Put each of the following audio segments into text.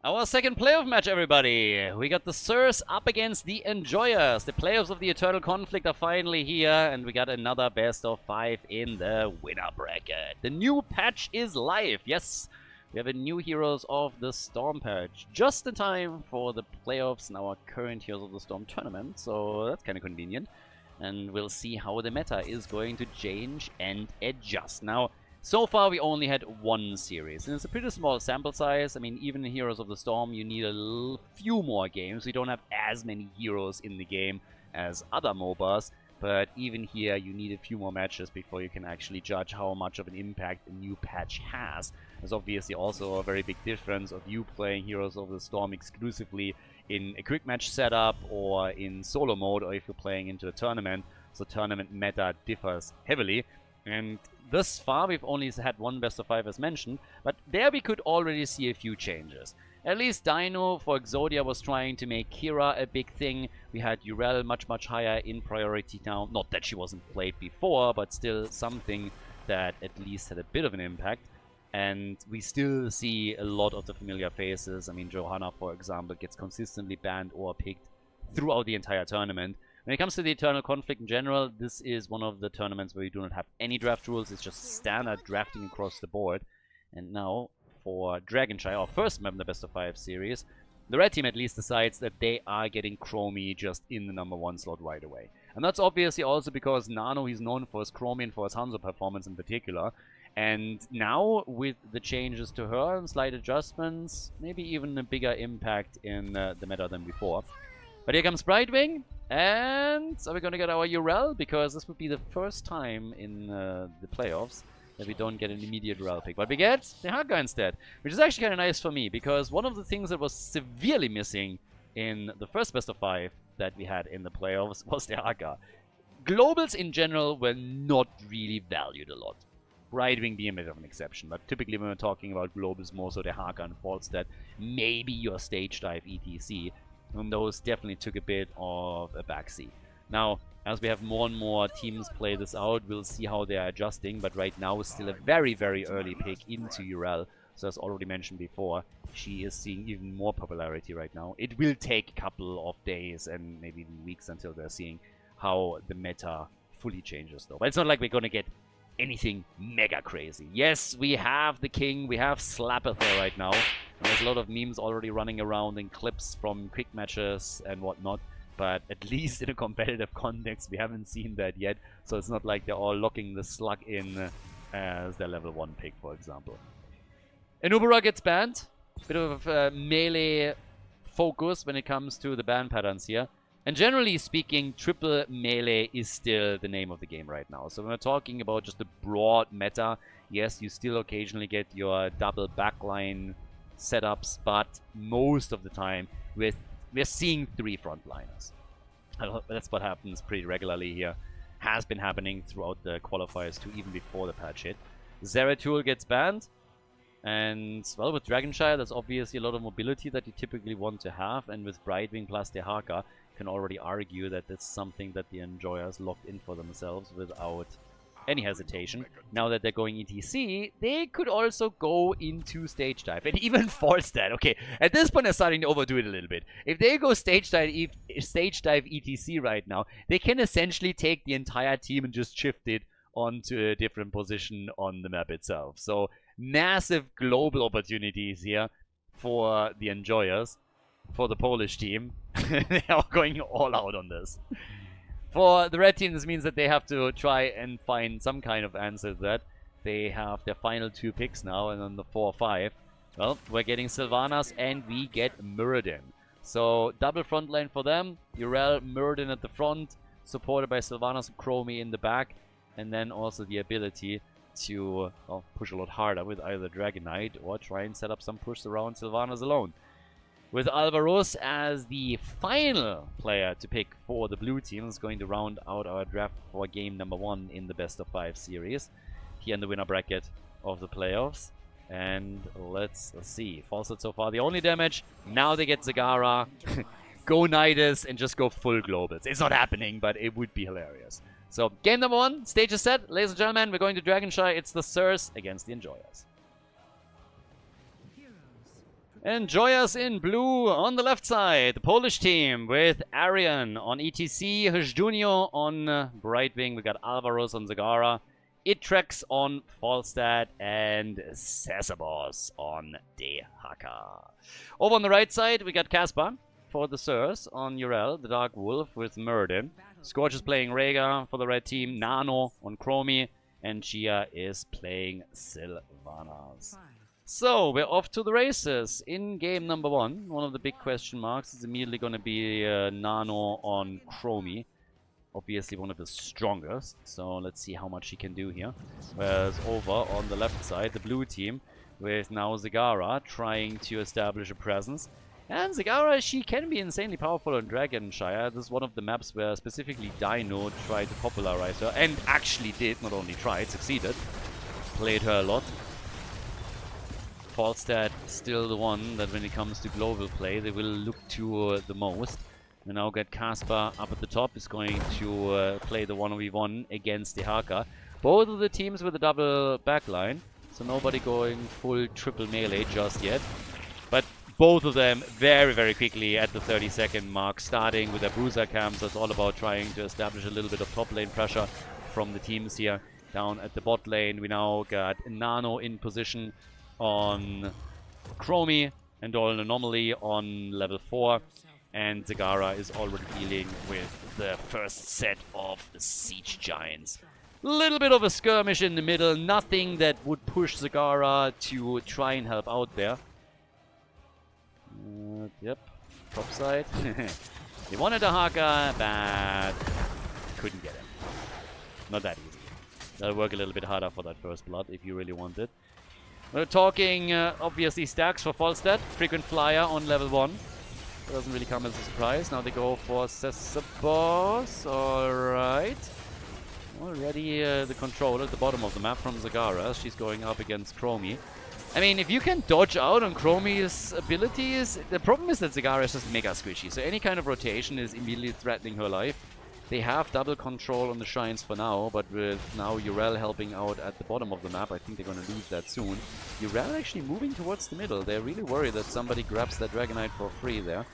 Our second playoff match, everybody. We got the Sirs up against the Enjoyers. The playoffs of the Eternal Conflict are finally here, and we got another best of 5 in the winner bracket. The new patch is live. Yes, we have a new Heroes of the Storm patch. Just in time for the playoffs in our current Heroes of the Storm tournament, so that's kind of convenient. And we'll see how the meta is going to change and adjust. Now, so far, we only had one series, and it's a pretty small sample size. I mean, even in Heroes of the Storm, you need a few more games. We don't have as many heroes in the game as other MOBAs, but even here, you need a few more matches before you can actually judge how much of an impact a new patch has. There's obviously also a very big difference of you playing Heroes of the Storm exclusively in a quick match setup or in solo mode, or if you're playing into a tournament. So tournament meta differs heavily. And thus far, we've only had one best of 5 as mentioned, but there we could already see a few changes. At least Dino for Exodia was trying to make Kira a big thing. We had Urel much higher in priority now. Not that she wasn't played before, but still something that at least had a bit of an impact. And we still see a lot of the familiar faces. I mean, Johanna, for example, gets consistently banned or picked throughout the entire tournament. When it comes to the Eternal Conflict in general, this is one of the tournaments where you do not have any draft rules. It's just standard drafting across the board. And now, for Dragonshire, our first map in the Best of 5 series, the red team at least decides that they are getting Chromie just in the #1 slot right away. And that's obviously also because Nano, he's known for his Chromie and for his Hanzo performance in particular. And now, with the changes to her and slight adjustments, maybe even a bigger impact in the meta than before. But here comes Brightwing, and are we going to get our Urel? Because this would be the first time in the playoffs that we don't get an immediate Urel pick. But we get the Haka instead, which is actually kind of nice for me, because one of the things that was severely missing in the first best of 5 that we had in the playoffs was the Haka. Globals in general were not really valued a lot. Brightwing being a bit of an exception, but typically when we're talking about globals, more so the Haka and Falstad, maybe your stage dive etc. And those definitely took a bit of a backseat. Now, as we have more and more teams play this out, we'll see how they are adjusting, but right now it's still a very early pick into Urel. So as already mentioned before, she is seeing even more popularity right now. It will take a couple of days and maybe even weeks until they're seeing how the meta fully changes though. But it's not like we're going to get anything mega crazy. Yes, we have the king, we have Slapather right now. And there's a lot of memes already running around and clips from quick matches and whatnot. But at least in a competitive context, we haven't seen that yet. So it's not like they're all locking the slug in as their level 1 pick, for example. Anubara gets banned. Bit of a melee focus when it comes to the ban patterns here. And generally speaking, triple melee is still the name of the game right now. So when we're talking about just the broad meta, yes, you still occasionally get your double backline setups, but most of the time we're seeing 3 frontliners. That's what happens pretty regularly here. Has been happening throughout the qualifiers too, even before the patch hit. Zeratul gets banned. And, well, with Dragonshire, there's obviously a lot of mobility that you typically want to have. And with Brightwing plus Dehaka, you can already argue that that's something that the Enjoyers locked in for themselves without any hesitation. Now that they're going ETC, they could also go into stage dive and even Falstad. Okay, at this point they're starting to overdo it a little bit. If they go stage dive ETC right now, they can essentially take the entire team and just shift it onto a different position on the map itself. So massive global opportunities here for the Enjoyers, for the Polish team. They are going all out on this. For the red team, this means that they have to try and find some kind of answer to that. They have their final 2 picks now, and on the 4-5, well, we're getting Sylvanas and we get Muradin. So, double front line for them. Urel, Muradin at the front, supported by Sylvanas and Chromie in the back. And then also the ability to push a lot harder with either Dragon Knight or try and set up some push around Sylvanas alone. With Alvaros as the final player to pick for the blue team, is going to round out our draft for game #1 in the best of 5 series here in the winner bracket of the playoffs. And let's see. Falstad so far the only damage. Now they get Zagara, go Nidus, and just go full globals. It's not happening, but it would be hilarious. So game #1, stage is set. Ladies and gentlemen, we're going to Dragonshire. It's the Sirs against the Enjoyers. Enjoy us in blue on the left side. The Polish team with Arian on ETC, Hjunio on Brightwing. We got Alvaros on Zagara, Itrex on Falstad, and Cesabos on Dehaka. Over on the right side, we got Caspar for the Sirs on Urel, the Dark Wolf with Murden. Scorch is playing Rhaegar for the red team, Nano on Chromie, and Gia is playing Sylvanas. So, we're off to the races. In game number 1, one of the big question marks is immediately going to be Nano on Chromie. Obviously one of the strongest, so let's see how much he can do here. Whereas over on the left side, the blue team with now Zagara trying to establish a presence. And Zagara, she can be insanely powerful on Dragonshire. This is one of the maps where specifically Dino tried to popularize her, and actually did, not only tried, succeeded. Played her a lot. Falstad still the one that when it comes to global play, they will look to the most. We now get Caspar up at the top, is going to play the 1v1 against Dehaka. Both of the teams with a double backline, so nobody going full triple melee just yet. But both of them very, very quickly at the 30-second mark, starting with their bruiser camps. So it's all about trying to establish a little bit of top lane pressure from the teams here. Down at the bot lane, we now got Nano in position on Chromie and all Anomaly on level 4. And Zagara is already dealing with the first set of Siege Giants. Little bit of a skirmish in the middle, nothing that would push Zagara to try and help out there. Yep, top side. They wanted a Haka, but couldn't get him. Not that easy. That'll work a little bit harder for that first blood if you really want it. We're talking, obviously, stacks for Falstad. Frequent Flyer on level 1. Doesn't really come as a surprise. Now they go for Cesabos. Alright. Already the control at the bottom of the map from Zagara. She's going up against Chromie. I mean, if you can dodge out on Chromie's abilities, the problem is that Zagara is just mega squishy. So any kind of rotation is immediately threatening her life. They have double control on the Shines for now, but with now Urel helping out at the bottom of the map, I think they're going to lose that soon. Urel actually moving towards the middle. They're really worried that somebody grabs that Dragonite for free there.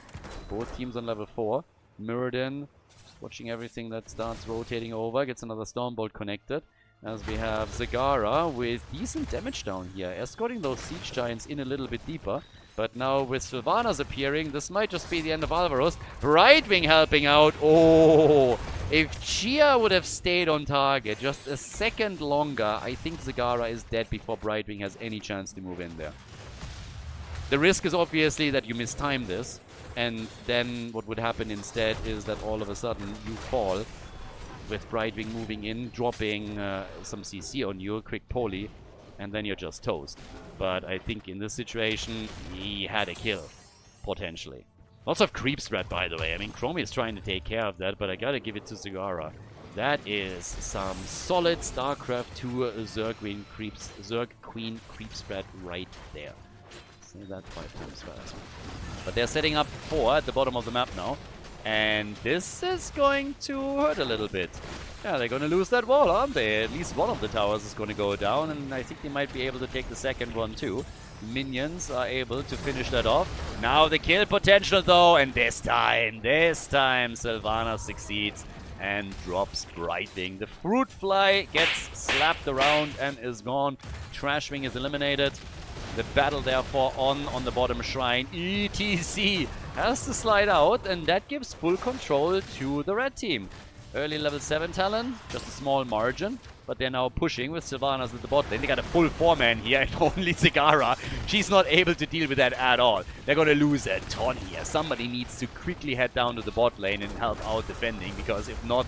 Both teams on level 4. Mirrodin watching everything that starts rotating over, gets another Stormbolt connected. As we have Zagara with decent damage down here, escorting those Siege Giants in a little bit deeper. But now with Sylvanas appearing, this might just be the end of Alvaros. Brightwing helping out. Oh, if Chia would have stayed on target just a second longer, I think Zagara is dead before Brightwing has any chance to move in there. The risk is obviously that you mistime this, and then what would happen instead is that all of a sudden you fall with Brightwing moving in, dropping some CC on you, a quick poly, and then you're just toast. But I think in this situation, he had a kill, potentially. Lots of creep threat, by the way. I mean, Chromie is trying to take care of that, but I gotta give it to Zagara. That is some solid StarCraft 2 Zerg Queen creep spread right there. Say that 5 times fast. But they're setting up 4 at the bottom of the map now. And this is going to hurt a little bit. Yeah, they're going to lose that wall, aren't they? At least one of the towers is going to go down, and I think they might be able to take the second one too. Minions are able to finish that off. Now the kill potential though, and this time Sylvanas succeeds and drops Brightwing. The Fruit Fly gets slapped around and is gone. Trashwing is eliminated. The battle therefore on the bottom shrine. ETC has to slide out, and that gives full control to the red team. Early level 7 talent, just a small margin, but they're now pushing with Sylvanas at the bot lane. They got a full 4-man here, and only Zagara. She's not able to deal with that at all. They're gonna lose a ton here. Somebody needs to quickly head down to the bot lane and help out defending, because if not,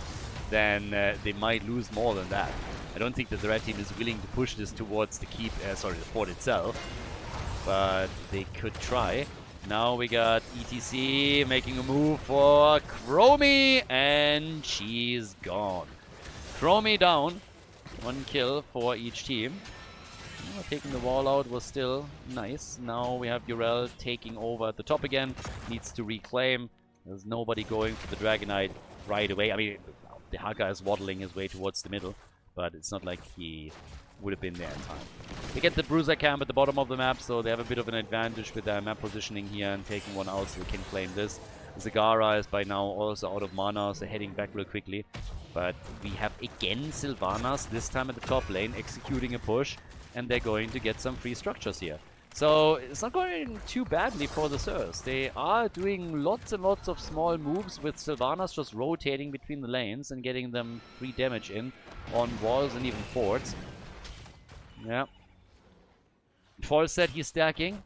then they might lose more than that. I don't think that the red team is willing to push this towards the the fort itself, but they could try. Now we got ETC making a move for Chromie, and she's gone. Chromie down. 1 kill for each team. Taking the wall out was still nice. Now we have Urel taking over at the top again. Needs to reclaim. There's nobody going for the Dragonite right away. I mean, the Haka is waddling his way towards the middle, but it's not like he would have been there in time. They get the Bruiser camp at the bottom of the map, so they have a bit of an advantage with their map positioning here and taking one out, so they can claim this. Zagara is by now also out of mana, so heading back real quickly. But we have again Sylvanas, this time at the top lane, executing a push, and they're going to get some free structures here. So it's not going too badly for the Sirs. They are doing lots and lots of small moves with Sylvanas just rotating between the lanes and getting them free damage in on walls and even forts. Yeah. Falstad, he's stacking.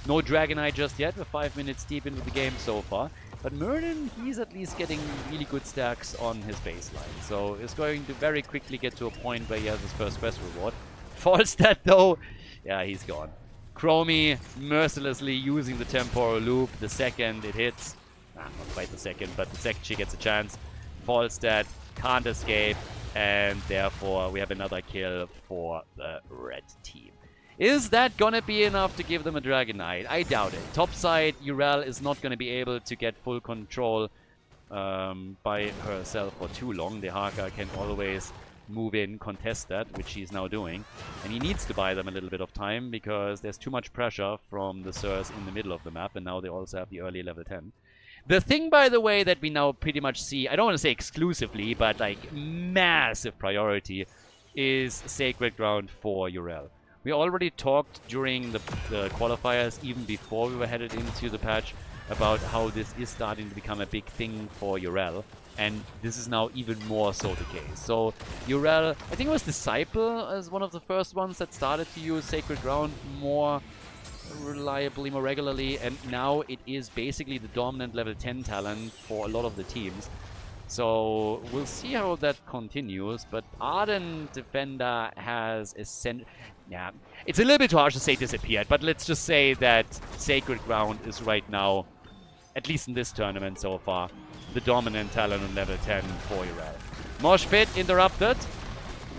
No Dragonite just yet. We're 5 minutes deep into the game so far. But Murden, he's at least getting really good stacks on his baseline. So he's going to very quickly get to a point where he has his first quest reward. Falstad, though, yeah, he's gone. Chromie mercilessly using the temporal loop. The second it hits, not quite the second, but the second she gets a chance, Falstad can't escape, and therefore we have another kill for the red team. Is that gonna be enough to give them a Dragonite? I doubt it. Topside, Urel is not gonna be able to get full control by herself for too long. The Haka can always move in, contest that, which he's now doing. And he needs to buy them a little bit of time because there's too much pressure from the Sirs in the middle of the map, and now they also have the early level 10. The thing, by the way, that we now pretty much see, I don't want to say exclusively, but like massive priority, is Sacred Ground for Urel. We already talked during the qualifiers, even before we were headed into the patch, about how this is starting to become a big thing for Urel. And this is now even more so the case. So Urel, I think it was Disciple as one of the first ones that started to use Sacred Ground more reliably, more regularly. And now it is basically the dominant level 10 talent for a lot of the teams. So we'll see how that continues. But Ardent Defender has ascended. Yeah, it's a little bit too harsh to say disappeared, but let's just say that Sacred Ground is right now, at least in this tournament so far, the dominant talent on level 10 for Urel. Mosh Pit interrupted.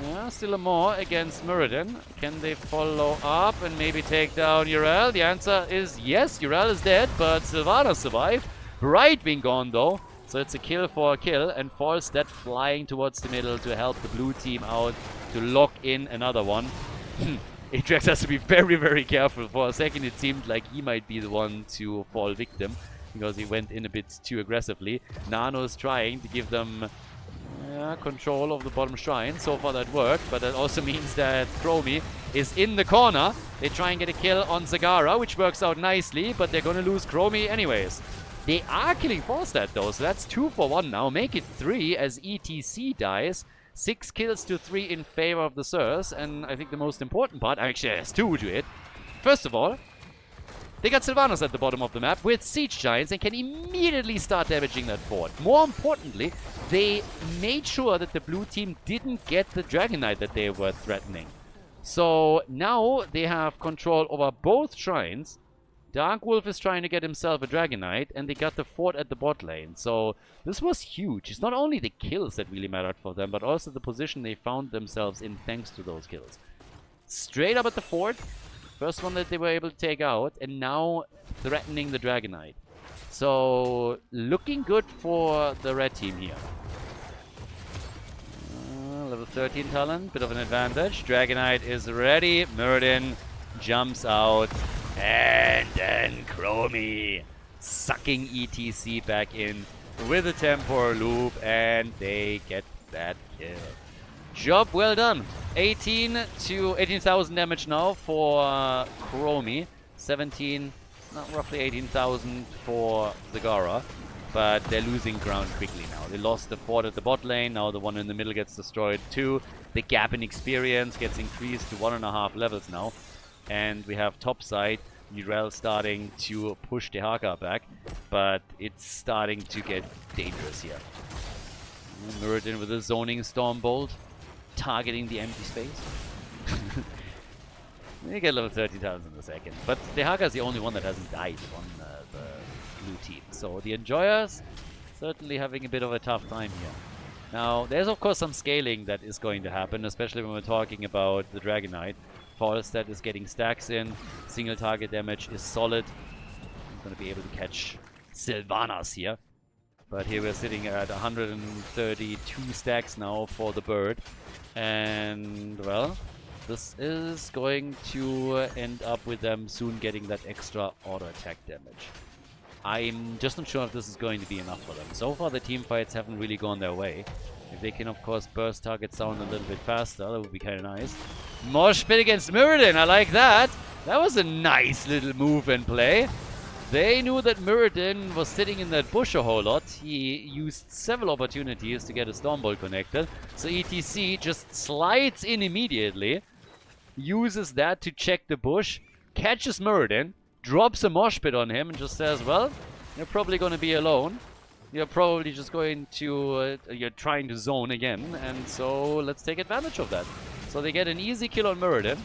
Yeah, still a more against Muradin. Can they follow up and maybe take down Urel? The answer is yes, Urel is dead, but Sylvanas survived. Brightwing gone though, so it's a kill for a kill, and Falstad flying towards the middle to help the blue team out to lock in another one. Atrax has to be very, very careful. For a second it seemed like he might be the one to fall victim, because he went in a bit too aggressively. Nano's trying to give them control of the bottom shrine. So far that worked, but that also means that Chromie is in the corner. They try and get a kill on Zagara, which works out nicely, but they're going to lose Chromie anyways. They are killing Falstad though, so that's 2 for 1 now. Make it 3 as ETC dies. 6 kills to 3 in favor of the Sirs, and I think the most important part, actually there's 2 to it. First of all, they got Sylvanas at the bottom of the map with Siege Giants and can immediately start damaging that fort. More importantly, they made sure that the blue team didn't get the Dragonite that they were threatening. So now they have control over both shrines. Dark Wolf is trying to get himself a Dragonite, and they got the fort at the bot lane. So this was huge. It's not only the kills that really mattered for them, but also the position they found themselves in thanks to those kills. Straight up at the fort. First one that they were able to take out, and now threatening the Dragonite. So looking good for the red team here. Level 13 talent, bit of an advantage. Dragonite is ready. Muradin jumps out. And then Chromie sucking ETC back in with a temporal loop, and they get that kill. Job well done. 18,000 damage now for Chromie. 17, roughly 18,000 for Zagara. But they're losing ground quickly now. They lost the fort at the bot lane. Now the one in the middle gets destroyed too. The gap in experience gets increased to 1.5 levels now. And we have topside, Urel starting to push the Haka back, but it's starting to get dangerous here. Muradin with a zoning Stormbolt, targeting the empty space. We get level 30,000 in a second, but the Haka is the only one that hasn't died on the blue team. So the Enjoyers certainly having a bit of a tough time here. Now, there's of course some scaling that is going to happen, especially when we're talking about the Dragonite. Falstad is getting stacks in. Single target damage is solid. I'm going to be able to catch Sylvanas here. But here we're sitting at 132 stacks now for the bird. And, well, this is going to end up with them soon getting that extra auto attack damage. I'm just not sure if this is going to be enough for them. So far the team fights haven't really gone their way. If they can of course burst targets down a little bit faster, that would be kind of nice. Mosh pit against Mirrodin, I like that! That was a nice little move and play. They knew that Mirrodin was sitting in that bush a whole lot. He used several opportunities to get a Stormbolt connected. So ETC just slides in immediately, uses that to check the bush, catches Mirrodin, drops a mosh pit on him and just says, well, you're probably going to be alone. You're probably just going to, you're trying to zone again, and so let's take advantage of that. So they get an easy kill on Mirrodin.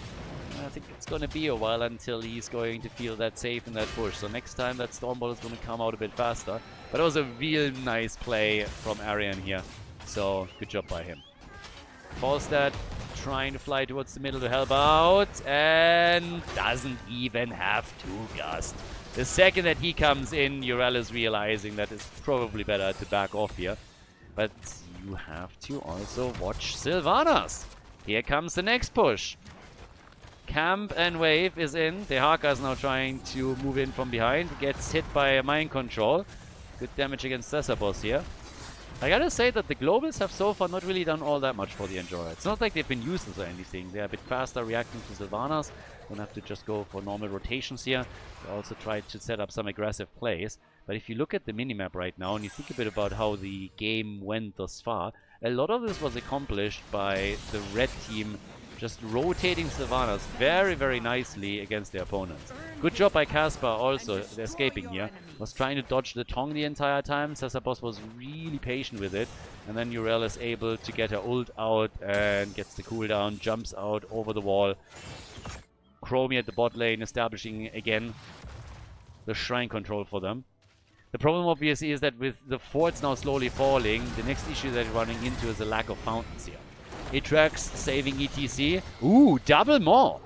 I think it's going to be a while until he's going to feel that safe in that bush. So next time that Stormbolt is going to come out a bit faster. But it was a real nice play from Arian here. So good job by him. Falstad trying to fly towards the middle to help out. And doesn't even have to gust. The second that he comes in, Urel is realizing that it's probably better to back off here. But you have to also watch Sylvanas. Here comes the next push. Camp and Wave is in. Dehaka is now trying to move in from behind. Gets hit by a mind control. Good damage against Cesarbos here. I gotta say that the Globals have so far not really done all that much for the Enjoyer. It's not like they've been useless or anything. They're a bit faster reacting to Sylvanas. Don't have to just go for normal rotations here. They also tried to set up some aggressive plays. But if you look at the minimap right now and you think a bit about how the game went thus far, a lot of this was accomplished by the red team just rotating Sylvanas very, very nicely against their opponents. Good job by Caspar also escaping here. Was trying to dodge the Tong the entire time. Cesarbos was really patient with it. And then Urel is able to get her ult out and gets the cooldown, jumps out over the wall. Chromie at the bot lane establishing again the shrine control for them. The problem obviously is that with the forts now slowly falling, the next issue that you're running into is a lack of fountains here. Atrax saving ETC. Ooh, double more.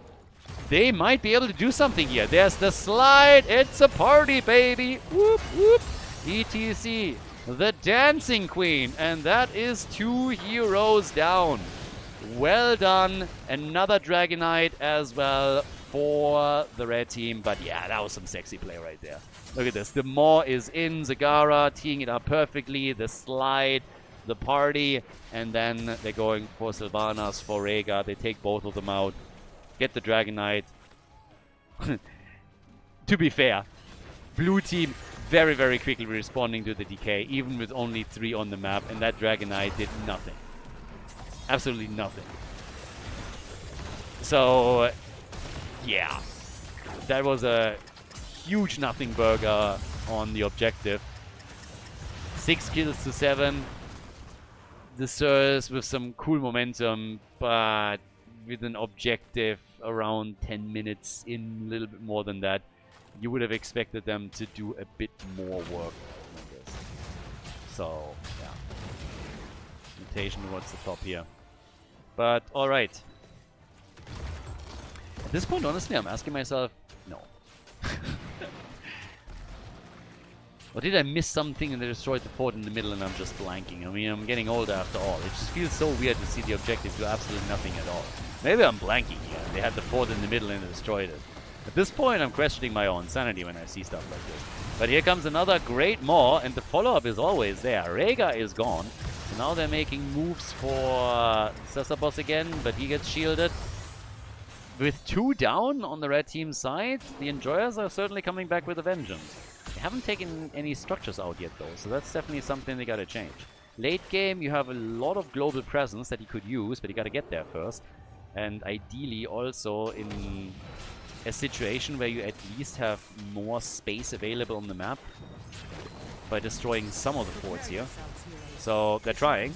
They might be able to do something here. There's the slide. It's a party, baby. Whoop, whoop. ETC, the dancing queen. And that is 2 heroes down. Well done. Another Dragonite as well for the red team. But yeah, that was some sexy play right there. Look at this. The Maw is in. Zagara teeing it up perfectly. The slide. The party, and then they're going for Sylvanas, for Rhaegar. They take both of them out, get the Dragonite. To be fair, blue team very, very quickly responding to the decay, even with only 3 on the map, and that Dragonite did nothing. Absolutely nothing. So, yeah. That was a huge nothing burger on the objective. 6 kills to 7. The Sirs with some cool momentum, but with an objective around 10 minutes in, a little bit more than that, you would have expected them to do a bit more work than this. So, yeah. Mutation towards the top here. But, alright. At this point, honestly, I'm asking myself, no. Or did I miss something and they destroyed the fort in the middle and I'm just blanking? I mean, I'm getting older after all. It just feels so weird to see the objective do absolutely nothing at all. Maybe I'm blanking here. They had the fort in the middle and they destroyed it. At this point, I'm questioning my own sanity when I see stuff like this. But here comes another great Maw, and the follow-up is always there. Rhaegar is gone. So now they're making moves for Cesarbos again, but he gets shielded. With 2 down on the red team side, the Enjoyers are certainly coming back with a vengeance. They haven't taken any structures out yet though, so that's definitely something they gotta change. Late game, you have a lot of global presence that you could use, but you gotta get there first. And ideally also in a situation where you at least have more space available on the map by destroying some of the forts here. So they're trying.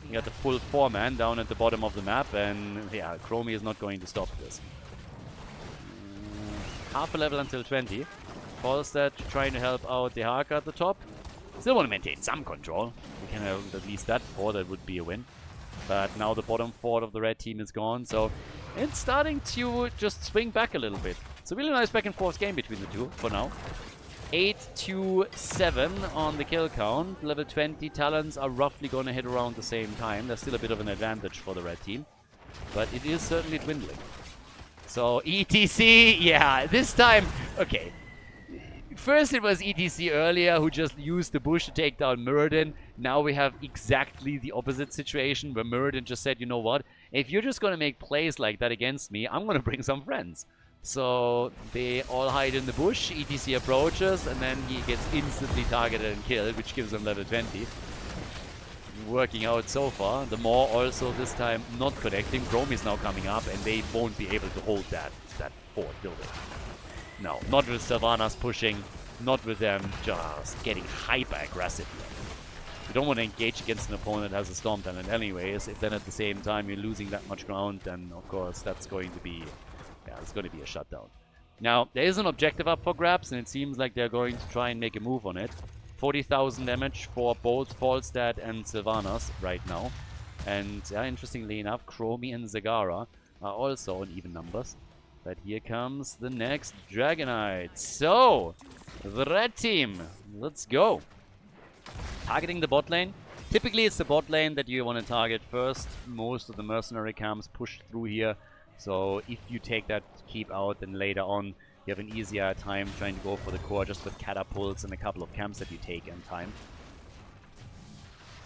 You got the full 4-man down at the bottom of the map, and yeah, Chromie is not going to stop this. Half a level until 20. Falstad trying to help out Dehaka at the top. Still want to maintain some control. We can have at least that 4, that would be a win. But now the bottom fort of the red team is gone, so it's starting to just swing back a little bit. It's a really nice back and forth game between the two for now. 8-7 on the kill count. Level 20 talents are roughly going to hit around the same time. There's still a bit of an advantage for the red team. but it is certainly dwindling. So ETC, yeah, this time, okay. First it was ETC earlier who just used the bush to take down Muradin. Now we have exactly the opposite situation where Muradin just said, you know what, if you're just going to make plays like that against me, I'm going to bring some friends. So they all hide in the bush, ETC approaches, and then he gets instantly targeted and killed, which gives him level 20. Working out so far. The Maw also this time not connecting. Chrome is now coming up, and they won't be able to hold that fort building. No, not with Sylvanas pushing, not with them just getting hyper-aggressive here. You don't want to engage against an opponent that has a Storm Talent anyways. If then at the same time you're losing that much ground, then of course that's going to be... yeah, it's going to be a shutdown. Now, there is an objective up for grabs, and it seems like they're going to try and make a move on it. 40,000 damage for both Falstad and Sylvanas right now. And interestingly enough, Chromie and Zagara are also on even numbers. But here comes the next Dragonite. So, the red team, let's go. Targeting the bot lane. Typically it's the bot lane that you want to target first. Most of the mercenary camps push through here. So if you take that keep out, then later on you have an easier time trying to go for the core just with catapults and a couple of camps that you take in time.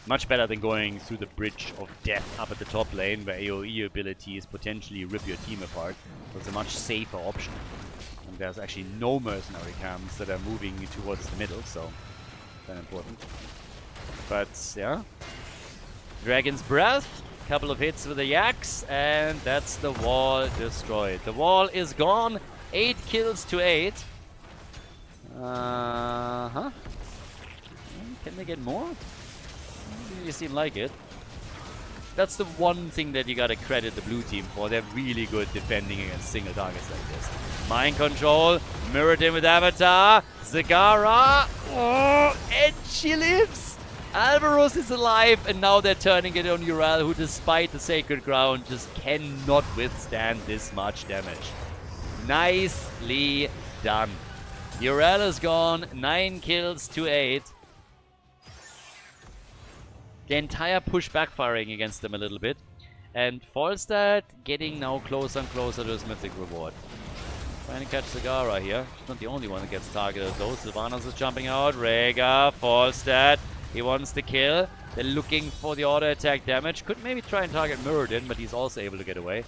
Much better than going through the bridge of death up at the top lane where AoE abilities potentially rip your team apart. So it's a much safer option. And there's actually no mercenary camps that are moving towards the middle, so very important. But yeah, Dragon's Breath, couple of hits with the Yaks, and that's the wall destroyed. The wall is gone, 8 kills to 8. Can they get more? You seem like it. That's the one thing that you gotta credit the blue team for. They're really good defending against single targets like this. Mind control, Muradin with Avatar, Zagara, and she lives! Alvaros is alive, and now they're turning it on Ural, who despite the sacred ground just cannot withstand this much damage. Nicely done. Ural is gone, 9 kills to 8. The entire push backfiring against them a little bit. And Falstad getting now closer and closer to his mythic reward. Trying to catch Zagara here. She's not the only one that gets targeted though. Sylvanas is jumping out. Rhaegar, Falstad. He wants the kill. They're looking for the auto attack damage. Could maybe try and target Muradin, but he's also able to get away.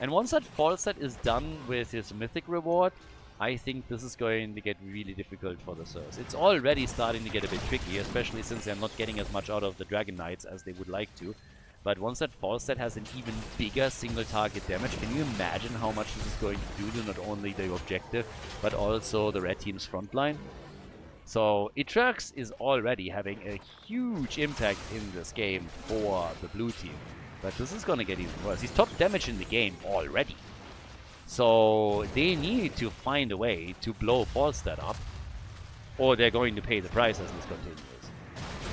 And once that Falstad is done with his mythic reward, I think this is going to get really difficult for the Sirs. It's already starting to get a bit tricky, especially since they're not getting as much out of the Dragon Knights as they would like to. But once that Falstad has an even bigger single target damage, can you imagine how much this is going to do to not only the objective, but also the red team's front line? So Itrax is already having a huge impact in this game for the blue team. But this is going to get even worse. He's top damage in the game already. So they need to find a way to blow Falstad up, or they're going to pay the price as this continues.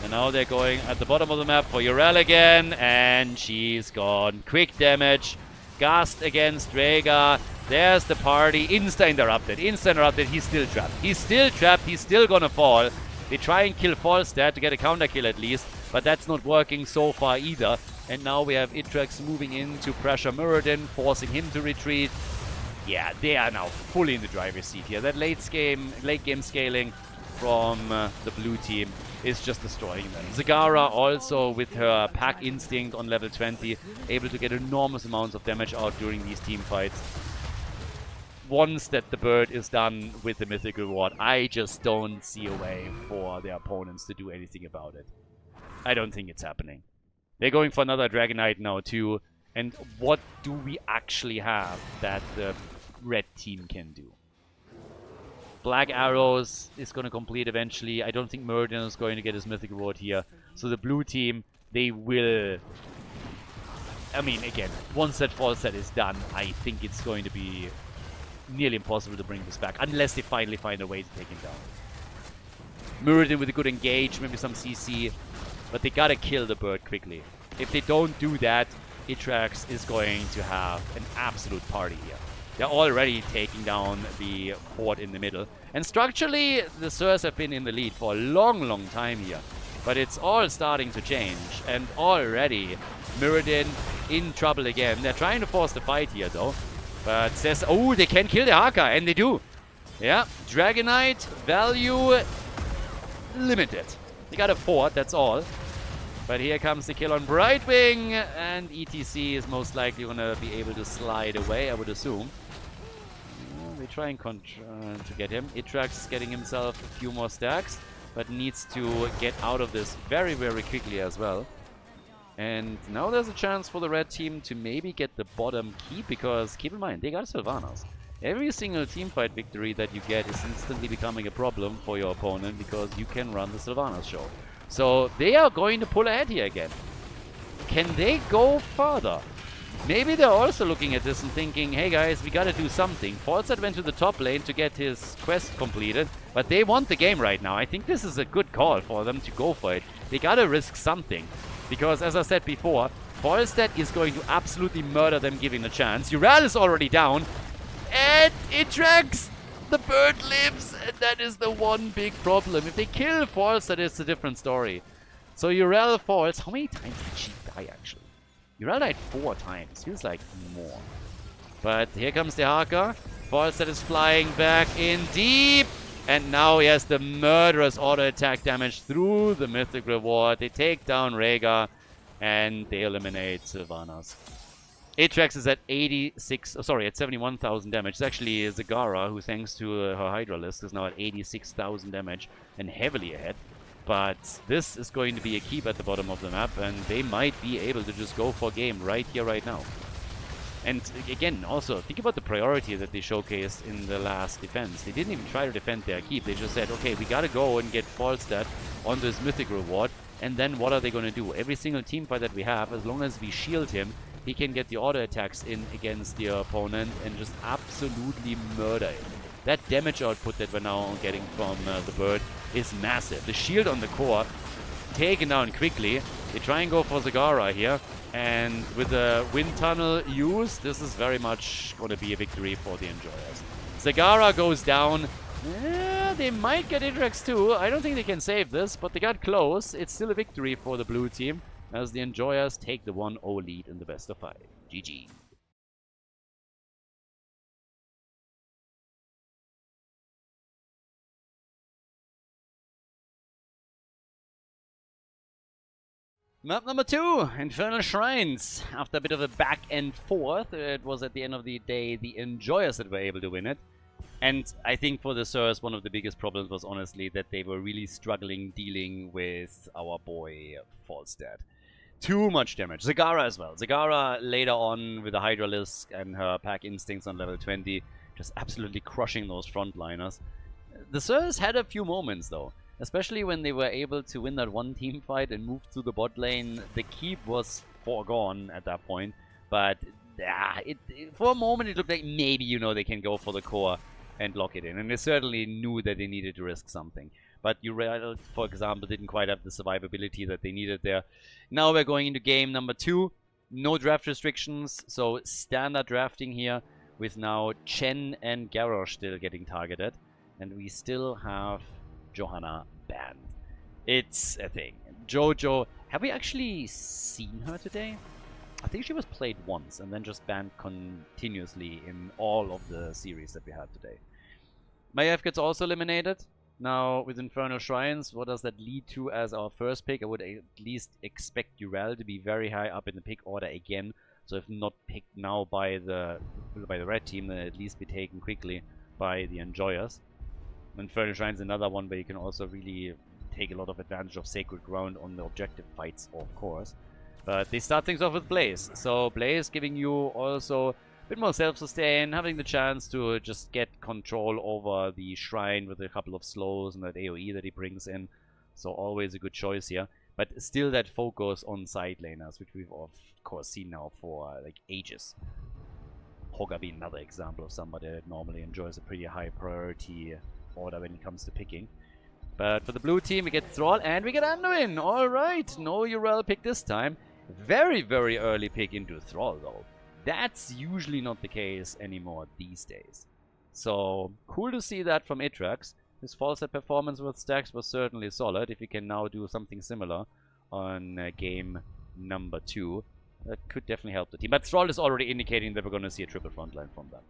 And now they're going at the bottom of the map for Ural again, and she's gone. Quick damage, Gast against Rhaegar. There's the party, insta-interrupted, he's still trapped. He's still trapped, he's still gonna fall. They try and kill Falstad to get a counter kill at least, but that's not working so far either. And now we have Itrax moving in to pressure Muradin, forcing him to retreat. Yeah, they are now fully in the driver's seat here. That late game scaling from the blue team is just destroying them. Zagara also with her pack instinct on level 20, able to get enormous amounts of damage out during these team fights. Once that the bird is done with the mythic reward, I just don't see a way for their opponents to do anything about it. I don't think it's happening. They're going for another Dragon Knight now too. And what do we actually have that the red team can do? Black Arrows is going to complete eventually. I don't think Muradin is going to get his mythic reward here. So the blue team, they will... I mean, again, once that Falstad is done, I think it's going to be nearly impossible to bring this back. Unless they finally find a way to take him down. Muradin with a good engage, maybe some CC. But they gotta kill the bird quickly. If they don't do that, Itrax is going to have an absolute party here. They're already taking down the fort in the middle. And structurally, the Sirs have been in the lead for a long, long time here. But it's all starting to change. And already, Mirrodin in trouble again. They're trying to force the fight here, though. But says, oh, they can kill the Haka, and they do. Yeah, Dragonite, value limited. They got a fort, that's all. But here comes the kill on Brightwing, and ETC is most likely going to be able to slide away, I would assume. They try and to get him. Itrax is getting himself a few more stacks, but needs to get out of this very, very quickly as well. And now there's a chance for the red team to maybe get the bottom keep, because keep in mind, they got Sylvanas. Every single teamfight victory that you get is instantly becoming a problem for your opponent, because you can run the Sylvanas show. So they are going to pull ahead here again. Can they go further? Maybe they're also looking at this and thinking, hey guys, we gotta do something. Falstad went to the top lane to get his quest completed, but they want the game right now. I think this is a good call for them to go for it. They gotta risk something. Because as I said before, Falstad is going to absolutely murder them giving a chance. Ural is already down. And Itrax, the bird lives, and that is the one big problem. If they kill Falstad, it's a different story. So Ural falls. How many times did she die, actually? Ural died 4 times. Feels like more. But here comes the Haka. Falstad is flying back in deep. And now he has the murderous auto attack damage through the mythic reward. They take down Rhaegar, and they eliminate Sylvanas. Atrax is at 71,000 damage. It's actually Zagara, who thanks to her Hydra list is now at 86,000 damage and heavily ahead. But this is going to be a keep at the bottom of the map, and they might be able to just go for game right here, right now. And again, also, think about the priority that they showcased in the last defense. They didn't even try to defend their keep. They just said, okay, we gotta go and get Falstad on this mythic reward. And then what are they gonna do? Every single teamfight that we have, as long as we shield him, he can get the auto attacks in against the opponent and just absolutely murder it. That damage output that we're now getting from the bird is massive. The shield on the core taken down quickly. They try and go for Zagara here. And with the wind tunnel use, this is very much going to be a victory for the Enjoyers. Zagara goes down. They might get Itrax too. I don't think they can save this, but they got close. It's still a victory for the blue team, as the Enjoyers take the 1-0 lead in the best of 5. GG. Map number 2, Infernal Shrines. After a bit of a back and forth, it was at the end of the day the Enjoyers that were able to win it. And I think for the Sirs, one of the biggest problems was honestly that they were really struggling dealing with our boy Falstad. Too much damage. Zagara as well. Zagara later on with the Hydralisk and her Pack Instincts on level 20, just absolutely crushing those frontliners. The Sirs had a few moments though. Especially when they were able to win that one team fight and move to the bot lane. The keep was foregone at that point. But for a moment it looked like maybe, you know, they can go for the core and lock it in. And they certainly knew that they needed to risk something. But Ural, for example, didn't quite have the survivability that they needed there. Now we're going into game number 2. No draft restrictions, so standard drafting here. With now Chen and Garrosh still getting targeted. And we still have Johanna banned. It's a thing. Jojo, have we actually seen her today? I think she was played once and then just banned continuously in all of the series that we had today. Maiev gets also eliminated. Now with Infernal Shrines, what does that lead to as our first pick? I would at least expect Ural to be very high up in the pick order again. So if not picked now by the red team, then at least be taken quickly by the Enjoyers. Infernal Shrine is another one where you can also really take a lot of advantage of Sacred Ground on the objective fights, of course. But they start things off with Blaze. So Blaze giving you also a bit more self-sustain, having the chance to just get control over the shrine with a couple of slows and that AoE that he brings in. So always a good choice here. But still that focus on side laners, which we've of course seen now for like ages. Hogger being another example of somebody that normally enjoys a pretty high priority order when it comes to picking. But for the blue team, we get Thrall and we get Anduin. Alright, no Ural pick this time. Very, very early pick into Thrall though. That's usually not the case anymore these days. So, cool to see that from Itrax. His false set performance with stacks was certainly solid. If he can now do something similar on game number 2, that could definitely help the team. But Thrall is already indicating that we're going to see a triple frontline from them.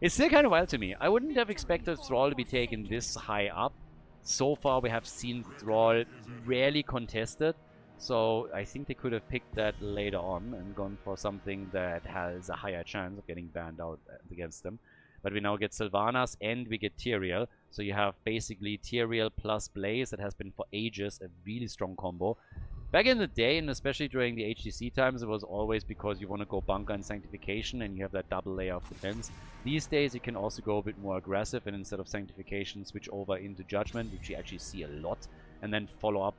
It's still kind of wild to me. I wouldn't have expected Thrall to be taken this high up. So far we have seen Thrall rarely contested. So I think they could have picked that later on and gone for something that has a higher chance of getting banned out against them. But we now get Sylvanas and we get Tyrael. So you have basically Tyrael plus Blaze that has been for ages a really strong combo. Back in the day, and especially during the HTC times, it was always because you want to go bunker and sanctification and you have that double layer of defense. These days you can also go a bit more aggressive and instead of sanctification switch over into judgment, which you actually see a lot, and then follow up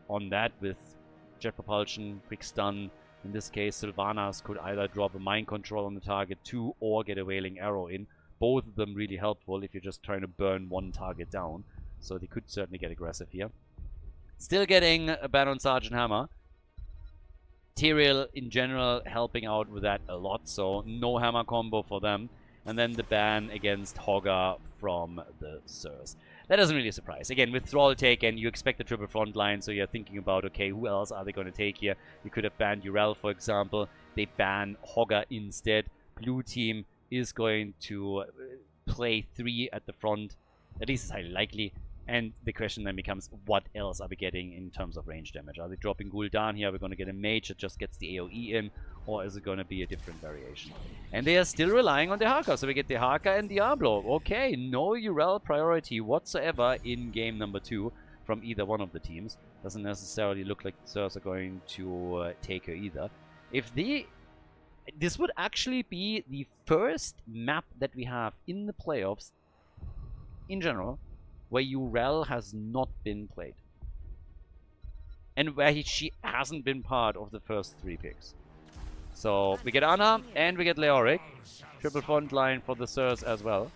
on that with jet propulsion, quick stun. In this case, Sylvanas could either drop a mind control on the target too or get a wailing arrow in. Both of them really helpful if you're just trying to burn one target down. So they could certainly get aggressive here. Still getting a ban on Sergeant Hammer. Tyrael in general helping out with that a lot. So no hammer combo for them. And then the ban against Hogger from the Sirs. That doesn't really surprise. Again, with Thrall taken, you expect a triple front line, so you're thinking about, okay, who else are they going to take here? You could have banned Urel, for example. They ban Hogger instead. Blue team is going to play 3 at the front. At least it's highly likely. And the question then becomes, what else are we getting in terms of range damage? Are they dropping Gul'dan here? We're going to get a mage that just gets the AoE in, or is it going to be a different variation? And they are still relying on the Dehaka, so we get the Dehaka and Diablo. Okay, no Urel priority whatsoever in game number 2 from either one of the teams. Doesn't necessarily look like the Sirs are going to take her either. This would actually be the first map that we have in the playoffs, in general, where Urel has not been played. And where she hasn't been part of the first 3 picks. So we get Ana and we get Leoric. Triple front line for the Sirs as well.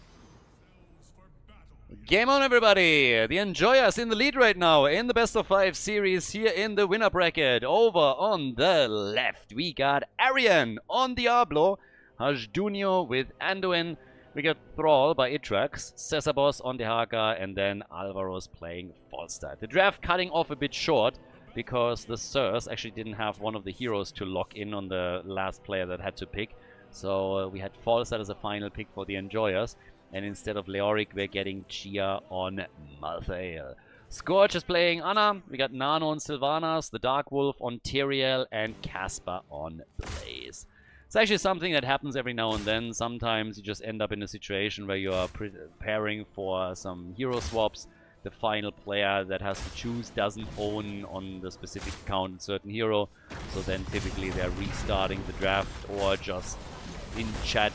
Game on, everybody! The Enjoyers in the lead right now in the best of 5 series here in the winner bracket. Over on the left, we got Arian on Diablo, Hajjunio with Anduin. We got Thrall by Itrax, Cesabos on Dehaka, and then Alvaro's playing Falstad. The draft cutting off a bit short because the Sirs actually didn't have one of the heroes to lock in on the last player that had to pick. So we had Falstad as a final pick for the Enjoyers. And instead of Leoric, we're getting Chia on Malthael. Scorch is playing Ana. We got Nano on Sylvanas, the Dark Wolf on Tyrael, and Casper on Blaze. It's actually something that happens every now and then. Sometimes you just end up in a situation where you are preparing for some hero swaps. The final player that has to choose doesn't own on the specific account a certain hero. So then typically they're restarting the draft or just in chat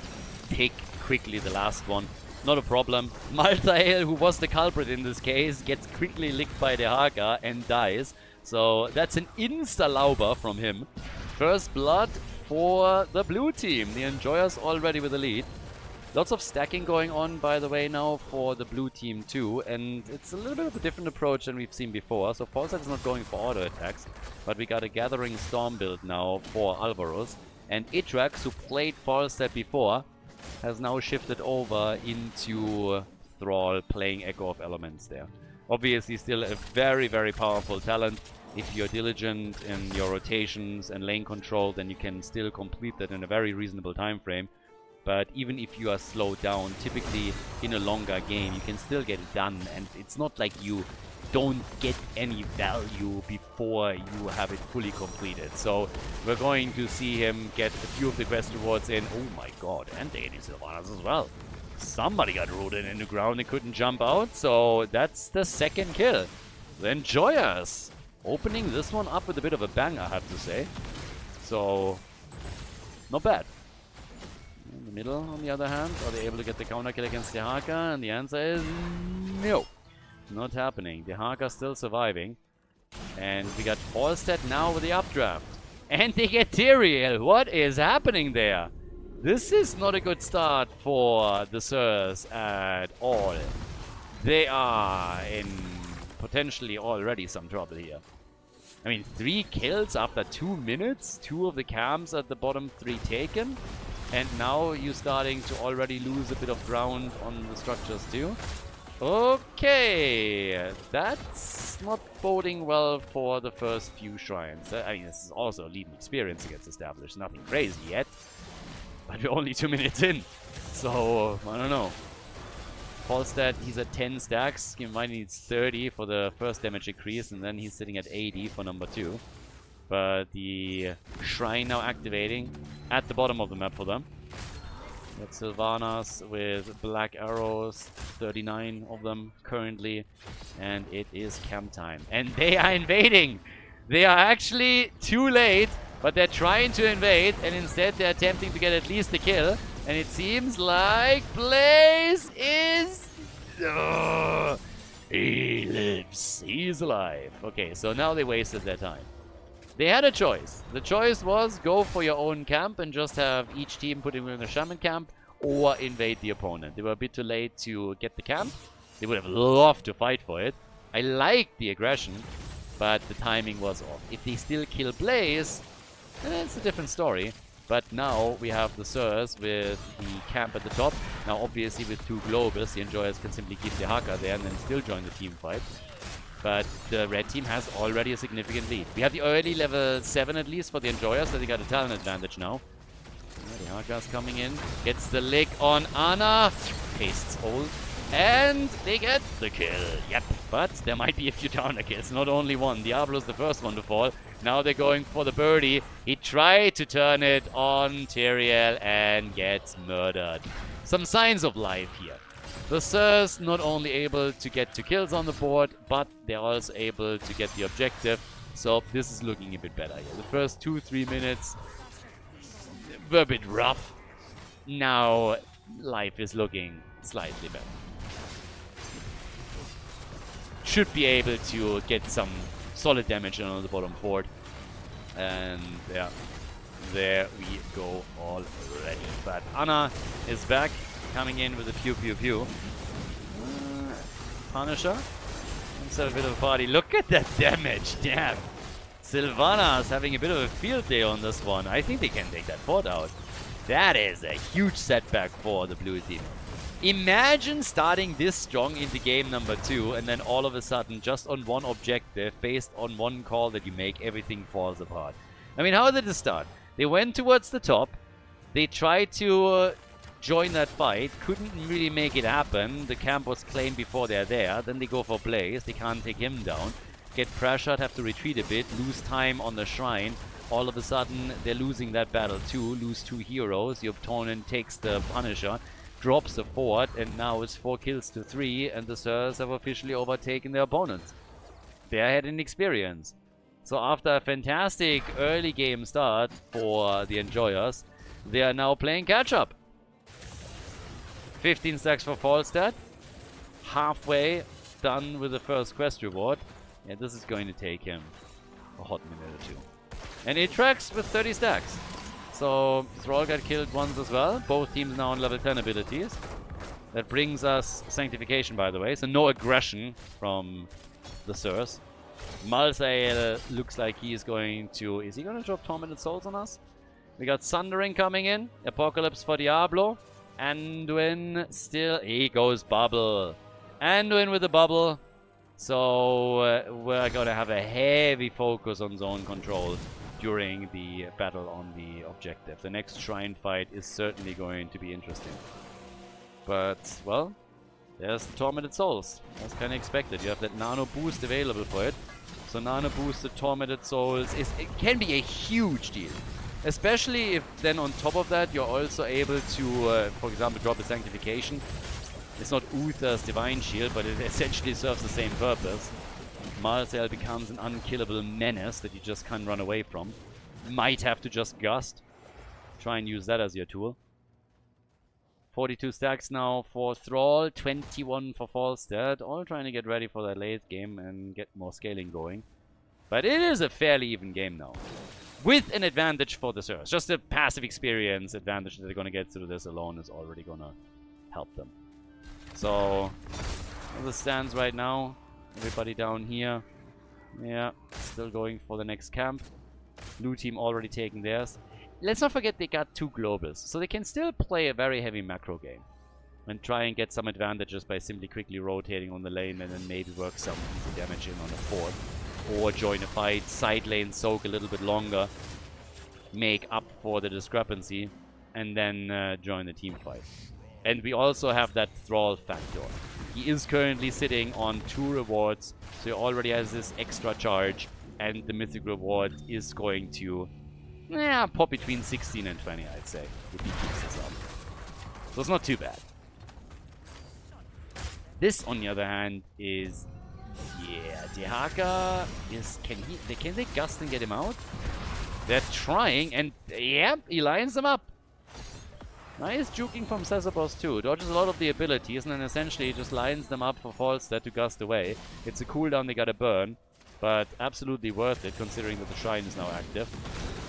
pick quickly the last one. Not a problem. Malthael, who was the culprit in this case, gets quickly licked by the Dehaka and dies. So that's an insta-lauber from him. First blood for the blue team. The Enjoyers already with the lead. Lots of stacking going on, by the way, now for the blue team too. And it's a little bit of a different approach than we've seen before. So Falstad is not going for auto attacks. But we got a Gathering Storm build now for Alvaros. And Itrax, who played Falstad before, has now shifted over into Thrall, playing Echo of Elements there. Obviously still a very, very powerful talent. If you're diligent in your rotations and lane control, then you can still complete that in a very reasonable time frame. But even if you are slowed down, typically in a longer game, you can still get it done. And it's not like you don't get any value before you have it fully completed. So we're going to see him get a few of the quest rewards in. Oh my god, and Danny Sylvanas as well. Somebody got rooted in the ground and couldn't jump out, so that's the second kill. The Enjoyers opening this one up with a bit of a bang, I have to say. So, not bad. In the middle, on the other hand, are they able to get the counter kill against Dehaka? And the answer is no. Not happening. Dehaka still surviving. And we got Falstad now with the updraft. And they get Tyrael. What is happening there? This is not a good start for the Sirs at all. They are in potentially already some trouble here. I mean, 3 kills after 2 minutes. 2 of the camps at the bottom 3 taken. And now you're starting to already lose a bit of ground on the structures too. Okay, that's not boding well for the first few shrines. I mean, this is also a leading experience that gets established. Nothing crazy yet, but we're only 2 minutes in. So, I don't know. Falstad, he's at 10 stacks. Keep in mind he needs 30 for the first damage increase, and then he's sitting at 80 for number 2. But the shrine now activating at the bottom of the map for them. Got Sylvanas with black arrows, 39 of them currently, and it is camp time. And they are invading! They are actually too late, but they're trying to invade, and instead they're attempting to get at least a kill. And it seems like Blaze is... he lives. He's alive. Okay, so now they wasted their time. They had a choice. The choice was go for your own camp and just have each team put him in a shaman camp or invade the opponent. They were a bit too late to get the camp. They would have loved to fight for it. I liked the aggression, but the timing was off. If they still kill Blaze, it's a different story. But now we have the Sirs with the camp at the top. Now obviously with 2 globals, the Enjoyers can simply keep the Haka there and then still join the team fight. But the red team has already a significant lead. We have the early level 7 at least for the Enjoyers, so they got a talent advantage now. Yeah, the Haka's coming in, gets the lick on Ana, pastes hold, and they get the kill. Yep, but there might be a few downer kills, not only one. Diablo's the first one to fall. Now they're going for the birdie. He tried to turn it on Tyrael and gets murdered. Some signs of life here. The Sirs not only able to get 2 kills on the board, but they're also able to get the objective. So this is looking a bit better here. The first 2-3 minutes were a bit rough. Now life is looking slightly better. Should be able to get some solid damage on the bottom board. And yeah, there we go already. But Ana is back. Coming in with a pew. Punisher. Instead of a bit of a party. Look at that damage. Damn. Sylvanas having a bit of a field day on this one. I think they can take that fort out. That is a huge setback for the blue team. Imagine starting this strong into game number 2 and then all of a sudden just on one objective, based on one call that you make, everything falls apart. I mean, how did it start? They went towards the top. They tried to... join that fight, couldn't really make it happen. The camp was claimed before they're there. Then they go for Blaze, they can't take him down. Get pressured, have to retreat a bit, lose time on the shrine. All of a sudden, they're losing that battle too, lose 2 heroes. The opponent takes the Punisher, drops the fort, and now it's 4 kills to 3, and the Sirs have officially overtaken their opponents. They had an experience. So after a fantastic early game start for the Enjoyers, they are now playing catch-up. 15 stacks for Falstad. Halfway done with the first quest reward. Yeah, this is going to take him a hot minute or 2. And it tracks with 30 stacks. So Thrall got killed once as well. Both teams now on level 10 abilities. That brings us Sanctification, by the way. So no aggression from the Sirs. Malzael looks like he's going to... Is he going to drop Tormented Souls on us? We got Sundering coming in. Apocalypse for Diablo. Anduin still... He goes Bubble. Anduin with the Bubble. So we're going to have a heavy focus on zone control during the battle on the objective. The next shrine fight is certainly going to be interesting. But, well, there's the Tormented Souls. That's kind of expected. You have that nano boost available for it. So nano boosted Tormented Souls it can be a huge deal. Especially if then on top of that you're also able to, for example, drop a Sanctification. It's not Uther's Divine Shield, but it essentially serves the same purpose. Malzael becomes an unkillable menace that you just can't run away from. Might have to just Gust. Try and use that as your tool. 42 stacks now for Thrall, 21 for Falstad. All trying to get ready for that late game and get more scaling going. But it is a fairly even game now. With an advantage for the Sirs. Just a passive experience advantage that they're going to get through this alone is already going to help them. So, as it stands right now, everybody down here, yeah, still going for the next camp. Blue team already taking theirs. Let's not forget they got 2 globals, so they can still play a very heavy macro game. and try and get some advantages by simply quickly rotating on the lane and then maybe work some easy damage in on a fort. Or join a fight, side lane soak a little bit longer, make up for the discrepancy, and then join the team fight. And we also have that Thrall factor. He is currently sitting on 2 rewards, so he already has this extra charge, and the mythic reward is going to pop between 16 and 20, I'd say, if he keeps this up. So it's not too bad. This, on the other hand, is... yeah, Dehaka is... Can they gust and get him out? They're trying, and yep, he lines them up. Nice juking from Cesabos too. Dodges a lot of the abilities, and then essentially just lines them up for Falstad to gust away. It's a cooldown they gotta burn, but absolutely worth it considering that the Shrine is now active.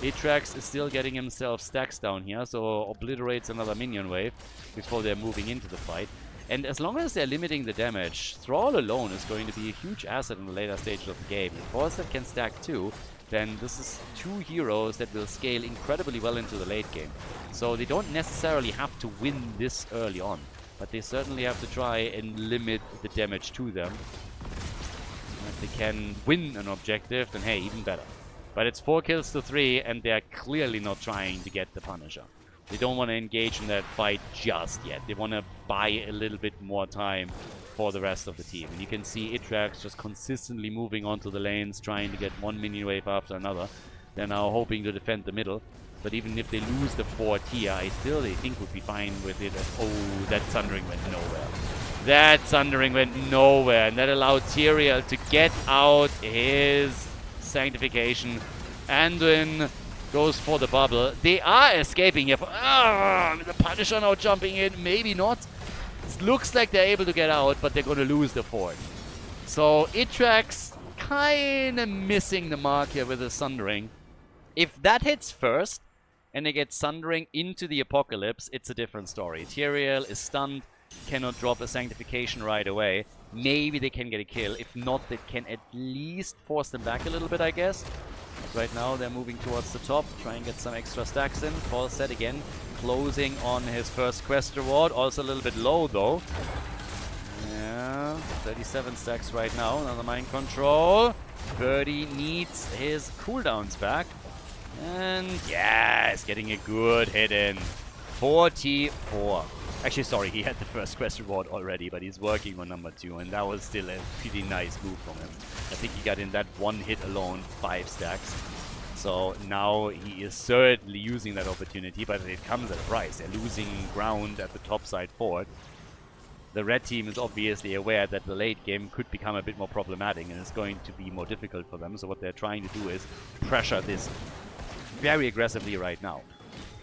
Atrax is still getting himself stacks down here, so obliterates another minion wave before they're moving into the fight. And as long as they're limiting the damage, Thrall alone is going to be a huge asset in the later stages of the game. If Falstad can stack too, then this is 2 heroes that will scale incredibly well into the late game. So they don't necessarily have to win this early on, but they certainly have to try and limit the damage to them. And if they can win an objective, then hey, even better. But it's 4 kills to 3, and they're clearly not trying to get the Punisher. They don't want to engage in that fight just yet. They want to buy a little bit more time for the rest of the team. And you can see Itrax just consistently moving onto the lanes, trying to get one minion wave after another. They're now hoping to defend the middle. But even if they lose the fort here, I still think would be fine with it. Oh, that Sundering went nowhere. That Sundering went nowhere. And that allowed Tyrael to get out his Sanctification. Anduin goes for the bubble. They are escaping here. The Punisher now jumping in. Maybe not. It looks like they're able to get out, but they're going to lose the fort. So Itrax kind of missing the mark here with the Sundering. If that hits first, and they get Sundering into the Apocalypse, it's a different story. Tyrael is stunned, cannot drop a Sanctification right away. Maybe they can get a kill. If not, they can at least force them back a little bit, I guess. Right now, they're moving towards the top, try and get some extra stacks in. Falstad again, closing on his first quest reward. Also a little bit low, though. Yeah, 37 stacks right now. Another mind control. Birdie needs his cooldowns back. And yeah, he's getting a good hit in. 44. Actually, sorry, he had the first quest reward already, but he's working on number 2, and that was still a pretty nice move from him. I think he got in that one hit alone 5 stacks. So now he is certainly using that opportunity, but it comes at a price. They're losing ground at the top side forward. The red team is obviously aware that the late game could become a bit more problematic, and it's going to be more difficult for them. So what they're trying to do is pressure this very aggressively right now.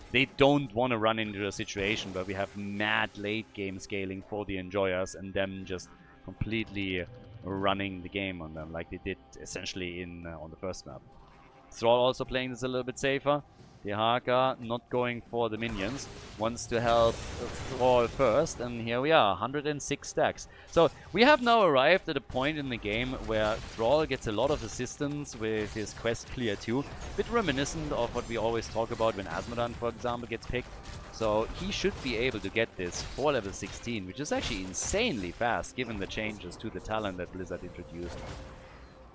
They don't want to run into a situation where we have mad late game scaling for the Enjoyers and them just completely running the game on them like they did essentially in on the first map. Thrall also playing this a little bit safer. Dehaka not going for the minions, wants to help Thrall first, and here we are, 106 stacks. So we have now arrived at a point in the game where Thrall gets a lot of assistance with his quest clear too, a bit reminiscent of what we always talk about when Asmodan, for example, gets picked. So he should be able to get this for level 16, which is actually insanely fast given the changes to the talent that Blizzard introduced.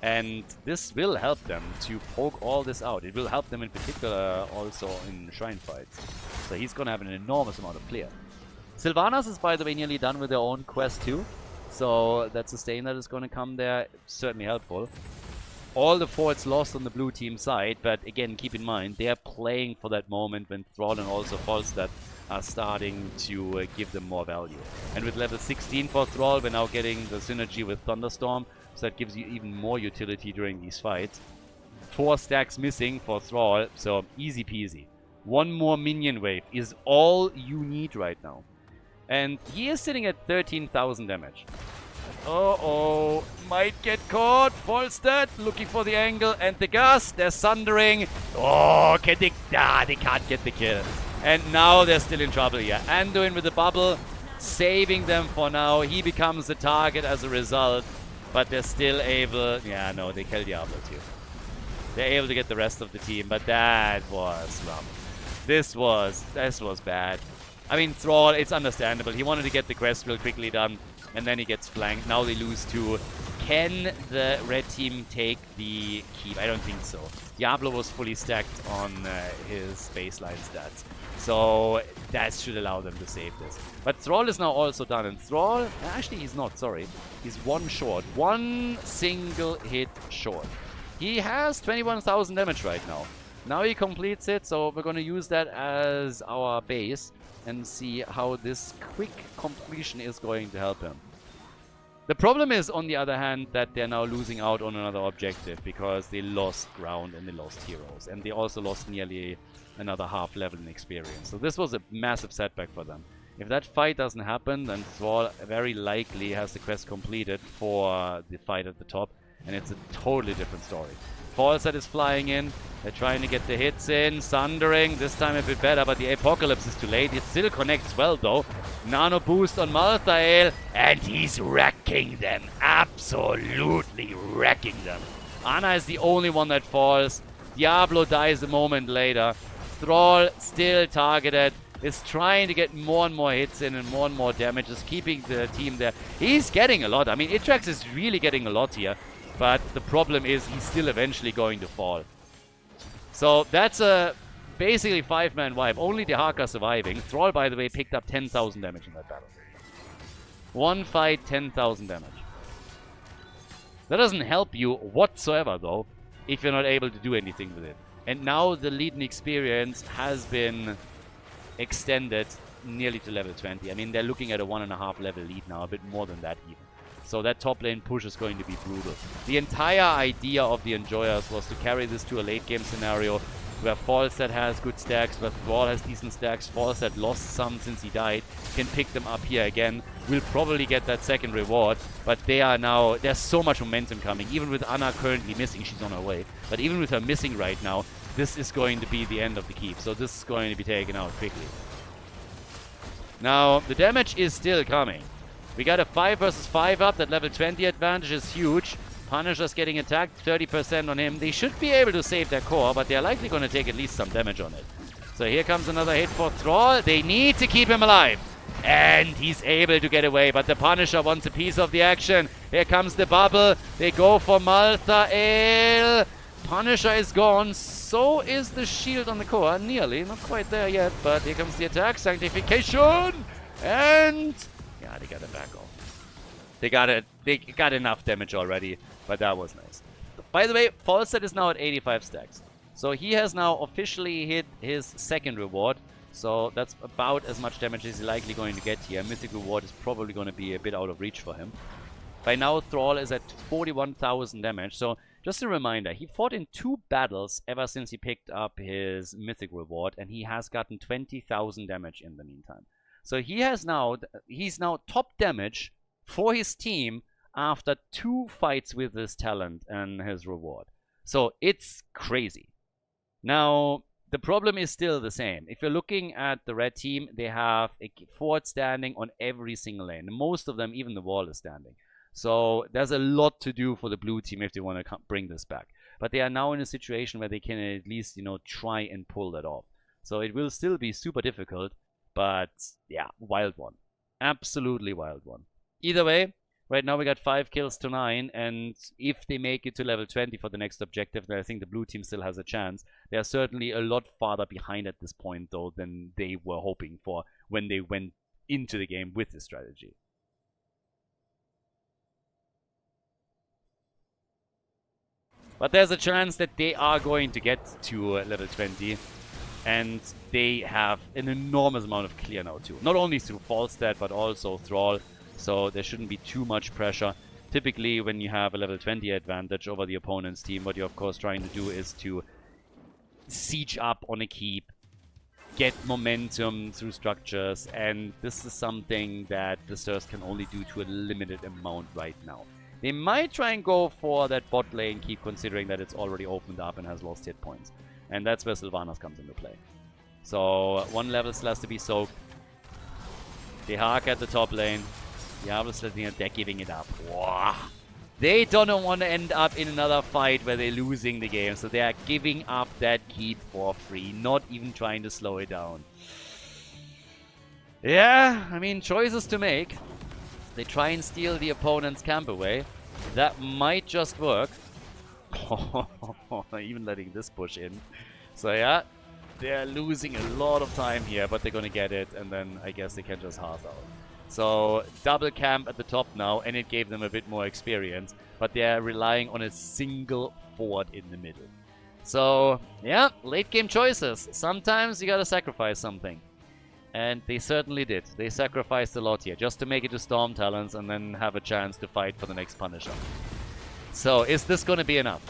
And this will help them to poke all this out. It will help them in particular also in shrine fights. So he's going to have an enormous amount of clear. Sylvanas is, by the way, nearly done with their own quest too. So that sustain that is going to come there, certainly helpful. All the forts lost on the blue team side, but again, keep in mind, they are playing for that moment when Thrall and also Falstad are starting to give them more value. And with level 16 for Thrall, we're now getting the synergy with Thunderstorm. So that gives you even more utility during these fights. 4 stacks missing for Thrall, so easy peasy. One more minion wave is all you need right now. And he is sitting at 13,000 damage. Uh-oh, might get caught. Falstad looking for the angle and the gust. They're sundering. Oh, can they? They can't get the kill. And now they're still in trouble here. Anduin with the bubble, saving them for now. He becomes the target as a result. But they're still able... Yeah, no, they kill Diablo too. They're able to get the rest of the team, but that was rough. This was bad. I mean, Thrall, it's understandable. He wanted to get the quest real quickly done, and then he gets flanked. Now they lose 2. Can the red team take the keep? I don't think so. Diablo was fully stacked on his baseline stats. So that should allow them to save this. But Thrall is now also done. And Thrall, actually he's not, sorry. He's 1 short. 1 single hit short. He has 21,000 damage right now. Now he completes it, so we're going to use that as our base and see how this quick completion is going to help him. The problem is, on the other hand, that they're now losing out on another objective because they lost ground and they lost heroes. And they also lost nearly another half level in experience. So this was a massive setback for them. If that fight doesn't happen, then Thrall very likely has the quest completed for the fight at the top. And it's a totally different story. Falset is flying in. They're trying to get the hits in. Sundering, this time a bit better, but the Apocalypse is too late. It still connects well, though. Nano boost on Malthael, and he's wrecking them. Absolutely wrecking them. Ana is the only one that falls. Diablo dies a moment later. Thrall, still targeted, is trying to get more and more hits in and more damage, is keeping the team there. He's getting a lot. I mean, Itrax is really getting a lot here. But the problem is he's still eventually going to fall. So that's a basically 5-man wipe. Only the Haka surviving. Thrall, by the way, picked up 10,000 damage in that battle. 1 fight, 10,000 damage. That doesn't help you whatsoever, though, if you're not able to do anything with it. And now the lead in experience has been extended nearly to level 20. I mean, they're looking at a 1.5 level lead now, a bit more than that even. So that top lane push is going to be brutal. The entire idea of the Enjoyers was to carry this to a late game scenario where Falset has good stacks, where Thrall has decent stacks. Falset lost some since he died, can pick them up here again. Will probably get that second reward, but they are now, there's so much momentum coming. Even with Ana currently missing, she's on her way. But even with her missing right now, this is going to be the end of the keep. So this is going to be taken out quickly. Now, the damage is still coming. We got a 5 versus 5 up. That level 20 advantage is huge. Punisher's getting attacked, 30% on him. They should be able to save their core, but they're likely going to take at least some damage on it. So here comes another hit for Thrall. They need to keep him alive. And he's able to get away, but the Punisher wants a piece of the action. Here comes the bubble. They go for Malthael. Punisher is gone. So is the shield on the core. Nearly. Not quite there yet, but here comes the attack. Sanctification. And yeah, they got it back off. They got enough damage already, but that was nice. By the way, Falset is now at 85 stacks. So he has now officially hit his second reward. So that's about as much damage as he's likely going to get here. Mythic reward is probably going to be a bit out of reach for him. By now, Thrall is at 41,000 damage. So just a reminder, he fought in 2 battles ever since he picked up his mythic reward, and he has gotten 20,000 damage in the meantime. So he's now top damage for his team after 2 fights with his talent and his reward. So it's crazy. Now, the problem is still the same. If you're looking at the red team, they have a fort standing on every single lane. Most of them, even the wall is standing. So there's a lot to do for the blue team if they want to bring this back. But they are now in a situation where they can at least, try and pull that off. So it will still be super difficult, but yeah, wild one. Absolutely wild one. Either way, right now we got 5 kills to 9, and if they make it to level 20 for the next objective, then I think the blue team still has a chance. They are certainly a lot farther behind at this point, though, than they were hoping for when they went into the game with this strategy. But there's a chance that they are going to get to level 20, and they have an enormous amount of clear now too. Not only through Falstad, but also Thrall. So there shouldn't be too much pressure. Typically, when you have a level 20 advantage over the opponent's team, what you're of course trying to do is to siege up on a keep, get momentum through structures, and this is something that the Sirs can only do to a limited amount right now. They might try and go for that bot lane keep, considering that it's already opened up and has lost hit points. And that's where Sylvanas comes into play. So 1 level still has to be soaked. They hark at the top lane. Diablo they're giving it up. Wow. They don't want to end up in another fight where they're losing the game. So they are giving up that keep for free. Not even trying to slow it down. Yeah, I mean, choices to make. They try and steal the opponent's camp away. That might just work. Even letting this push in. So yeah, they're losing a lot of time here, but they're gonna get it, and then I guess they can just half out. So double camp at the top now, and it gave them a bit more experience, but they're relying on a single fort in the middle. So yeah, late game choices. Sometimes you gotta sacrifice something. And they certainly did. They sacrificed a lot here, just to make it to Storm Talons and then have a chance to fight for the next Punisher. So, is this gonna be enough?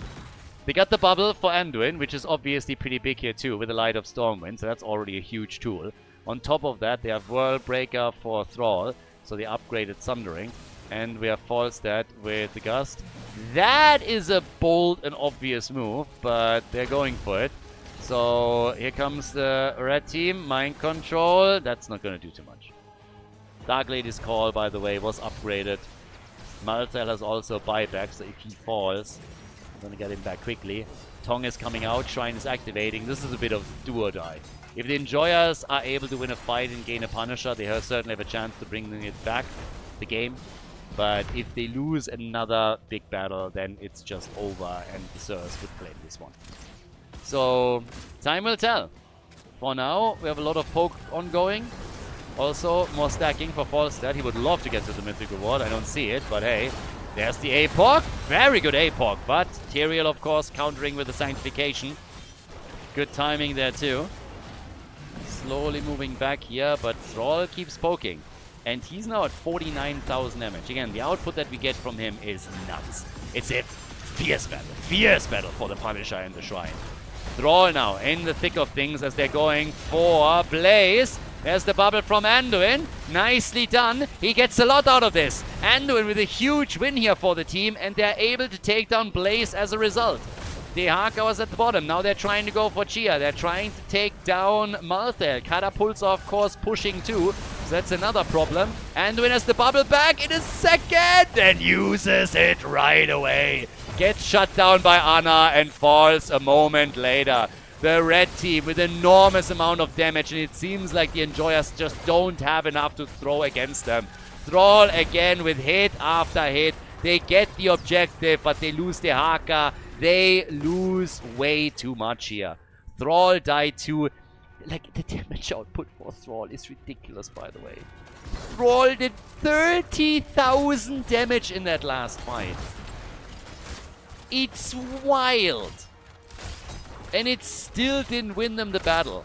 They got the bubble for Anduin, which is obviously pretty big here too, with the Light of Stormwind, so that's already a huge tool. On top of that, they have World Breaker for Thrall, so they upgraded Sundering. And we have Falstad with the Gust. That is a bold and obvious move, but they're going for it. So here comes the red team, Mind Control. That's not going to do too much. Dark Lady's Call, by the way, was upgraded. Malthael has also buyback, so if he falls, I'm going to get him back quickly. Tong is coming out, Shrine is activating. This is a bit of do or die. If the Enjoyers are able to win a fight and gain a Punisher, they certainly have a chance to bring it back, the game. But if they lose another big battle, then it's just over, and the Sirs would claim this one. So, time will tell. For now, we have a lot of poke ongoing. Also, more stacking for Falstad. He would love to get to the Mythical Ward. I don't see it, but hey. There's the APOC. Very good APOC, but Tyrael, of course, countering with the Sanctification. Good timing there, too. Slowly moving back here, but Thrall keeps poking. And he's now at 49,000 damage. Again, the output that we get from him is nuts. It's a fierce battle for the Punisher and the Shrine. Thrall now in the thick of things as they're going for Blaze. There's the bubble from Anduin. Nicely done. He gets a lot out of this. Anduin with a huge win here for the team, and they're able to take down Blaze as a result. The Haka was at the bottom. Now they're trying to go for Chia. They're trying to take down Malthael. Catapults are, of course, pushing too. So that's another problem. Anduin has the bubble back in a second and uses it right away. Gets shut down by Anna and falls a moment later. The red team with enormous amount of damage, and it seems like the Enjoyers just don't have enough to throw against them. Thrall again with hit after hit. They get the objective, but they lose the Haka. They lose way too much here. Thrall died too. Like, the damage output for Thrall is ridiculous, by the way. Thrall did 30,000 damage in that last fight. It's wild. And it still didn't win them the battle.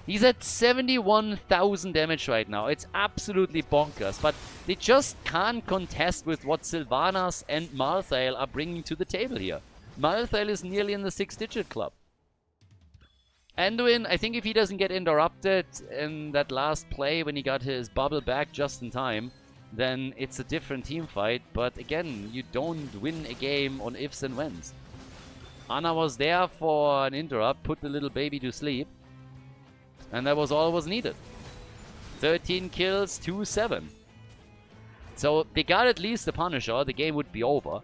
He's at 71,000 damage right now. It's absolutely bonkers. But they just can't contest with what Sylvanas and Malthael are bringing to the table here. Malthael is nearly in the 6-digit club. Anduin, I think if he doesn't get interrupted in that last play when he got his bubble back just in time, then it's a different team fight. But again, you don't win a game on ifs and whens. Anna was there for an interrupt, put the little baby to sleep. And that was all was needed. 13 kills, 2-7. So they got at least the Punisher, the game would be over.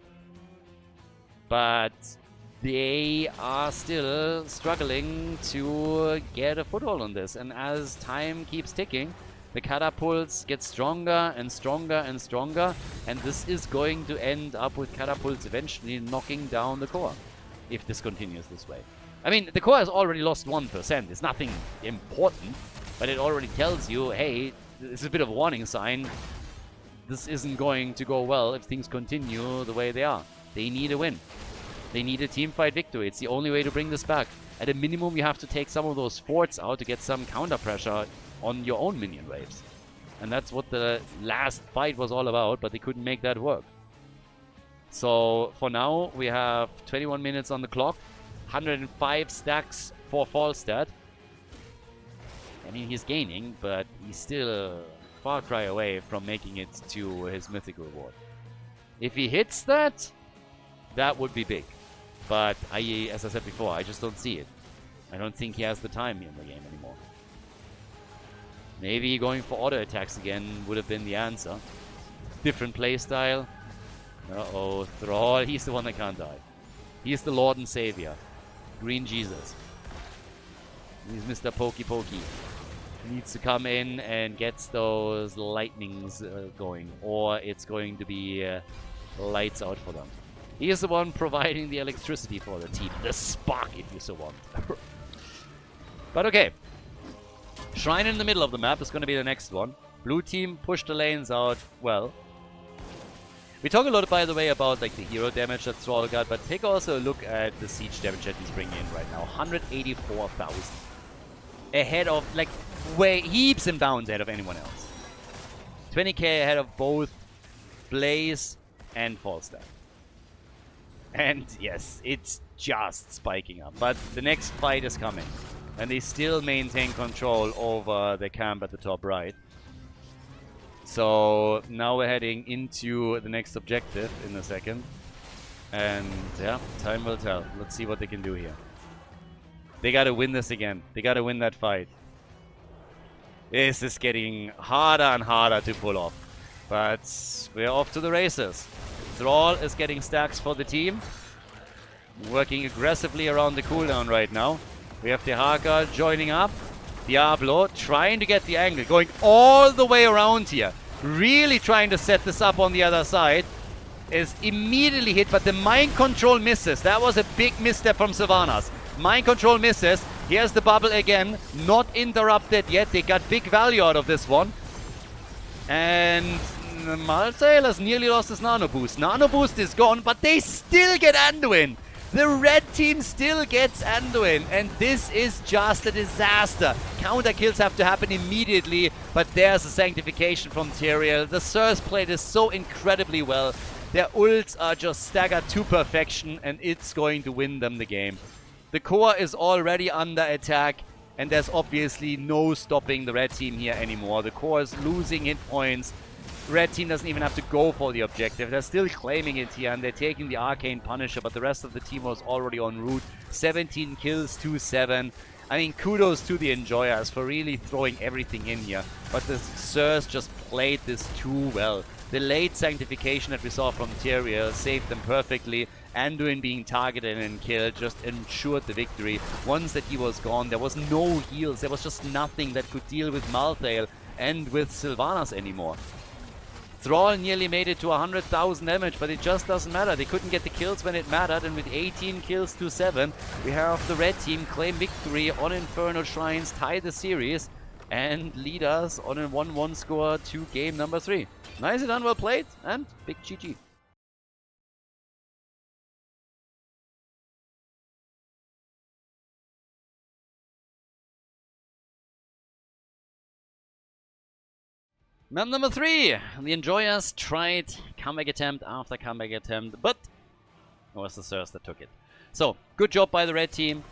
But they are still struggling to get a foothold on this. And as time keeps ticking, the catapults get stronger and stronger and stronger. And this is going to end up with catapults eventually knocking down the core, if this continues this way. I mean, the core has already lost 1%. It's nothing important, but it already tells you, hey, this is a bit of a warning sign. This isn't going to go well if things continue the way they are. They need a win. They need a teamfight victory. It's the only way to bring this back. At a minimum, you have to take some of those forts out to get some counter pressure on your own minion waves. And that's what the last fight was all about, but they couldn't make that work. So, for now, we have 21 minutes on the clock. 105 stacks for Falstad. I mean, he's gaining, but he's still a far cry away from making it to his mythical reward. If he hits that, that would be big. But as I said before, I just don't see it. I don't think he has the time in the game anymore. Maybe going for auto attacks again would have been the answer. Different playstyle. Uh-oh, Thrall, he's the one that can't die. He's the Lord and Savior. Green Jesus. He's Mr. Pokey Pokey. needs to come in and gets those lightnings going, or it's going to be lights out for them. He is the one providing the electricity for the team, the spark if you so want. But okay, Shrine in the middle of the map is going to be the next one. Blue team push the lanes out well. We talk a lot, by the way, about like the hero damage that Thrall got, but take also a look at the siege damage that he's bringing in right now. 184,000. Ahead of, like, way heaps and bounds ahead of anyone else. 20k ahead of both Blaze and Falstaff. And yes, it's just spiking up. But the next fight is coming. And they still maintain control over the camp at the top right. So now we're heading into the next objective in a second. And yeah, time will tell. Let's see what they can do here. They gotta win this again. They gotta win that fight. This is getting harder and harder to pull off. But we're off to the races. Thrall is getting stacks for the team. Working aggressively around the cooldown right now. We have Tehaka joining up. Diablo trying to get the angle, going all the way around here. Really trying to set this up on the other side. Is immediately hit, but the mind control misses. That was a big misstep from Sylvanas. Mind control misses. Here's the bubble again. Not interrupted yet. They got big value out of this one. And Malthael has nearly lost his nano boost. Nano boost is gone, but they still get Anduin. The red team still gets Anduin, and this is just a disaster. Counter kills have to happen immediately, but there's a sanctification from Tyrael. The Surs played this so incredibly well. Their ults are just staggered to perfection, and it's going to win them the game. The core is already under attack, and there's obviously no stopping the red team here anymore. The core is losing hit points. Red team doesn't even have to go for the objective. They're still claiming it here, and they're taking the Arcane Punisher, but the rest of the team was already en route. 17 kills to 7. I mean, kudos to the Enjoyers for really throwing everything in here. But the Surs just played this too well. The late sanctification that we saw from Tyrael saved them perfectly. Anduin being targeted and killed just ensured the victory. Once that he was gone, there was no heals. There was just nothing that could deal with Malthael and with Sylvanas anymore. Thrall nearly made it to 100,000 damage, but it just doesn't matter. They couldn't get the kills when it mattered, and with 18 kills to 7, we have the red team claim victory on Infernal Shrines, tie the series, and lead us on a 1-1 score to game number 3. Nicely done, well played, and big GG. Map number 3. The Enjoyers tried comeback attempt after comeback attempt, but it was the Surs that took it. So, good job by the red team.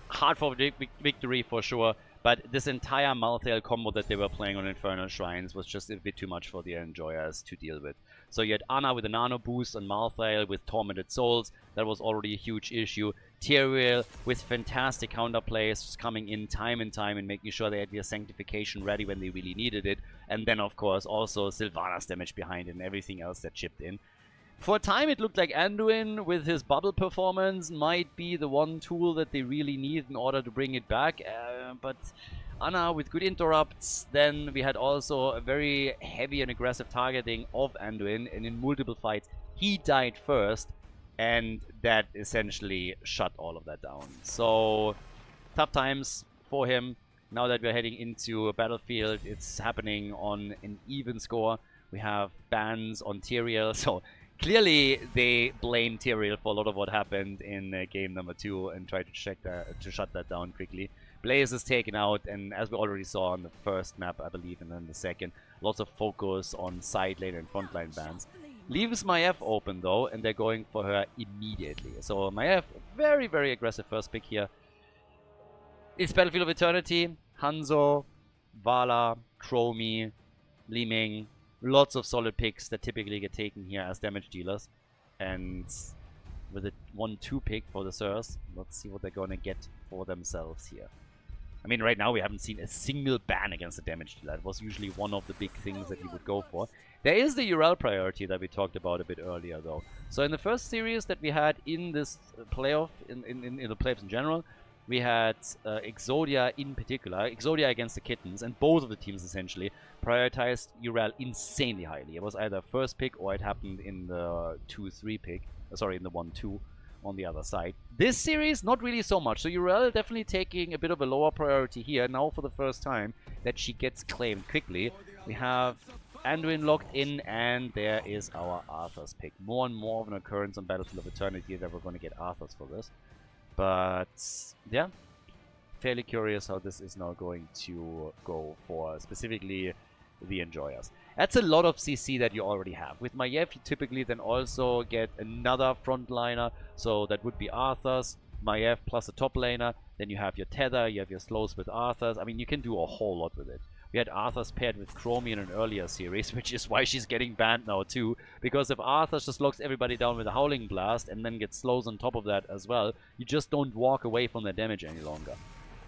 Hard for victory for sure, but this entire Malthael combo that they were playing on Infernal Shrines was just a bit too much for the Enjoyers to deal with. So you had Ana with a nano boost on Malthael with Tormented Souls. That was already a huge issue. Tyrael with fantastic counterplays, just coming in time and time and making sure they had their sanctification ready when they really needed it. And then, of course, also Sylvanas damage behind it and everything else that chipped in. For a time, it looked like Anduin, with his bubble performance, might be the one tool that they really need in order to bring it back. But Ana with good interrupts. Then we had also a very heavy and aggressive targeting of Anduin, and in multiple fights, he died first. And that essentially shut all of that down. So, tough times for him. Now that we're heading into a battlefield, it's happening on an even score. We have bans on Tyrael, so clearly they blame Tyrael for a lot of what happened in game number 2 and try to shut that down quickly. Blaze is taken out, and as we already saw on the first map, I believe, and then the second, lots of focus on side lane and frontline bans. Leaves Maiev open though, and they're going for her immediately. So Maiev, very, very aggressive first pick here. It's Battlefield of Eternity, Hanzo, Vala, Chromie, Li Ming. Lots of solid picks that typically get taken here as damage dealers. And with a 1-2 pick for the Surs, let's see what they're going to get for themselves here. I mean, right now we haven't seen a single ban against the damage dealer. It was usually one of the big things that you would go for. There is the URL priority that we talked about a bit earlier, though. So in the first series that we had in this playoff, in the playoffs in general, we had Exodia in particular, Exodia against the Kittens, and both of the teams essentially prioritized Urel insanely highly. It was either first pick or it happened in the 2-3 pick, sorry, in the 1-2 on the other side. This series, not really so much. So Urel definitely taking a bit of a lower priority here, now for the first time that she gets claimed quickly. We have Anduin locked in, and there is our Arthur's pick. More and more of an occurrence on Battlefield of Eternity that we're going to get Arthur's for this. But yeah, fairly curious how this is now going to go for specifically the Enjoyers. That's a lot of CC that you already have. With Maiev, you typically then also get another frontliner, so that would be Arthur's, Maiev plus a top laner. Then you have your Tether, you have your slows with Arthur's. I mean, you can do a whole lot with it. We had Arthur's paired with Chromie in an earlier series, which is why she's getting banned now too. Because if Arthur's just locks everybody down with a Howling Blast and then gets slows on top of that as well, you just don't walk away from the damage any longer.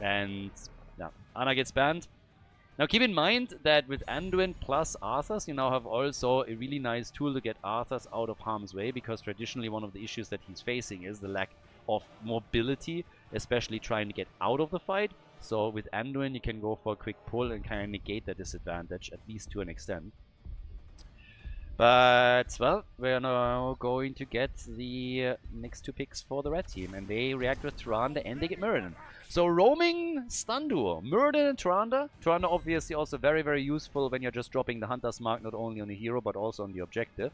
And yeah, Ana gets banned. Now keep in mind that with Anduin plus Arthur's, you now have also a really nice tool to get Arthur's out of harm's way, because traditionally one of the issues that he's facing is the lack of mobility, especially trying to get out of the fight. So with Anduin, you can go for a quick pull and kind of negate that disadvantage, at least to an extent. But, well, we're now going to get the next two picks for the red team, and they react with Tyrande and they get Muradin. So roaming stun duo, Muradin and Tyrande. Tyrande obviously also very, very useful when you're just dropping the Hunter's Mark not only on the hero but also on the objective.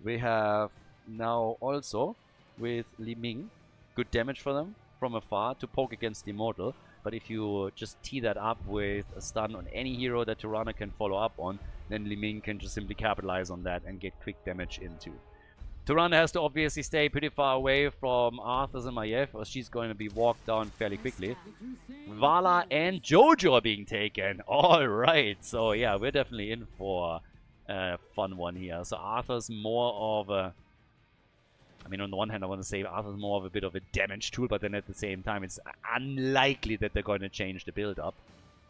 We have now also with Li Ming, good damage for them from afar to poke against the Immortal. But if you just tee that up with a stun on any hero that Tyrande can follow up on, then Li Ming can just simply capitalize on that and get quick damage into. Tyrande has to obviously stay pretty far away from Arthur's and Maiev, or she's going to be walked down fairly quickly. Vala and Jojo are being taken. Alright, so yeah, we're definitely in for a fun one here. So Arthur's more of a... I mean, on the one hand, I want to say Arthur's more of a bit of a damage tool, but then at the same time, it's unlikely that they're going to change the build-up.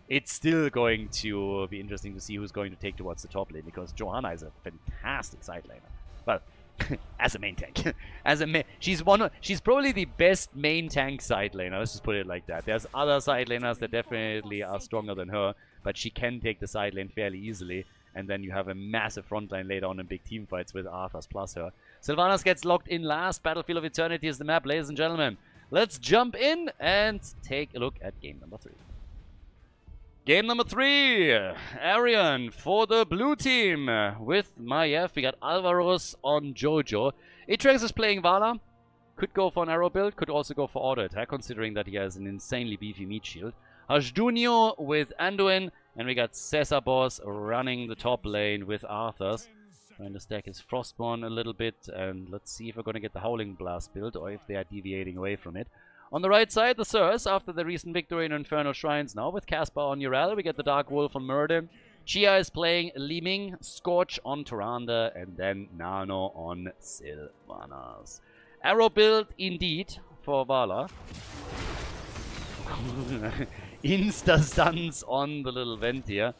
It's still going to be interesting to see who's going to take towards the top lane, because Johanna is a fantastic side laner. Well, as a main tank. She's probably the best main tank side laner, let's just put it like that. There's other side laners that definitely are stronger than her, but she can take the side lane fairly easily. And then you have a massive frontline later on in big team fights with Arthur's plus her. Sylvanas gets locked in last. Battlefield of Eternity is the map, ladies and gentlemen. Let's jump in and take a look at game number 3. Game number 3. Arian for the blue team. With Maiev, we got Alvaros on Jojo. Atrax is playing Vala. Could go for an arrow build, could also go for auto attack, considering that he has an insanely beefy meat shield. Hajduinio with Anduin. And we got Cesarbos running the top lane with Arthur's. Trying to stack his Frostborn a little bit. And let's see if we're going to get the Howling Blast build or if they are deviating away from it. On the right side, the Sirs, after the recent victory in Infernal Shrines now. With Caspar on Urel, we get the Dark Wolf on Muradin. Chia is playing Li Ming, Scorch on Tyrande, and then Nano on Sylvanas. Arrow build indeed for Vala. Insta-stuns on the little vent here.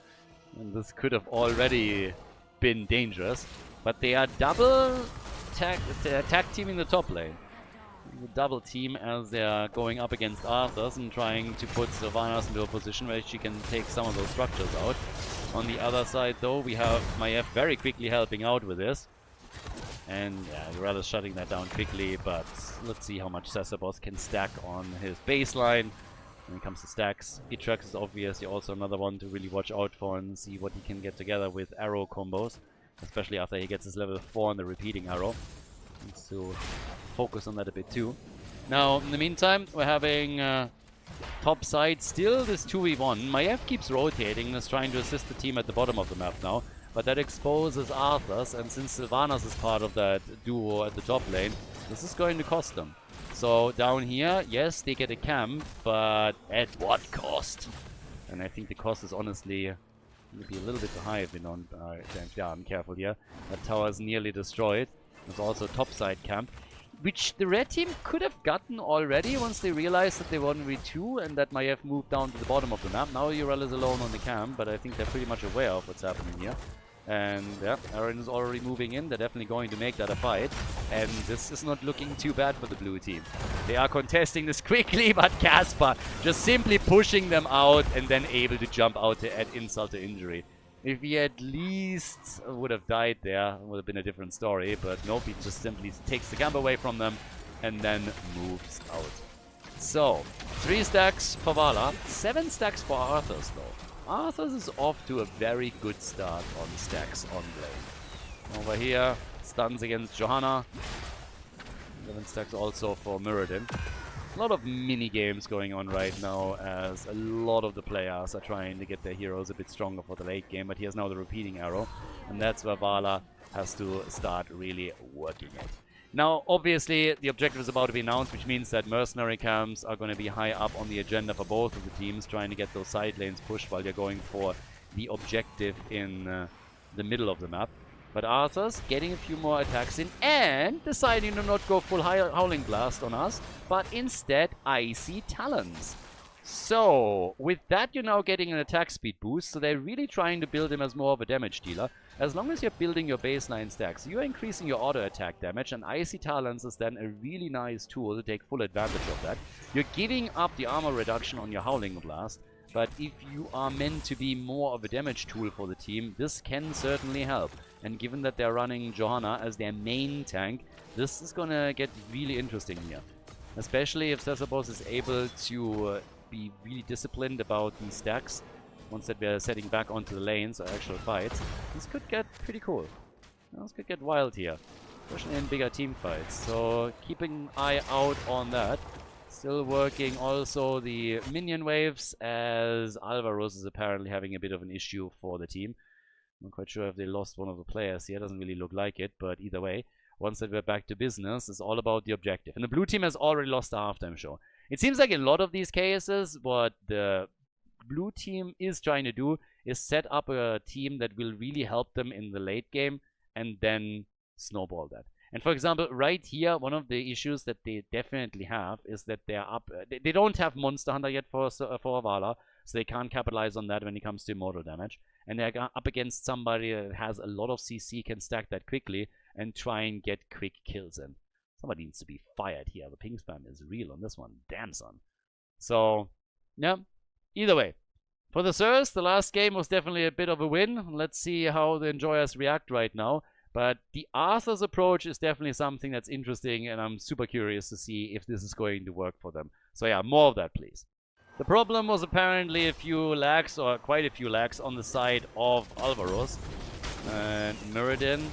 And this could have already been dangerous. But they are double tag teaming the top lane. The double team as they are going up against Arthur's and trying to put Sylvanas into a position where she can take some of those structures out. On the other side though, we have Maiev very quickly helping out with this. And yeah, rather shutting that down quickly, but let's see how much Cesarbos can stack on his baseline. When it comes to stacks, Atrax is obviously also another one to really watch out for and see what he can get together with arrow combos, especially after he gets his level 4 on the repeating arrow. Needs to focus on that a bit too. Now, in the meantime, we're having top side still this 2v1. Maiev keeps rotating and is trying to assist the team at the bottom of the map now, but that exposes Arthur's, and since Sylvanas is part of that duo at the top lane, this is going to cost them. So down here, yes, they get a camp, but at what cost? And I think the cost is honestly maybe a little bit too high if we don't, yeah, I'm careful here. That tower is nearly destroyed. There's also a topside camp, which the red team could have gotten already once they realized that they were 1v2 and that Maiev moved down to the bottom of the map. Now Urel is alone on the camp, but I think they're pretty much aware of what's happening here. And yeah, Aaron is already moving in. They're definitely going to make that a fight. And this is not looking too bad for the blue team. They are contesting this quickly, but Casper just simply pushing them out and then able to jump out to add insult to injury. If he at least would have died there, it would have been a different story. But nope, he just simply takes the camp away from them and then moves out. So, 3 stacks for Vala, 7 stacks for Arthurs though. Arthurs is off to a very good start on stacks on lane. Over here, stuns against Johanna. 11 stacks also for Muradin. A lot of mini games going on right now as a lot of the players are trying to get their heroes a bit stronger for the late game, but here's now the repeating arrow, and that's where Vala has to start really working it. Now, obviously, the objective is about to be announced, which means that mercenary camps are going to be high up on the agenda for both of the teams, trying to get those side lanes pushed while you're going for the objective in the middle of the map. But Arthur's getting a few more attacks in and deciding to not go full Howling Blast on us, but instead Icy Talons. So, with that you're now getting an attack speed boost, so they're really trying to build him as more of a damage dealer. As long as you're building your baseline stacks, you're increasing your auto attack damage, and Icy Talons is then a really nice tool to take full advantage of that. You're giving up the armor reduction on your Howling Blast, but if you are meant to be more of a damage tool for the team, this can certainly help. And given that they're running Johanna as their main tank, this is gonna get really interesting here. Especially if Cesabos is able to be really disciplined about these stacks. Once that we're setting back onto the lanes or actual fights, this could get pretty cool. This could get wild here, especially in bigger team fights. So keeping an eye out on that. Still working also the minion waves, as Alvaros is apparently having a bit of an issue for the team. I'm not quite sure if they lost one of the players here. Doesn't really look like it, but either way, once that we're back to business, it's all about the objective. And the blue team has already lost the halftime show. It seems like in a lot of these cases, what the blue team is trying to do is set up a team that will really help them in the late game and then snowball that. And for example, right here, one of the issues that they definitely have is that they're up. They don't have Monster Hunter yet for Vala, so they can't capitalize on that when it comes to immortal damage. And they're up against somebody that has a lot of CC, can stack that quickly, and try and get quick kills in. Somebody needs to be fired here. The ping spam is real on this one. Damn, son. So, yeah. Either way. For the Sirs, the last game was definitely a bit of a win. Let's see how the Enjoyers react right now. But the Arthur's approach is definitely something that's interesting, and I'm super curious to see if this is going to work for them. So yeah, more of that, please. The problem was apparently a few lags, or quite a few lags, on the side of Alvaros. And Muradin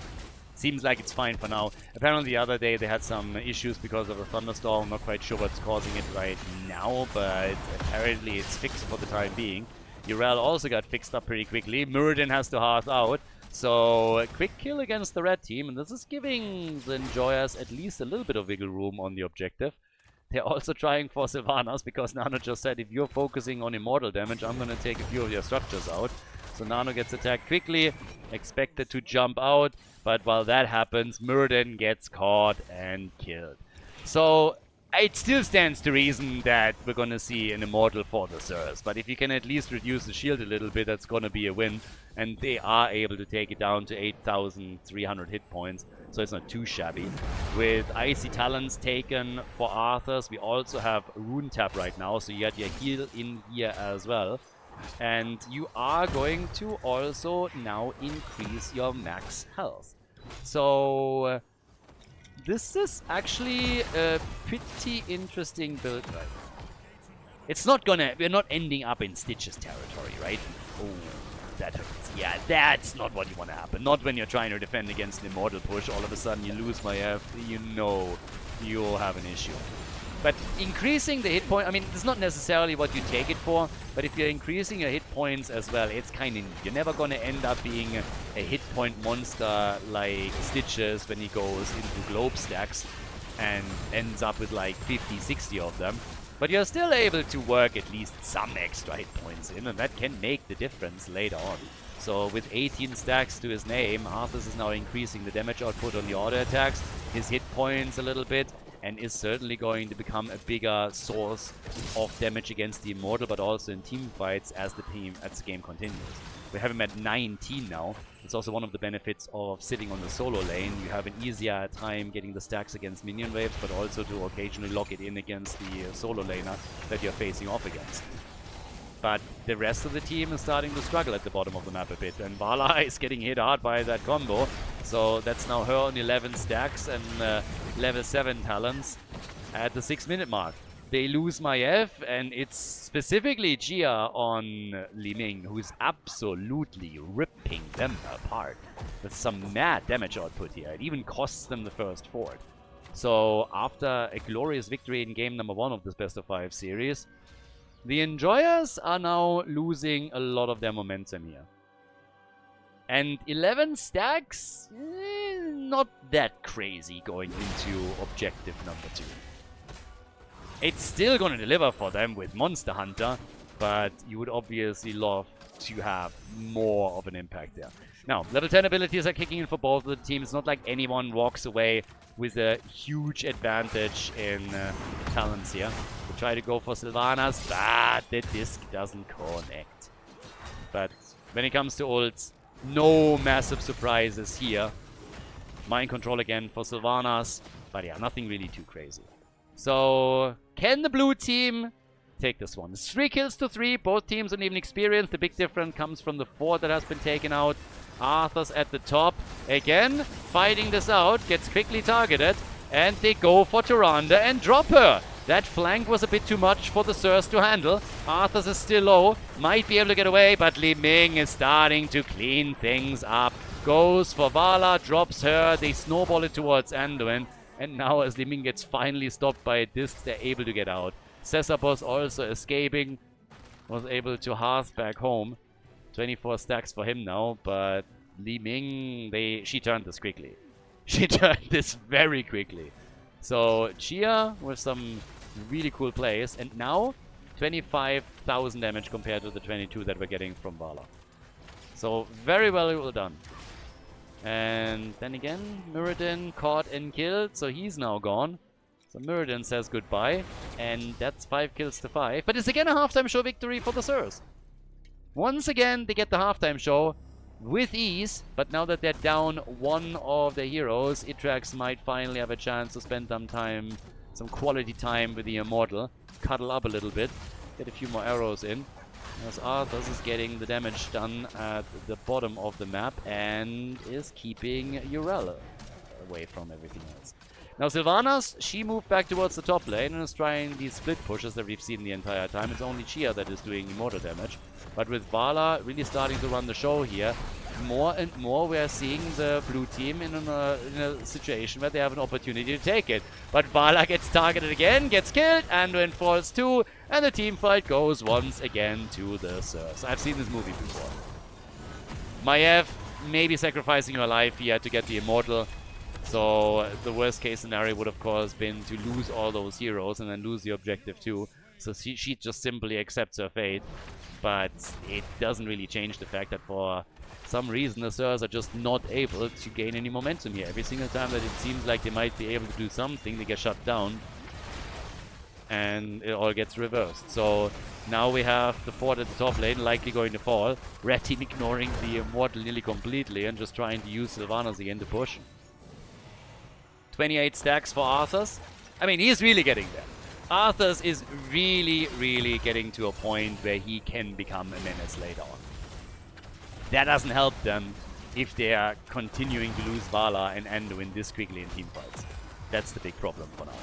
seems like it's fine for now. Apparently the other day they had some issues because of a thunderstorm. I'm not quite sure what's causing it right now, but apparently it's fixed for the time being. Urel also got fixed up pretty quickly. Muradin has to hearth out. So, a quick kill against the red team, and this is giving the Enjoyers at least a little bit of wiggle room on the objective. They're also trying for Sylvanas, because Nano just said, if you're focusing on immortal damage, I'm going to take a few of your structures out. So Nano gets attacked quickly, expected to jump out, but while that happens, Muradin gets caught and killed. So, it still stands to reason that we're going to see an immortal for the Sirs, but if you can at least reduce the shield a little bit, that's going to be a win. And they are able to take it down to 8,300 hit points, so it's not too shabby. With Icy Talons taken for Arthurs, we also have Rune Tap right now, so you get your heal in here as well. And you are going to also now increase your max health. So this is actually a pretty interesting build right now. It's not gonna, we're not ending up in Stitches territory, right? Oh, that hurts. Yeah, that's not what you want to happen. Not when you're trying to defend against an immortal push. All of a sudden you lose my F, you know you'll have an issue. But increasing the hit point, I mean, it's not necessarily what you take it for, but if you're increasing your hit points as well, it's kind of neat. You're never going to end up being a hit point monster like Stitches when he goes into globe stacks and ends up with like 50, 60 of them. But you're still able to work at least some extra hit points in, and that can make the difference later on. So with 18 stacks to his name, Arthurs is now increasing the damage output on the auto attacks, his hit points a little bit, and is certainly going to become a bigger source of damage against the Immortal, but also in team fights as the game continues. We have him at 19 now. It's also one of the benefits of sitting on the solo lane. You have an easier time getting the stacks against minion waves, but also to occasionally lock it in against the solo laner that you're facing off against. But the rest of the team is starting to struggle at the bottom of the map a bit, and Vala is getting hit hard by that combo. So that's now her on 11 stacks and level 7 talents at the 6-minute mark. They lose Maiev, and it's specifically Jia on Li Ming, who's absolutely ripping them apart with some mad damage output here. It even costs them the first fort. So after a glorious victory in game number 1 of this best of 5 series, the Enjoyers are now losing a lot of their momentum here. And 11 stacks? Not that crazy going into objective number 2. It's still going to deliver for them with Monster Hunter, but you would obviously love to have more of an impact there. Now, level 10 abilities are kicking in for both of the teams. It's not like anyone walks away with a huge advantage in talents here. We try to go for Sylvanas, but the disc doesn't connect. But when it comes to ults, no massive surprises here. Mind control again for Sylvanas, but yeah, nothing really too crazy. So, can the blue team take this one? It's 3 kills to 3, both teams on even experience. The big difference comes from the fort that has been taken out. Arthur's at the top. Again, fighting this out, gets quickly targeted, and they go for Tyrande and drop her. That flank was a bit too much for the Surs to handle. Arthur's is still low, might be able to get away, but Li Ming is starting to clean things up. Goes for Vala, drops her, they snowball it towards Anduin. And now as Li Ming gets finally stopped by a disc, they're able to get out. Cesapos also escaping, was able to hearth back home. 24 stacks for him now, but Li Ming, she turned this quickly. She turned this very quickly. So Chia with some really cool plays, and now 25,000 damage compared to the 22 that we're getting from Vala. So very well done. And then again, Muradin caught and killed, so he's now gone. So Muradin says goodbye, and that's 5 kills to 5. But it's again a halftime show victory for the Surs. Once again, they get the halftime show with ease, but now that they're down one of their heroes, Itrax might finally have a chance to spend some time, some quality time with the Immortal. Cuddle up a little bit, get a few more arrows in. As Arthurs is getting the damage done at the bottom of the map and is keeping Urel away from everything else. Now Sylvanas, she moved back towards the top lane and is trying these split pushes that we've seen the entire time. It's only Chia that is doing Immortal damage. But with Vala really starting to run the show here, more and more we are seeing the blue team in a situation where they have an opportunity to take it. But Vala gets targeted again, gets killed, Anduin falls too, and the team fight goes once again to the Surs. I've seen this movie before. Maiev maybe sacrificing her life here to get the Immortal. So the worst case scenario would of course been to lose all those heroes and then lose the objective too. So she just simply accepts her fate. But it doesn't really change the fact that for some reason the Surs are just not able to gain any momentum here. Every single time that it seems like they might be able to do something, they get shut down. And it all gets reversed. So now we have the fort at the top lane likely going to fall. Red team ignoring the Immortal nearly completely and just trying to use Sylvanas again to push. 28 stacks for Arthurs. I mean, he's really getting there. Arthurs is really, really getting to a point where he can become a menace later on. That doesn't help them if they are continuing to lose Vala and Anduin this quickly in team fights. That's the big problem for now.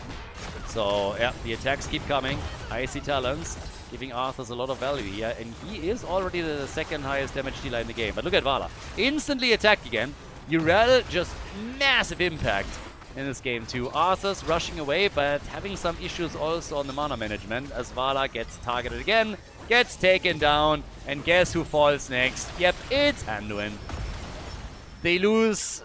So, yeah, the attacks keep coming. Icy Talons giving Arthurs a lot of value here. And he is already the second highest damage dealer in the game. But look at Vala. Instantly attacked again. Urel, just massive impact in this game too. Arthur's rushing away, but having some issues also on the mana management as Vala gets targeted again, gets taken down, and guess who falls next? Yep, it's Anduin. They lose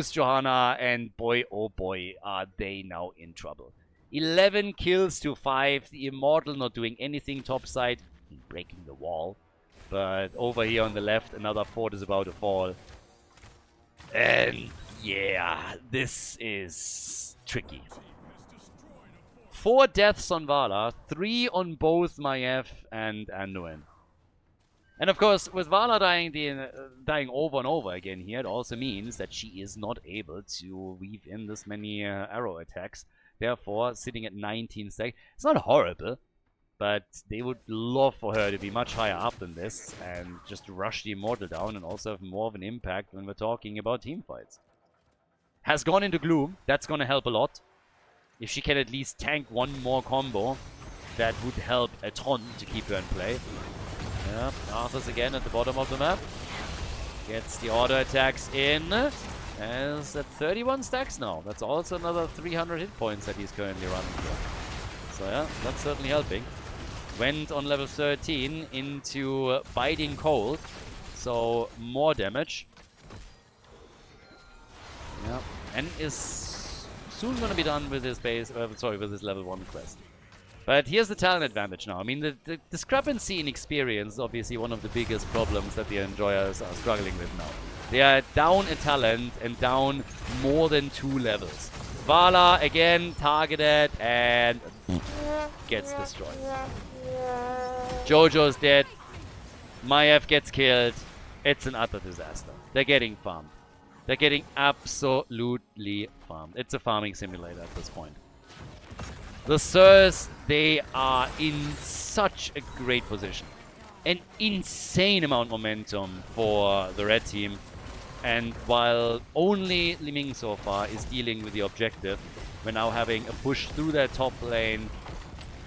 Johanna, and boy oh boy are they now in trouble. 11 kills to 5, the Immortal not doing anything topside, breaking the wall. But over here on the left, another fort is about to fall. And yeah, this is tricky. 4 deaths on Vala, 3 on both Maiev and Anduin. And of course, with Vala dying over and over again here, it also means that she is not able to weave in this many arrow attacks. Therefore, sitting at 19 stacks, it's not horrible, but they would love for her to be much higher up than this and just rush the Immortal down and also have more of an impact when we're talking about team fights. Has gone into Gloom, that's going to help a lot. If she can at least tank one more combo, that would help a ton to keep her in play. Yeah, Arthur's again at the bottom of the map. Gets the auto attacks in. And is at 31 stacks now. That's also another 300 hit points that he's currently running here. So yeah, that's certainly helping. Went on level 13 into Biting Cold. So more damage. Yeah, and is soon going to be done with his base. With his level 1 quest. But here's the talent advantage now. I mean, the discrepancy in experience is obviously one of the biggest problems that the Enjoyers are struggling with now. They are down a talent and down more than 2 levels. Vala, again, targeted and gets destroyed. Jojo's dead. Maiev gets killed. It's an utter disaster. They're getting farmed. They're getting absolutely farmed. It's a farming simulator at this point. The Sirs, they are in such a great position. An insane amount of momentum for the red team. And while only Li Ming so far is dealing with the objective, we're now having a push through their top lane,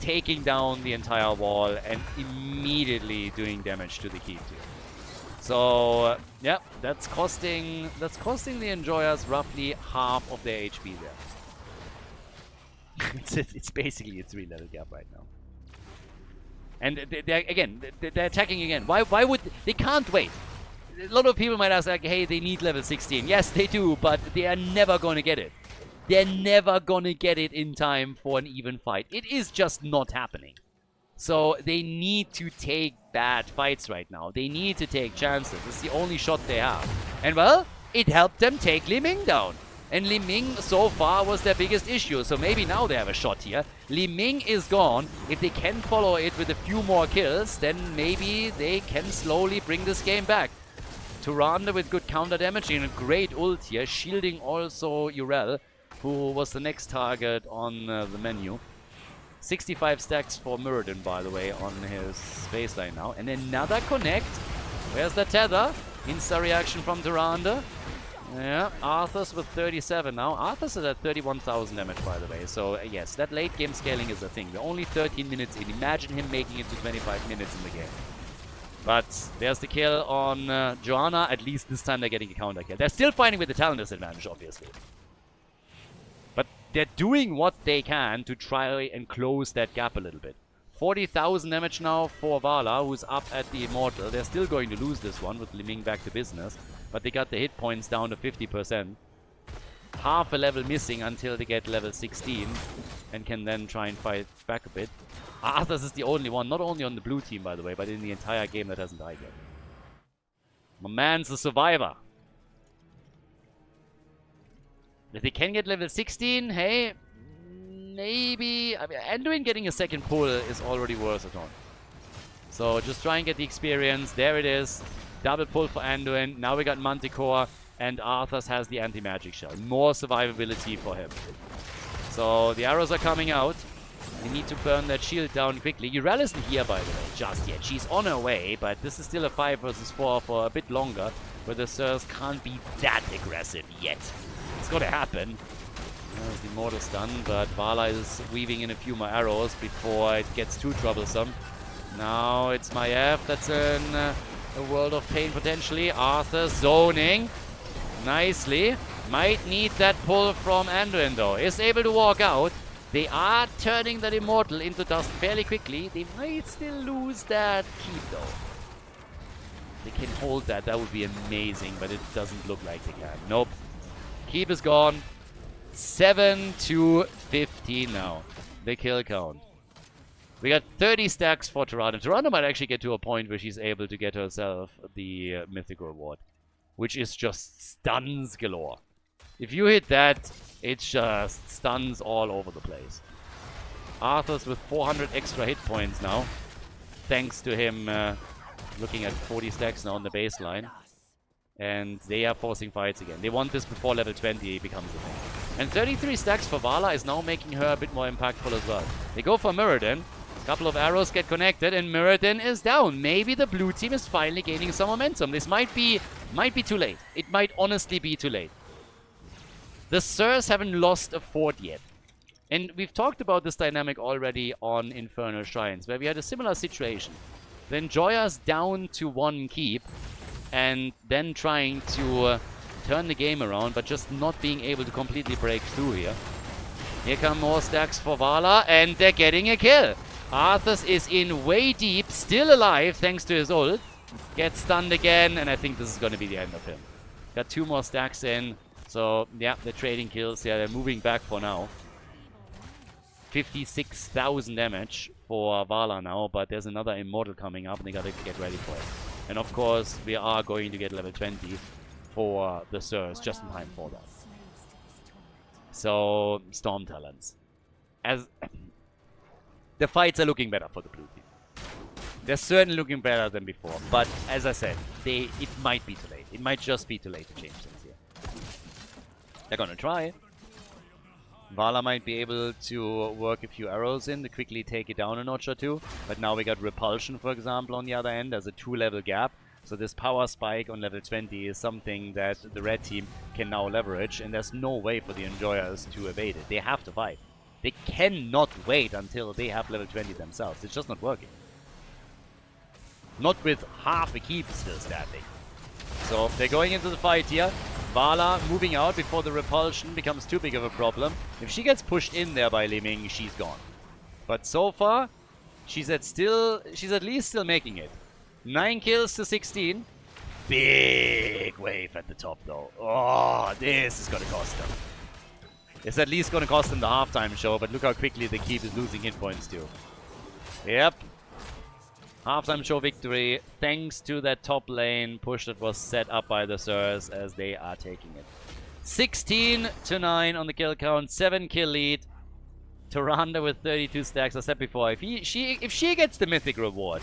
taking down the entire wall, and immediately doing damage to the keep tier. So, yeah, that's costing the Enjoyers roughly half of their HP there. It's basically a 3-level gap right now. And they're attacking again. Why would they can't wait? A lot of people might ask, like, hey, they need level 16. Yes, they do, but they are never going to get it. They're never going to get it in time for an even fight. It is just not happening. So they need to take bad fights right now. They need to take chances. It's the only shot they have. And, well, it helped them take Li Ming down. And Li Ming so far was their biggest issue, so maybe now they have a shot here. Li Ming is gone. If they can follow it with a few more kills, then maybe they can slowly bring this game back. Tyrande with good counter damage and a great ult here, shielding also Urel, who was the next target on the menu. 65 stacks for Muradin, by the way, on his baseline now. And another connect. Where's the tether? Insta reaction from Tyrande. Yeah, Arthur's with 37 now. Arthur's is at 31,000 damage, by the way. So, yes, that late game scaling is a thing. We're only 13 minutes in. Imagine him making it to 25 minutes in the game. But there's the kill on Joanna. At least this time they're getting a counter kill. They're still fighting with the talent disadvantage, obviously. But they're doing what they can to try and close that gap a little bit. 40,000 damage now for Vala, who's up at the Immortal. They're still going to lose this one with Li Ming back to business. But they got the hit points down to 50%. Half a level missing until they get level 16. And can then try and fight back a bit. Arthur's is the only one, not only on the blue team, by the way, but in the entire game that hasn't died yet. My man's a survivor. If they can get level 16, hey, maybe... I mean, Anduin getting a second pull is already worth a ton. So just try and get the experience. There it is. Double pull for Anduin. Now we got Manticore, and Arthur's has the anti-magic shell. More survivability for him. So the arrows are coming out. They need to burn that shield down quickly. Urel isn't here, by the way, just yet. She's on her way, but this is still a 5 versus 4 for a bit longer, where the Sirs can't be that aggressive yet. It's gonna happen. There's the Immortal stun, but Vala is weaving in a few more arrows before it gets too troublesome. Now it's Maiev that's in a world of pain potentially. Arthur zoning nicely. Might need that pull from Anduin though. Is able to walk out. They are turning that Immortal into dust fairly quickly. They might still lose that keep though. They can hold that. That would be amazing, but it doesn't look like they can. Nope. Keep is gone. 7 to 15 now. The kill count. We got 30 stacks for Tyrande. Tyrande might actually get to a point where she's able to get herself the mythic reward, which is just stuns galore. If you hit that, it's just stuns all over the place. Arthur's with 400 extra hit points now, thanks to him looking at 40 stacks now on the baseline. And they are forcing fights again. They want this before level 20 becomes a thing. And 33 stacks for Vala is now making her a bit more impactful as well. They go for Mirrodin. A couple of arrows get connected and Mirrodin is down. Maybe the blue team is finally gaining some momentum. This might be too late. It might honestly be too late. The Sirs haven't lost a fort yet. And we've talked about this dynamic already on Infernal Shrines, where we had a similar situation. The Enjoyers down to 1 keep, and then trying to turn the game around, but just not being able to completely break through here. Here come more stacks for Vala, and they're getting a kill. Arthas is in way deep, still alive thanks to his ult. Gets stunned again, and I think this is going to be the end of him. Got 2 more stacks in, so yeah, they're trading kills. Yeah, they're moving back for now. 56,000 damage for Vala now, but there's another Immortal coming up, and they gotta get ready for it. And of course, we are going to get level 20 for the Sirs, just in time for that. So, Storm Talents. As the fights are looking better for the blue team. They're certainly looking better than before, but as I said, it might be too late. It might just be too late to change things here. They're gonna try. Vala might be able to work a few arrows in to quickly take it down a notch or 2. But now we got Repulsion, for example, on the other end. There's a 2-level gap. So this power spike on level 20 is something that the red team can now leverage. And there's no way for the Enjoyers to evade it. They have to fight. They cannot wait until they have level 20 themselves. It's just not working. Not with half a keep still standing. So they're going into the fight here. Vala moving out before the repulsion becomes too big of a problem. If she gets pushed in there by Li Ming, she's gone. But so far, she's at least still making it. 9 kills to 16. Big wave at the top though. Oh, this is gonna cost them. It's at least gonna cost them the halftime show, but look how quickly the keep is losing hit points too. Yep. Halftime show victory, thanks to that top lane push that was set up by the Sirs as they are taking it. 16 to 9 on the kill count, 7 kill lead. Tyrande with 32 stacks. I said before, if she gets the mythic reward,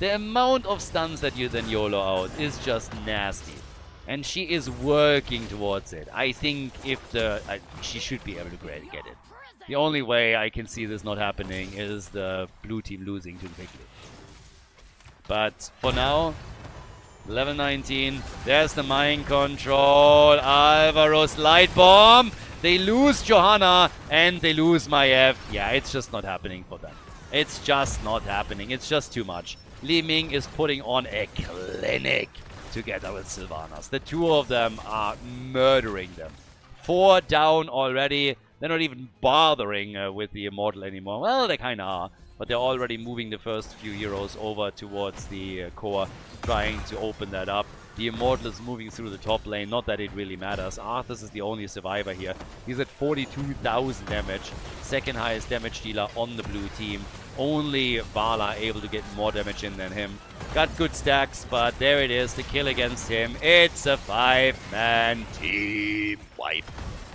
the amount of stuns that you then YOLO out is just nasty. And she is working towards it. I think if she should be able to get it. The only way I can see this not happening is the blue team losing too quickly. But for now, level 19. There's the mind control. Alvaro's light bomb. They lose Johanna and they lose Maiev. Yeah, it's just not happening for them. It's just not happening. It's just too much. Li Ming is putting on a clinic together with Sylvanas. The 2 of them are murdering them. 4 down already. They're not even bothering with the Immortal anymore. Well, they kind of are. But they're already moving the first few heroes over towards the core, trying to open that up. The Immortal is moving through the top lane, not that it really matters. Arthas is the only survivor here. He's at 42,000 damage, second highest damage dealer on the blue team. Only Vala able to get more damage in than him. Got good stacks, but there it is, the kill against him. It's a 5-man team wipe.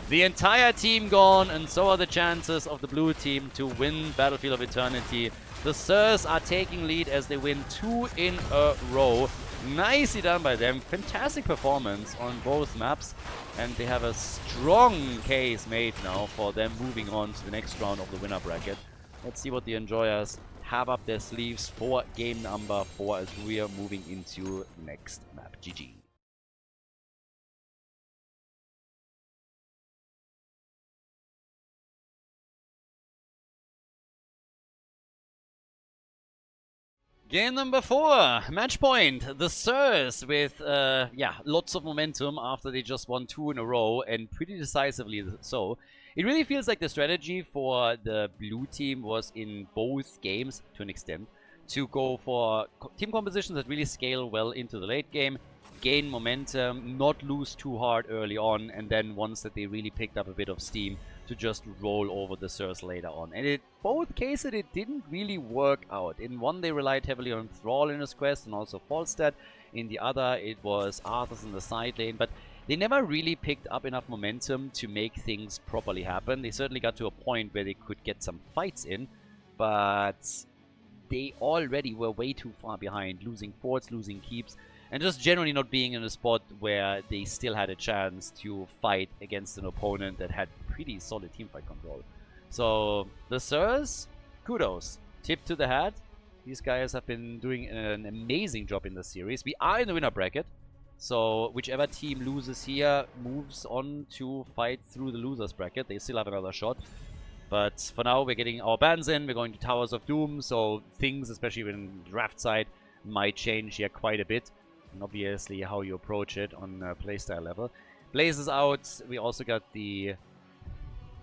The entire team gone, and so are the chances of the blue team to win Battlefield of Eternity. The Sirs are taking lead as they win 2 in a row. Nicely done by them. Fantastic performance on both maps. And they have a strong case made now for them moving on to the next round of the winner bracket. Let's see what the Enjoyers have up their sleeves for game number 4 as we are moving into next map. GG. Game number 4, match point. The Sirs with, lots of momentum after they just won 2 in a row, and pretty decisively so. It really feels like the strategy for the blue team was in both games, to an extent, to go for team compositions that really scale well into the late game, gain momentum, not lose too hard early on, and then once that they really picked up a bit of steam, to just roll over the Sirs later on. And in both cases it didn't really work out. In one they relied heavily on Thrall in his quest and also Falstad. In the other it was Arthas in the side lane. But they never really picked up enough momentum to make things properly happen. They certainly got to a point where they could get some fights in, but they already were way too far behind, losing forts, losing keeps, and just generally not being in a spot where they still had a chance to fight against an opponent that had pretty solid teamfight control. So the Sirs, kudos. Tip to the hat. These guys have been doing an amazing job in the series. We are in the winner bracket, so whichever team loses here moves on to fight through the losers bracket. They still have another shot. But for now, we're getting our bans in. We're going to Towers of Doom, so things, especially in the draft side, might change here quite a bit. And obviously, how you approach it on playstyle level. Blaze is out. We also got the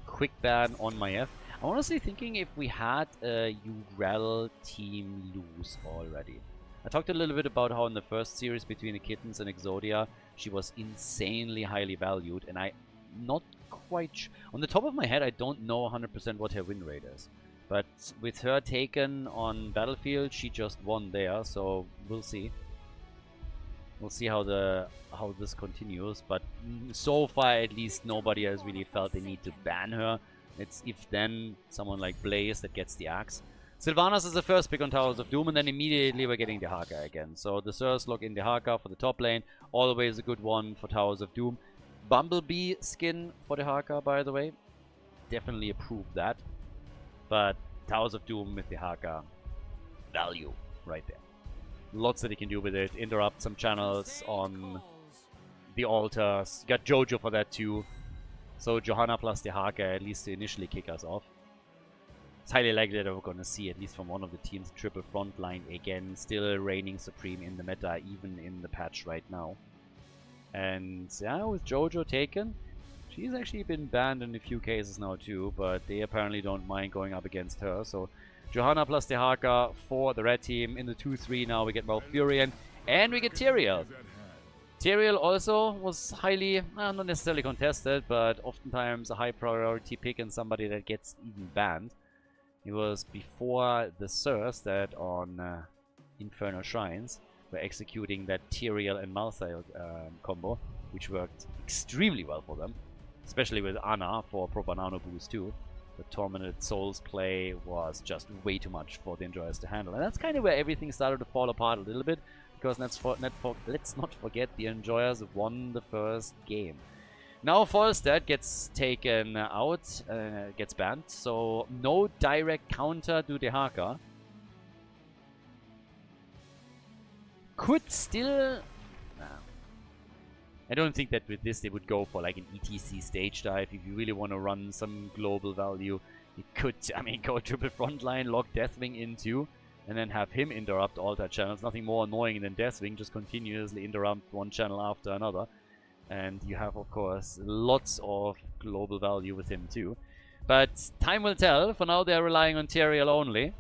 quick ban on my F. I'm honestly thinking if we had a URL team lose already. I talked a little bit about how in the first series between the Kittens and Exodia, she was insanely highly valued, and I'm not quite on the top of my head, I don't know 100% what her win rate is. But with her taken on Battlefield, she just won there, so we'll see. We'll see how this continues, but so far at least nobody has really felt the need to ban her. It's if then someone like Blaze that gets the axe. Sylvanas is the first pick on Towers of Doom, and then immediately we're getting the Haka again. So the Sirs lock in the Haka for the top lane, always a good one for Towers of Doom. Bumblebee skin for the Haka, by the way. Definitely approve that. But Towers of Doom with the Haka, value right there. Lots that he can do with it. Interrupt some channels on the altars. Got Jojo for that too. So Johanna plus the Haka, at least to initially kick us off. It's highly likely that we're going to see, at least from one of the teams, triple front line again. Still reigning supreme in the meta, even in the patch right now. And yeah, with Jojo taken, she's actually been banned in a few cases now too, but they apparently don't mind going up against her. So Johanna plus the Haka for the red team. In the 2-3 now we get Malfurion and we get Tyrael. Tyrael also was highly, not necessarily contested, but oftentimes a high priority pick and somebody that gets even banned. He was before the Sirs that on Infernal Shrines were executing that Tyrael and Malthael combo, which worked extremely well for them, especially with Ana for proper nano boost too. The Tormented Souls play was just way too much for the Enjoyers to handle, and that's kind of where everything started to fall apart a little bit, because let's not forget the Enjoyers won the first game. Now Falstad gets taken out, gets banned, so no direct counter to the Haka. Could still... I don't think that with this they would go for like an ETC stage dive. If you really want to run some global value, you could, I mean, go triple frontline, lock Deathwing into, and then have him interrupt altar channels. Nothing more annoying than Deathwing just continuously interrupt one channel after another. And you have, of course, lots of global value with him too. But time will tell. For now, they're relying on Tyrael only.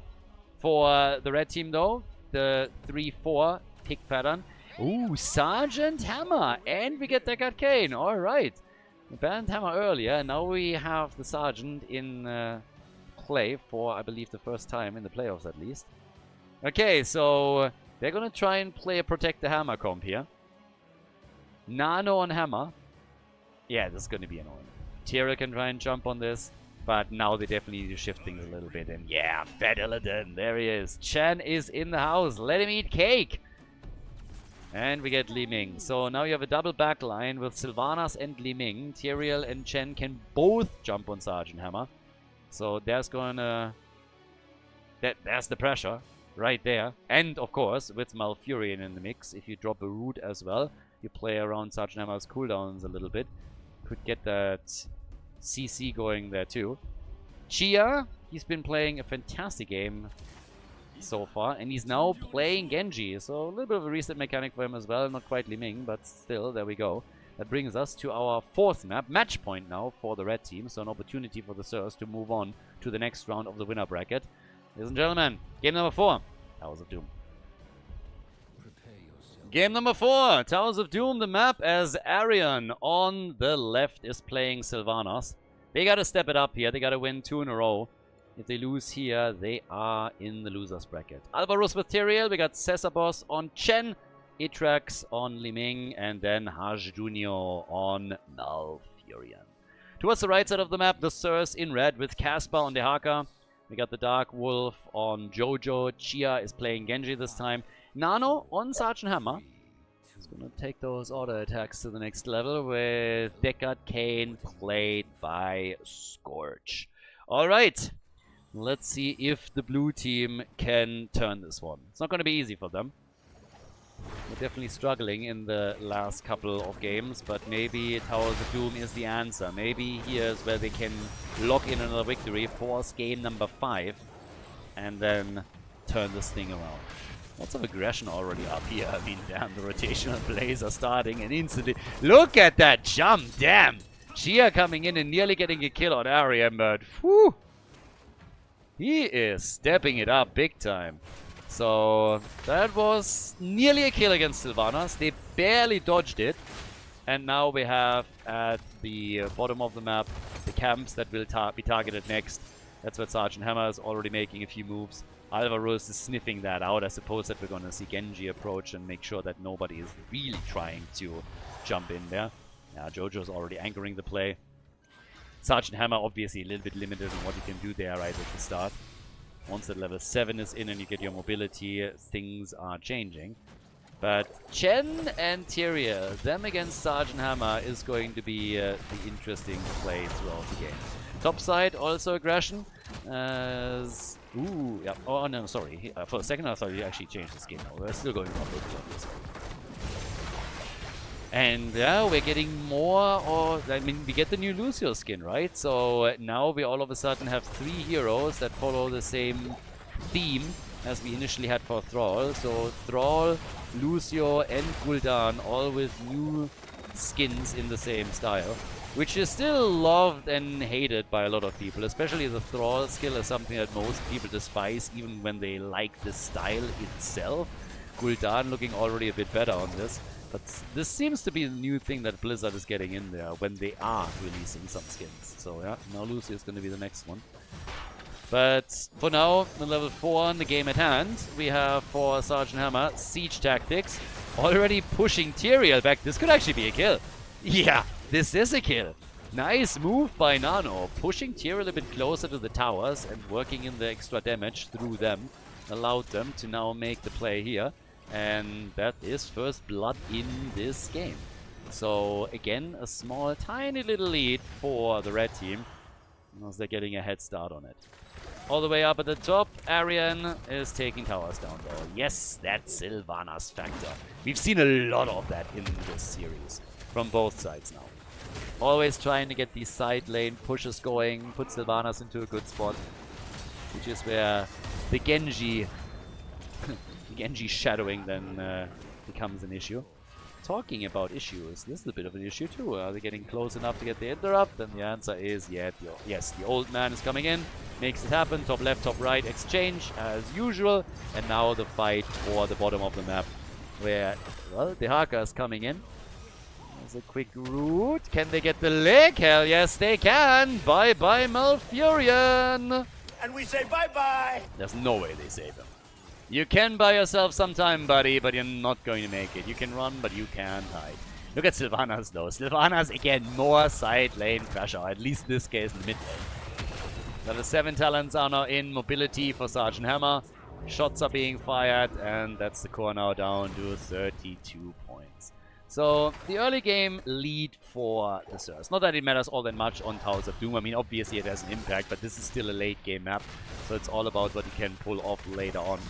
For the red team, though, the 3-4 pick pattern. Ooh, Sergeant Hammer! And we get Deckard Kane. Alright. We banned Hammer earlier, and now we have the Sergeant in play for, I believe, the first time in the playoffs at least. Okay, so they're gonna try and play a Protect the Hammer comp here. Nano on Hammer. Yeah, this is gonna be annoying. Tyrael can try and jump on this, but now they definitely need to shift things a little bit. And yeah, Fat Illidan, there he is. Chen is in the house. Let him eat cake! And we get Li Ming. So now you have a double backline with Sylvanas and Li Ming. Tyrael and Chen can both jump on Sergeant Hammer. So there's gonna... There's the pressure right there. And of course, with Malfurion in the mix, if you drop a root as well, you play around Sergeant Hammer's cooldowns a little bit. Could get that CC going there too. Chia, he's been playing a fantastic game so far, and he's now playing Genji, so a little bit of a reset mechanic for him as well. Not quite Li Ming, but still, there we go. That brings us to our fourth map, match point now for the red team, so an opportunity for the Sirs to move on to the next round of the winner bracket. Ladies and gentlemen, game number 4, Towers of Doom. Game number 4, Towers of Doom, the map, as Arion on the left is playing Sylvanas. They gotta step it up here, they gotta win 2 in a row. If they lose here, they are in the losers bracket. Alvarus with Tyrael, we got Cesabos on Chen, Itrax on Liming, and then Haj Junior on Malfurion. Towards the right side of the map, the Surs in red with Casper on the Haka. We got the Dark Wolf on Jojo. Chia is playing Genji this time. Nano on Sergeant Hammer. He's going to take those auto attacks to the next level with Deckard Kane played by Scorch. Alright, let's see if the blue team can turn this one. It's not going to be easy for them. We're definitely struggling in the last couple of games, but maybe Towers of Doom is the answer. Maybe here's where they can lock in another victory, force game number 5, and then turn this thing around. Lots of aggression already up here. I mean, damn, the rotational plays are starting, and instantly... Look at that jump, damn! Chia coming in and nearly getting a kill on Ariam, but whew! He is stepping it up big time. So, that was nearly a kill against Sylvanas. They barely dodged it. And now we have at the bottom of the map the camps that will be targeted next. That's where Sergeant Hammer is already making a few moves. Alvaros is sniffing that out. I suppose that we're going to see Genji approach and make sure that nobody is really trying to jump in there. Yeah, Jojo's already anchoring the play. Sergeant Hammer obviously a little bit limited on what he can do there right at the start. Once that level 7 is in and you get your mobility, things are changing. But Chen and Tyria, them against Sergeant Hammer is going to be the interesting play throughout the game. Top side, also aggression. Ooh, yeah. Oh, no, sorry. For a second I thought he actually changed the skin. No, we're still going on this. And yeah, we're getting more, or I mean, we get the new Lucio skin, right? So now we all of a sudden have 3 heroes that follow the same theme as we initially had for Thrall. So Thrall, Lucio, and Gul'dan all with new skins in the same style, which is still loved and hated by a lot of people. Especially the Thrall skill is something that most people despise, even when they like the style itself. Gul'dan looking already a bit better on this. But this seems to be the new thing that Blizzard is getting in there when they are releasing some skins. So yeah, now Lucy is going to be the next one. But for now, the level 4 on the game at hand, we have for Sergeant Hammer, Siege Tactics, already pushing Tyrael back. This could actually be a kill. Yeah, this is a kill. Nice move by Nano, pushing Tyrael a bit closer to the towers and working in the extra damage through them. Allowed them to now make the play here. And that is first blood in this game. So again, a small, tiny little lead for the red team, as they're getting a head start on it. All the way up at the top, Arian is taking towers down though. Yes, that's Sylvanas factor. We've seen a lot of that in this series, from both sides now. Always trying to get these side lane pushes going, put Sylvanas into a good spot, which is where the Genji shadowing then becomes an issue. Talking about issues, this is a bit of an issue too. Are they getting close enough to get the interrupt? And the answer is yes. The old man is coming in, makes it happen. Top left, top right exchange as usual. And now the fight for the bottom of the map, where, well, the Haka is coming in. There's a quick route. Can they get the leg? Hell yes, they can. Bye-bye, Malfurion. And we say bye-bye. There's no way they save him. You can buy yourself some time, buddy, but you're not going to make it. You can run, but you can't hide. Look at Sylvanas, though. Sylvanas, again, more side lane pressure. At least this case in the mid lane. Level 7 talents are now in. Mobility for Sergeant Hammer. Shots are being fired, and that's the core now down to 32 points. So, the early game lead for the Surs. Not that it matters all that much on Towers of Doom. I mean, obviously it has an impact, but this is still a late game map. So it's all about what you can pull off later on.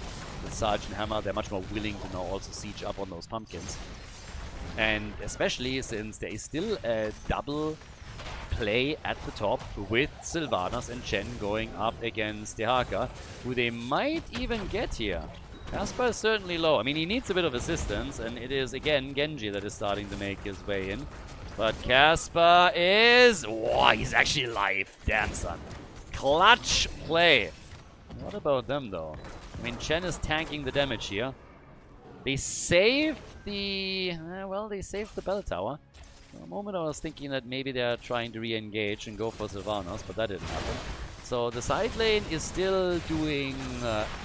With Sergeant Hammer, they're much more willing to now also siege up on those pumpkins. And especially since there is still a double play at the top with Sylvanas and Chen going up against Dehaka, who they might even get here. Casper is certainly low. I mean, he needs a bit of assistance, and it is, again, Genji that is starting to make his way in. But Casper is... Oh, he's actually alive. Damn, son. Clutch play. What about them, though? I mean, Chen is tanking the damage here. They saved the... well, they saved the bell tower. For a moment I was thinking that maybe they're trying to re-engage and go for Sylvanas, but that didn't happen. So the side lane is still doing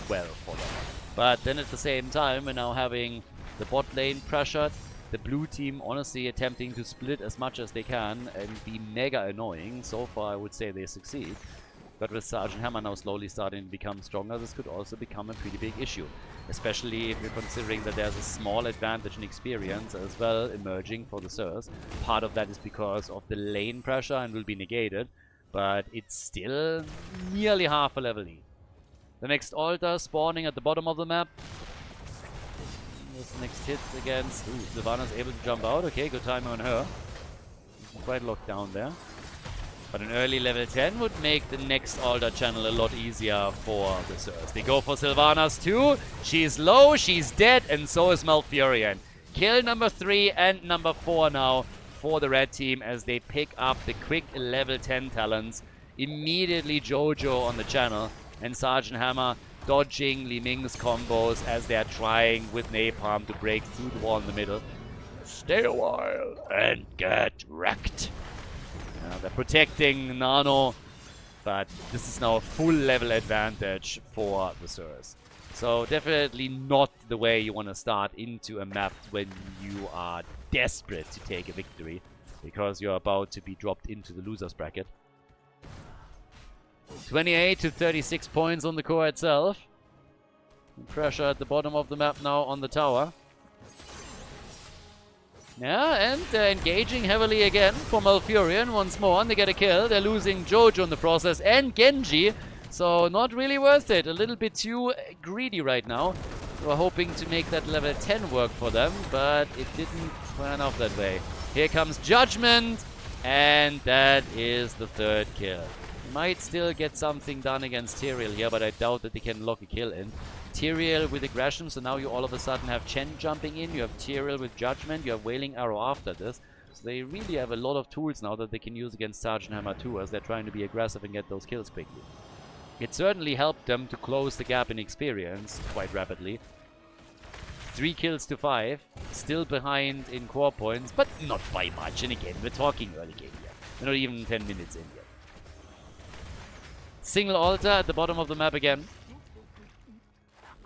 well for them. But then at the same time, we're now having The bot lane pressured. The blue team honestly attempting to split as much as they can and be mega annoying. So far I would say they succeed. But with Sergeant Hammer now slowly starting to become stronger, this could also become a pretty big issue. Especially if you're considering that there's a small advantage in experience as well emerging for the Sirs. Part of that is because of the lane pressure and will be negated. But it's still nearly half a level lead. The next altar spawning at the bottom of the map. This next hit against... Ooh, Sylvana's able to jump out. Okay, good timing on her. Quite locked down there. But an early level 10 would make the next altar channel a lot easier for the Sirs. They go for Sylvanas too. She's low, she's dead, and so is Malfurion. Kill number 3 and number 4 now for the red team as they pick up the quick level 10 talents. Immediately Jojo on the channel and Sergeant Hammer dodging Li Ming's combos as they are trying with Napalm to break through the wall in the middle. Stay a while and get wrecked. They're protecting Nano, but this is now a full level advantage for the Sirs. So definitely not the way you want to start into a map when you are desperate to take a victory, because you're about to be dropped into the losers bracket. 28 to 36 points on the core itself. Pressure at the bottom of the map now on the tower. Yeah, and engaging heavily again for Malfurion once more, and they get a kill. They're losing Jojo in the process and Genji, so not really worth it. A little bit too greedy right now. They were hoping to make that level 10 work for them, but it didn't pan out that way. Here comes Judgment, and that is the 3rd kill. Might still get something done against Tyrael here, but I doubt that they can lock a kill in. Tyrael with aggression, so now you all of a sudden have Chen jumping in, you have Tyrael with Judgment, you have Wailing Arrow after this. So they really have a lot of tools now that they can use against Sergeant Hammer too, as they're trying to be aggressive and get those kills quickly. It certainly helped them to close the gap in experience quite rapidly. 3 kills to 5, still behind in core points, but not by much. And again, we're talking early game here. We're not even 10 minutes in yet. Single altar at the bottom of the map again.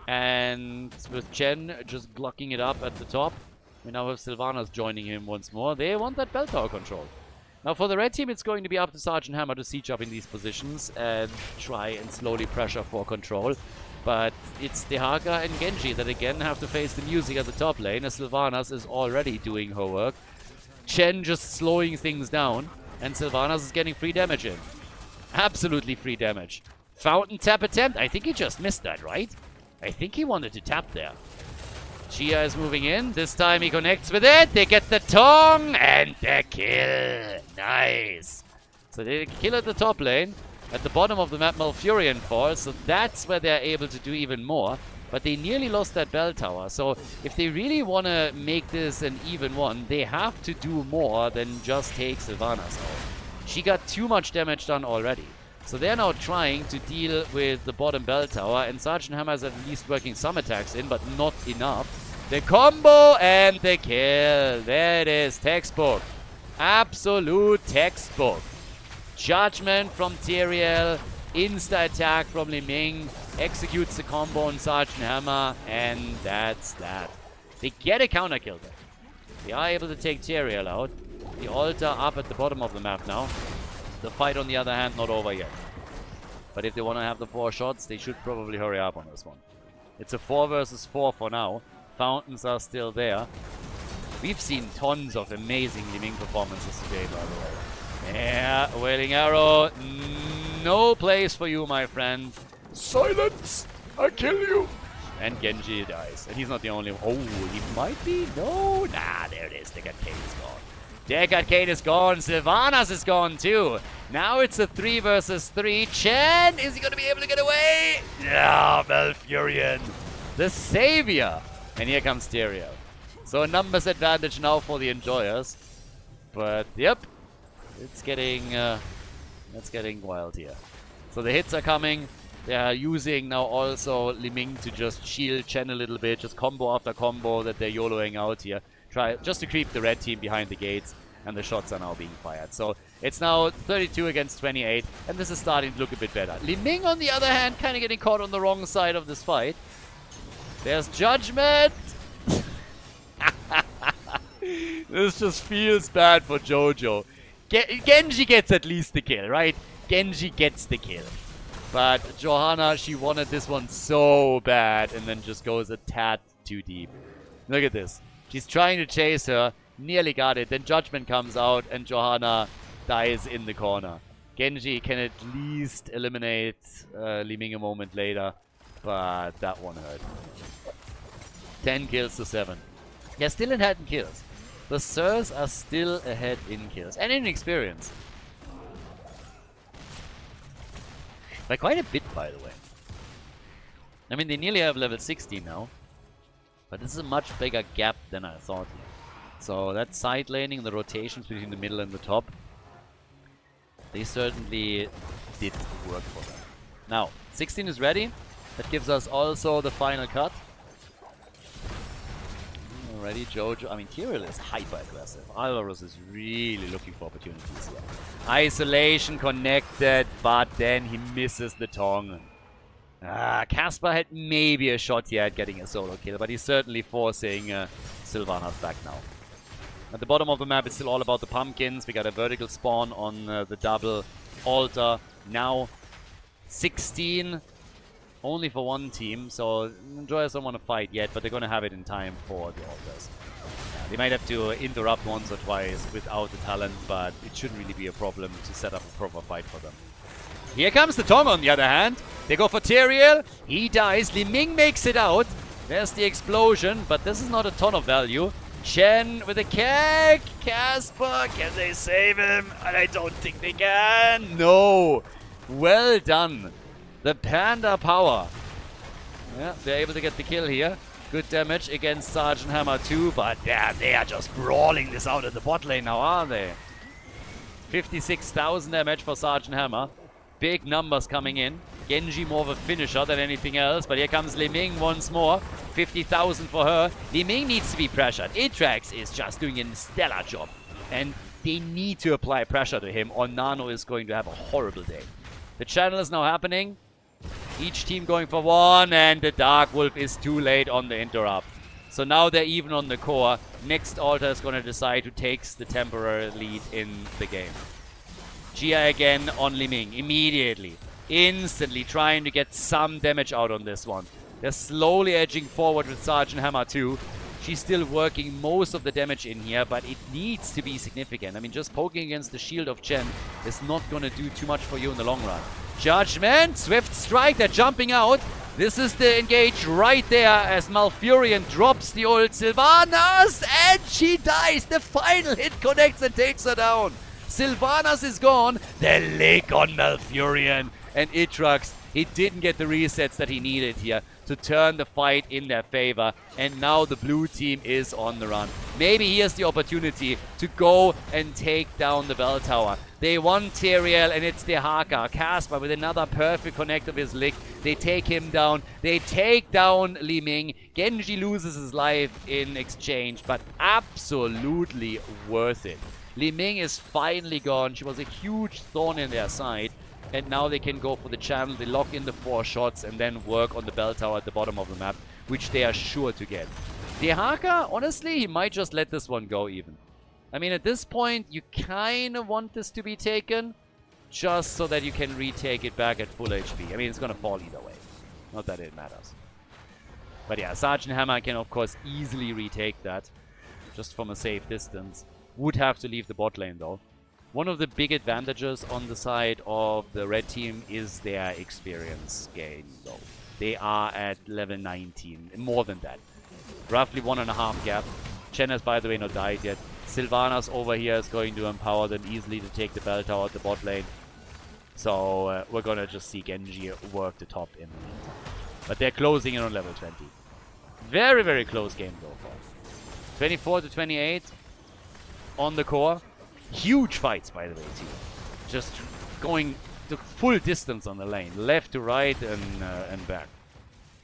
And with Chen just blocking it up at the top. We now have Sylvanas joining him once more. They want that bell tower control. Now for the red team, it's going to be up to Sergeant Hammer to siege up in these positions and try and slowly pressure for control. But it's Dehaka and Genji that again have to face the music at the top lane, as Sylvanas is already doing her work. Chen just slowing things down, and Sylvanas is getting free damage in. Absolutely free damage. Fountain tap attempt? I think he just missed that, right? I think he wanted to tap there. Chia is moving in. This time he connects with it. They get the Tong and the kill. Nice. So they kill at the top lane. At the bottom of the map, Malfurion falls. So that's where they're able to do even more. But they nearly lost that bell tower. So if they really want to make this an even one, they have to do more than just take Sylvanas out. She got too much damage done already. So they're now trying to deal with the bottom bell tower, and Sergeant Hammer is at least working some attacks in, but not enough. The combo and the kill. There it is. Textbook. Absolute textbook. Judgment from Tyrael. Insta attack from Li Ming. Executes the combo on Sergeant Hammer, and that's that. They get a counter kill there. They are able to take Tyrael out. The altar up at the bottom of the map now. The fight, on the other hand, not over yet. But if they want to have the 4 shots, they should probably hurry up on this one. It's a 4 versus 4 for now. Fountains are still there. We've seen tons of amazing Li Ming performances today, by the way. Yeah, Wailing Arrow. No place for you, my friend. Silence! I kill you! And Genji dies. And he's not the only one. Oh, he might be? No? Nah, there it is. The Arcade is gone. Deck Arcade is gone. Sylvanas is gone too. Now it's a 3 versus 3. Chen, is he going to be able to get away? Yeah, Malfurion. The savior. And here comes Tyrael. So a numbers advantage now for the enjoyers. But, yep. It's getting wild here. So the hits are coming. They are using now also Li Ming to just shield Chen a little bit. Just combo after combo that they're YOLOing out here. Try just to keep the red team behind the gates, and the shots are now being fired. So it's now 32 against 28, and this is starting to look a bit better. Li Ming, on the other hand, kind of getting caught on the wrong side of this fight. There's Judgment. This just feels bad for Jojo. Genji gets at least the kill, right? Genji gets the kill. But Johanna, she wanted this one so bad and then just goes a tad too deep. Look at this. She's trying to chase her. Nearly got it. Then Judgment comes out and Johanna dies in the corner. Genji can at least eliminate Li Ming a moment later. But that one hurt. 10 kills to 7. They're still ahead in kills. The Sirs are still ahead in kills. And in experience. By quite a bit, by the way. I mean, they nearly have level 60 now. But this is a much bigger gap than I thought here. So that side laning, the rotations between the middle and the top, they certainly did work for them. Now, 16 is ready. That gives us also the final cut. Already Jojo. I mean, Tyrael is hyper-aggressive. Alvarez is really looking for opportunities here. Isolation connected, but then he misses the Tong. Casper had maybe a shot here at getting a solo kill, but he's certainly forcing Sylvanas back now. At the bottom of the map, it's still all about the pumpkins. We got a vertical spawn on the double altar. Now, 16 only for one team, so Enjoyers don't want to fight yet, but they're going to have it in time for the altars. They might have to interrupt once or twice without the talent, but it shouldn't really be a problem to set up a proper fight for them. Here comes the Tong on the other hand. They go for Tyrael. He dies. Li Ming makes it out. There's the explosion, but this is not a ton of value. Chen with a keg. Casper, can they save him? And I don't think they can. No. Well done. The Panda power. Yeah, they're able to get the kill here. Good damage against Sergeant Hammer too, but yeah, they are just brawling this out in the bot lane now, aren't they? 56,000 damage for Sergeant Hammer. Big numbers coming in. Genji more of a finisher than anything else, but here comes Li Ming once more. 50,000 for her. Li Ming needs to be pressured. Atrax is just doing a stellar job, and they need to apply pressure to him or Nano is going to have a horrible day. The channel is now happening. Each team going for one, and the Dark Wolf is too late on the interrupt. So now they're even on the core. Next altar is going to decide who takes the temporary lead in the game. Gia again on Li Ming, immediately. Instantly trying to get some damage out on this one. They're slowly edging forward with Sergeant Hammer too. She's still working most of the damage in here, but it needs to be significant. I mean, just poking against the shield of Chen is not going to do too much for you in the long run. Judgment, Swift Strike, they're jumping out. This is the engage right there as Malfurion drops the old Sylvanas, and she dies. The final hit connects and takes her down. Sylvanas is gone. The lick on Malfurion. And Itrax, he didn't get the resets that he needed here to turn the fight in their favor. And now the blue team is on the run. Maybe here's the opportunity to go and take down the bell tower. They want Tyrael, and it's the Haka. Casper with another perfect connect of his lick. They take him down. They take down Li Ming. Genji loses his life in exchange, but absolutely worth it. Li Ming is finally gone. She was a huge thorn in their side. And now they can go for the channel. They lock in the 4 shots and then work on the bell tower at the bottom of the map, which they are sure to get. The Haka, honestly, he might just let this one go even. I mean, at this point, you kind of want this to be taken just so that you can retake it back at full HP. I mean, it's going to fall either way. Not that it matters. But yeah, Sergeant Hammer can, of course, easily retake that just from a safe distance. Would have to leave the bot lane, though. One of the big advantages on the side of the red team is their experience gain, though. They are at level 19, more than that. Roughly 1.5 gap. Chen has, by the way, not died yet. Sylvanas over here is going to empower them easily to take the bell tower at the bot lane. So we're going to just see Genji work the top in the meantime. But they're closing in on level 20. Very, very close game so far. 24 to 28 on the core. Huge fights, by the way, too. Just going the full distance on the lane. Left to right and back.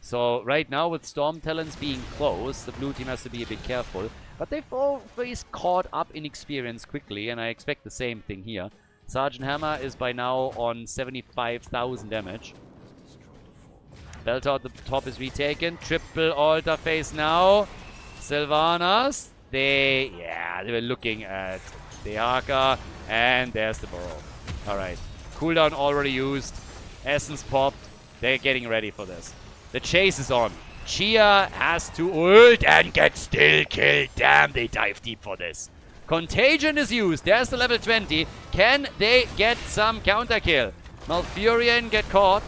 So right now with Storm Talents being close, the blue team has to be a bit careful. But they've always caught up in experience quickly, and I expect the same thing here. Sergeant Hammer is by now on 75,000 damage. Belt out the top is retaken. Triple altar phase now. Sylvanas. Yeah, Yeah, they were looking at the Haka, and there's the Burrow. Alright. Cooldown already used. Essence popped. They're getting ready for this. The chase is on. Chia has to ult and get still killed. Damn, they dive deep for this. Contagion is used. There's the level 20. Can they get some counter kill? Malfurion get caught.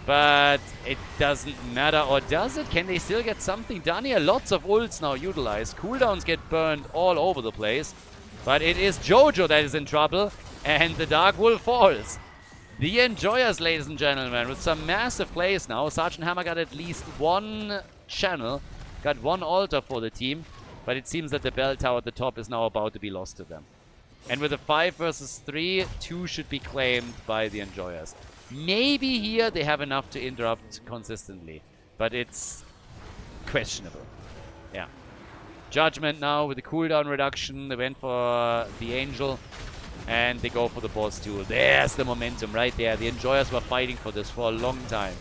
But it doesn't matter, or does it? Can they still get something done here? Lots of ults now utilized. Cooldowns get burned all over the place. But it is Jojo that is in trouble, and the Dark Wolf falls. The Enjoyers, ladies and gentlemen, with some massive plays now. Sergeant Hammer got at least one channel, got one altar for the team, but it seems that the bell tower at the top is now about to be lost to them. And with a 5 versus 3, 2 should be claimed by the Enjoyers. Maybe here they have enough to interrupt consistently, but it's questionable. Yeah. Judgment now with the cooldown reduction. They went for the Angel, and they go for the boss too. There's the momentum right there. The Enjoyers were fighting for this for a long time.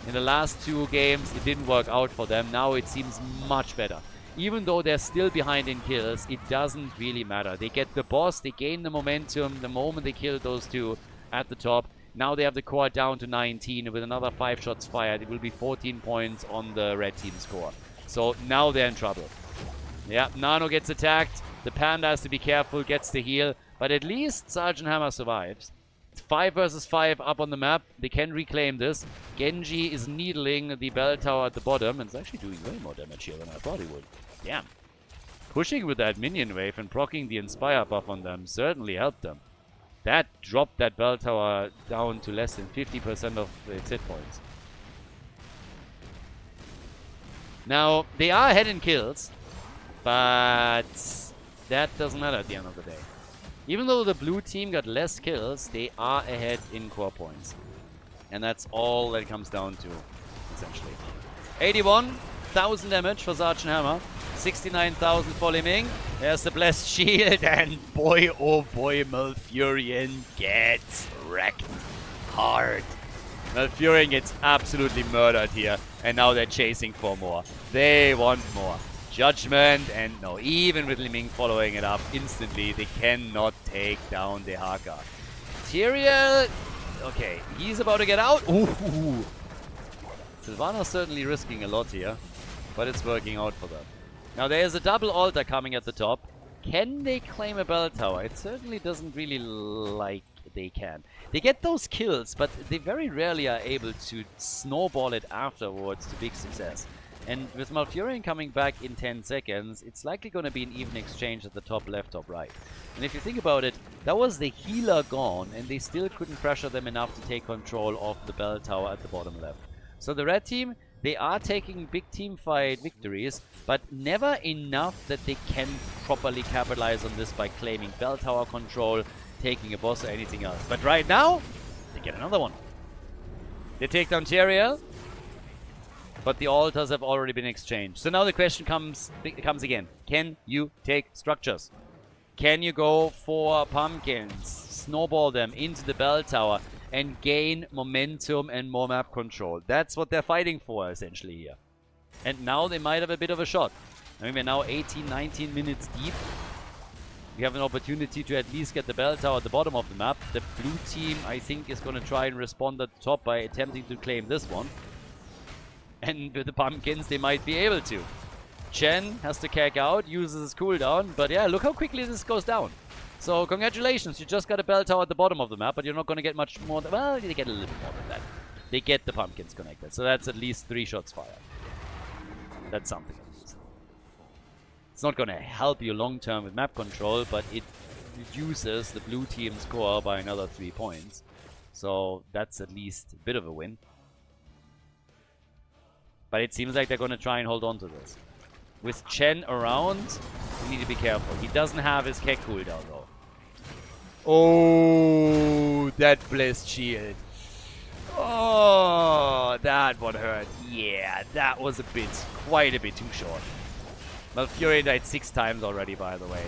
In the last 2 games, it didn't work out for them. Now it seems much better. Even though they're still behind in kills, it doesn't really matter. They get the boss, they gain the momentum the moment they kill those 2 at the top. Now they have the core down to 19. With another 5 shots fired, it will be 14 points on the red team score. So now they're in trouble. Yeah, Nano gets attacked. The Panda has to be careful, gets the heal. But at least Sergeant Hammer survives. It's 5 versus 5 up on the map. They can reclaim this. Genji is needling the bell tower at the bottom. And it's actually doing way more damage here than I thought he would. Damn. Pushing with that minion wave and proccing the Inspire buff on them certainly helped them. That dropped that bell tower down to less than 50% of its hit points. Now, they are ahead in kills, but that doesn't matter at the end of the day. Even though the blue team got less kills, they are ahead in core points. And that's all that it comes down to, essentially. 81,000 damage for Sergeant Hammer. 69,000 for Liming. There's the Blessed Shield, and boy, oh boy, Malfurion gets wrecked hard. Malfurion gets absolutely murdered here, and now they're chasing for more. They want more. Judgment, and no, even with Liming following it up instantly, they cannot take down the Haka. Tyrael, okay, he's about to get out. Ooh. Sylvana's certainly risking a lot here, but it's working out for them. Now there's a double altar coming at the top. Can they claim a bell tower? It certainly doesn't really like they can. They get those kills, but they very rarely are able to snowball it afterwards to big success. And with Malfurion coming back in 10 seconds, it's likely going to be an even exchange at the top left, top right. And if you think about it, that was the healer gone, and they still couldn't pressure them enough to take control of the bell tower at the bottom left. So the red team, they are taking big team fight victories, but never enough that they can properly capitalize on this by claiming bell tower control, taking a boss or anything else. But right now, they get another one. They take down Tyrael, but the altars have already been exchanged. So now the question comes again. Can you take structures? Can you go for pumpkins, snowball them into the bell tower, and gain momentum and more map control? That's what they're fighting for, essentially, here. And now they might have a bit of a shot. I mean, we're now 18, 19 minutes deep. We have an opportunity to at least get the bell tower at the bottom of the map. The blue team, I think, is going to try and respond at the top by attempting to claim this one. And with the pumpkins, they might be able to. Chen has to cack out, uses his cooldown. But yeah, look how quickly this goes down. So congratulations, you just got a bell tower at the bottom of the map, but you're not going to get much more. Well, they get a little bit more than that. They get the pumpkins connected. So that's at least 3 shots fired. That's something at least. It's not going to help you long term with map control, but it reduces the blue team's score by another 3 points. So that's at least a bit of a win. But it seems like they're going to try and hold on to this. With Chen around, you need to be careful. He doesn't have his Keck cooldown though. Oh, that Blessed Shield. Oh, that one hurt. Yeah, that was quite a bit too short. Malfurion died 6 times already, by the way.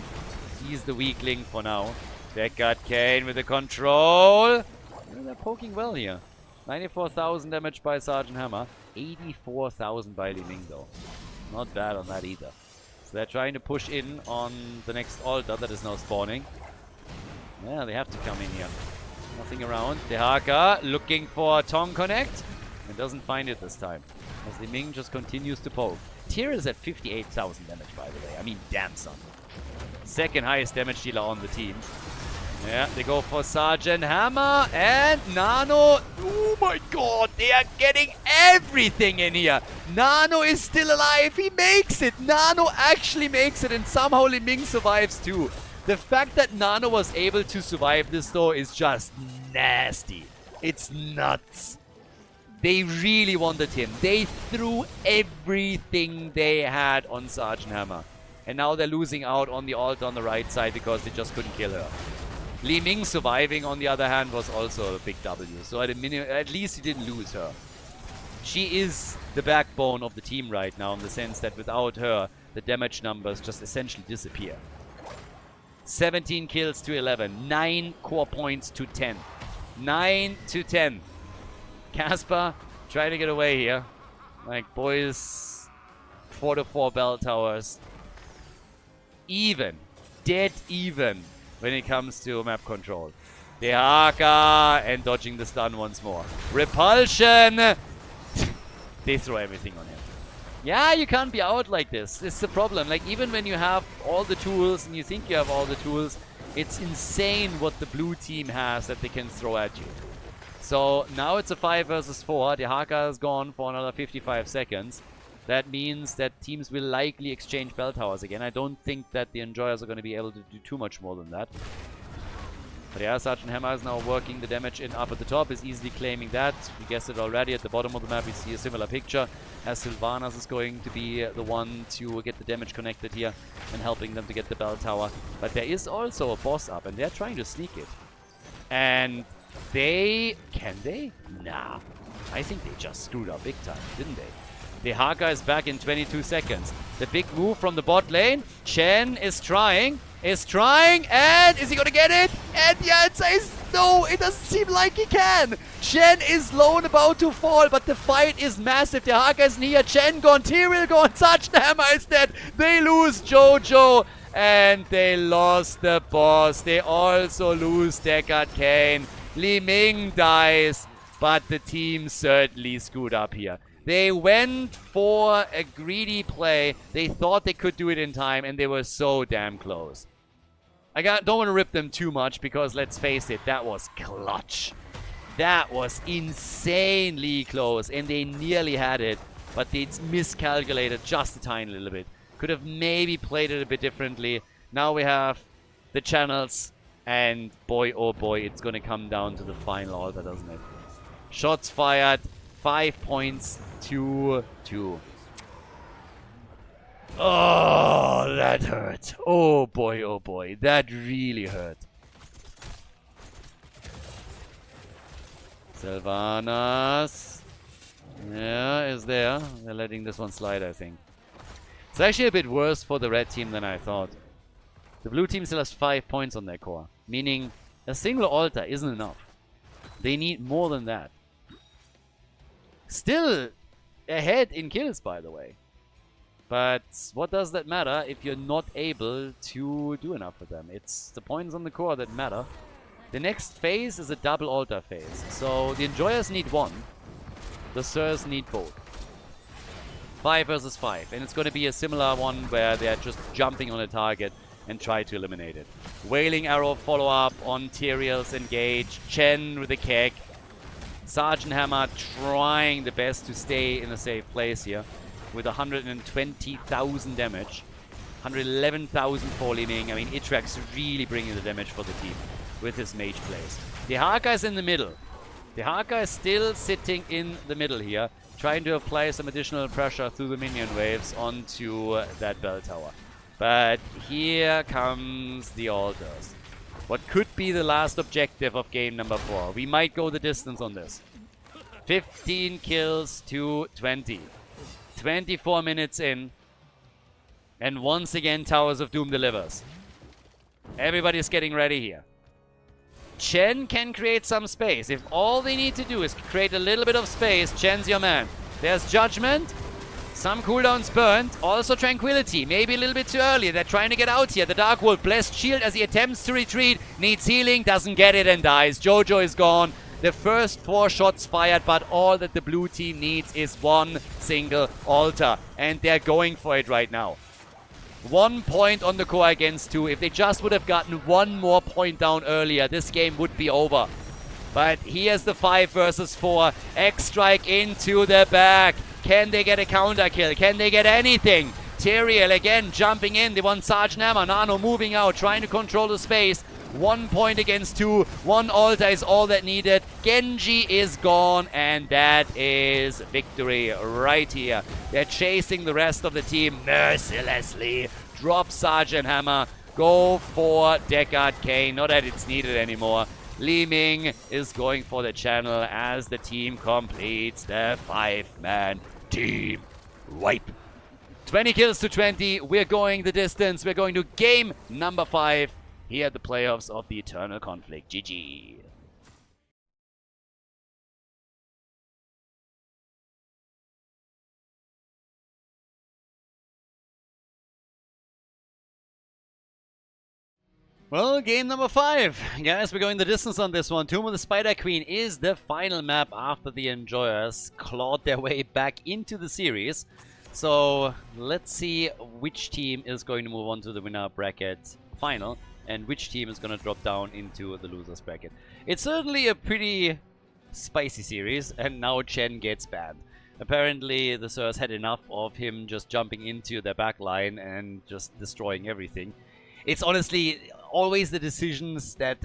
He's the weakling for now. Deckard Kane with the control. They're poking well here. 94,000 damage by Sergeant Hammer. 84,000 by Li Ming though. Not bad on that either. So they're trying to push in on the next altar that is now spawning. Yeah, they have to come in here. Nothing around. Dehaka looking for a Tong Connect. And doesn't find it this time. As Li Ming just continues to poke. Tyr is at 58,000 damage, by the way. I mean, damn son. Second highest damage dealer on the team. Yeah, they go for Sergeant Hammer and Nano. Oh my god, they are getting everything in here. Nano is still alive. He makes it. Nano actually makes it, and somehow Li Ming survives too. The fact that Nano was able to survive this though is just nasty. It's nuts. They really wanted him. They threw everything they had on Sergeant Hammer. And now they're losing out on the ult on the right side because they just couldn't kill her. Li Ming surviving, on the other hand, was also a big W. So at least he didn't lose her. She is the backbone of the team right now, in the sense that without her, the damage numbers just essentially disappear. 17 kills to 11. 9 core points to 10. 9 to 10. Casper trying to get away here. Like, boys, 4 to 4 bell towers. Even. Dead even when it comes to map control. Dehaka and dodging the stun once more. Repulsion! They throw everything on him. Yeah, you can't be out like this. This is the problem. Like, even when you have all the tools and you think you have all the tools, it's insane what the blue team has that they can throw at you. So now it's a 5 versus 4. Dehaka is gone for another 55 seconds. That means that teams will likely exchange bell towers again. I don't think that the Enjoyers are going to be able to do too much more than that. But yeah, Sergeant Hammer is now working the damage in up at the top, is easily claiming that. We guessed it already. At the bottom of the map we see a similar picture, as Sylvanas is going to be the one to get the damage connected here and helping them to get the bell tower. But there is also a boss up and they're trying to sneak it. And they... can they? Nah. I think they just screwed up big time, didn't they? Dehaka is back in 22 seconds. The big move from the bot lane. Chen is trying, and is he gonna get it? And the answer is no, it doesn't seem like he can. Chen is low and about to fall, but the fight is massive. Dehaka is near, Chen gone, Tyrell gone, Sergeant Hammer is dead. They lose Jojo, and they lost the boss. They also lose Deckard Cain. Li Ming dies, but the team certainly screwed up here. They went for a greedy play. They thought they could do it in time, and they were so damn close. I don't want to rip them too much, because let's face it, that was clutch. That was insanely close, and they nearly had it, but they miscalculated just a tiny little bit. Could have maybe played it a bit differently. Now we have the channels, and boy, oh boy, it's going to come down to the final altar, doesn't it? Shots fired. 5 points to 2. Oh, that hurt. Oh boy, that really hurt. Sylvanas. Yeah, is there. They're letting this one slide, I think. It's actually a bit worse for the red team than I thought. The blue team still has 5 points on their core, meaning a single altar isn't enough. They need more than that. Still ahead in kills, by the way. But what does that matter if you're not able to do enough with them? It's the points on the core that matter. The next phase is a double altar phase. So the Enjoyers need 1. The Sirs need both. 5 versus 5. And it's going to be a similar one where they're just jumping on a target and try to eliminate it. Wailing Arrow follow-up on Tyrell's engage. Chen with a keg. Sergeant Hammer trying the best to stay in a safe place here with 120,000 damage. 111,000 for Li Ming. I mean, Itrax really bringing the damage for the team with his mage plays. Dehaka is in the middle. Dehaka is still sitting in the middle here, trying to apply some additional pressure through the minion waves onto that bell tower. But here comes the altars. What could be the last objective of game number 4. We might go the distance on this. 15 kills to 20. 24 minutes in. And once again, Towers of Doom delivers. Everybody's getting ready here. Chen can create some space. If all they need to do is create a little bit of space, Chen's your man. There's Judgment. Some cooldowns burned. Also Tranquility. Maybe a little bit too early. They're trying to get out here. The Dark Wolf, blessed shield as he attempts to retreat. Needs healing. Doesn't get it and dies. Jojo is gone. The first 4 shots fired, but all that the blue team needs is one single altar. And they're going for it right now. 1 point on the core against 2. If they just would have gotten 1 more point down earlier, this game would be over. But here's the 5 versus 4. X-Strike into the back. Can they get a counter kill? Can they get anything? Tyrael again jumping in. They want Sergeant Hammer. Nano moving out, trying to control the space. 1 point against 2. 1 altar is all that needed. Genji is gone, and that is victory right here. They're chasing the rest of the team mercilessly. Drop Sergeant Hammer. Go for Deckard Cain. Not that it's needed anymore. Li Ming is going for the channel as the team completes the 5-man team wipe. 20 kills to 20. We're going the distance. We're going to game number 5 here at the playoffs of the Eternal Conflict. GG. Well, game number 5. Guys, we're going the distance on this one. Tomb of the Spider Queen is the final map after the Enjoyers clawed their way back into the series. So, let's see which team is going to move on to the winner bracket final and which team is going to drop down into the losers bracket. It's certainly a pretty spicy series, and now Chen gets banned. Apparently, the Sirs had enough of him just jumping into their backline and just destroying everything. It's honestly always the decisions that...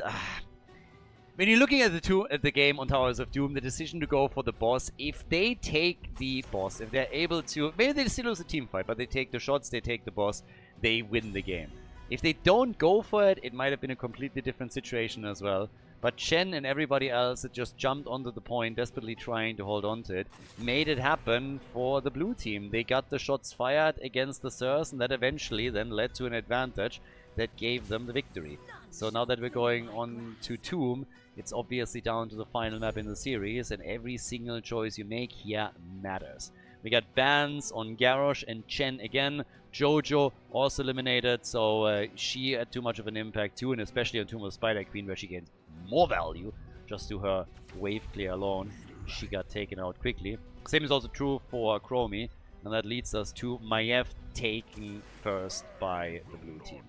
when you're looking at the game on Towers of Doom, the decision to go for the boss, if they take the boss, if they're able to... Maybe they still lose a team fight, but they take the shots, they take the boss, they win the game. If they don't go for it, it might have been a completely different situation as well. But Chen and everybody else that just jumped onto the point, desperately trying to hold on to it, made it happen for the blue team. They got the shots fired against the Sirs, and that eventually then led to an advantage that gave them the victory. So now that we're going on to Tomb, it's obviously down to the final map in the series, and every single choice you make here matters. We got bans on Garrosh and Chen again. Jojo also eliminated, so she had too much of an impact too, and especially on Tomb of Spider Queen, where she gains more value just to her wave clear alone. She got taken out quickly. Same is also true for Chromie, and that leads us to Maiev taken first by the blue team.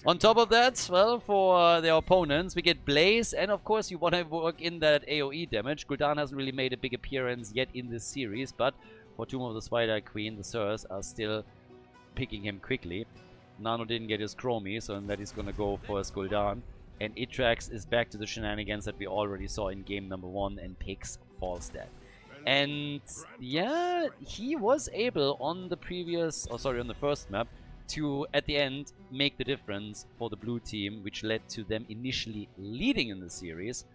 On top of that, well, for their opponents, we get Blaze, and of course you want to work in that AoE damage. Gul'dan hasn't really made a big appearance yet in this series, but for Tomb of the Spider Queen, the Sirs are still picking him quickly. Nano didn't get his Chromie, so that he's gonna go for his Gul'dan. And Itrax is back to the shenanigans that we already saw in game number 1 and picks Falstad. And yeah, he was able on the previous, on the first map, to, at the end, make the difference for the blue team, which led to them initially leading in the series.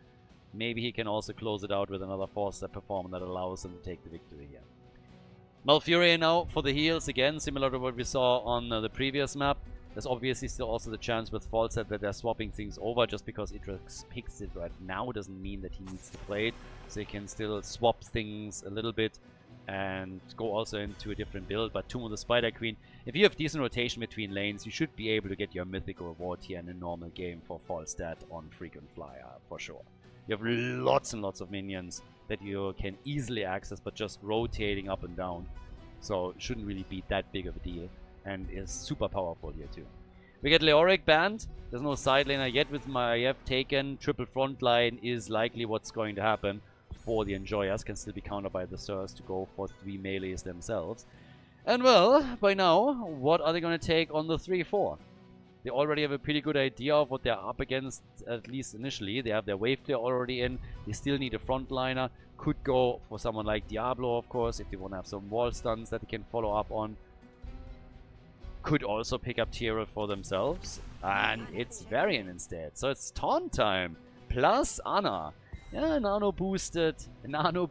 Maybe he can also close it out with another Falstad performance that allows them to take the victory here. Malfurion now for the heals again, similar to what we saw on the previous map. There's obviously still also the chance with Falstad that they're swapping things over. Just because Itrax picks it right now doesn't mean that he needs to play it. So he can still swap things a little bit and go also into a different build. But Tomb of the Spider Queen, if you have decent rotation between lanes, you should be able to get your mythical reward here in a normal game for Falstad on Frequent Flyer, for sure. You have lots and lots of minions that you can easily access, but just rotating up and down. So it shouldn't really be that big of a deal, and is super powerful here too. We get Leoric banned. There's no side laner yet with Maiev taken. Triple frontline is likely what's going to happen for the Enjoyers. Can still be countered by the Sirs to go for 3 melees themselves. And well, by now, what are they going to take on the 3-4? They already have a pretty good idea of what they're up against, at least initially. They have their wave clear already in. They still need a frontliner. Could go for someone like Diablo, of course, if they want to have some wall stuns that they can follow up on. Could also pick up Tyrael for themselves. And it's Varian instead. So it's taunt time. Plus Ana. Yeah, Nano boosted Nano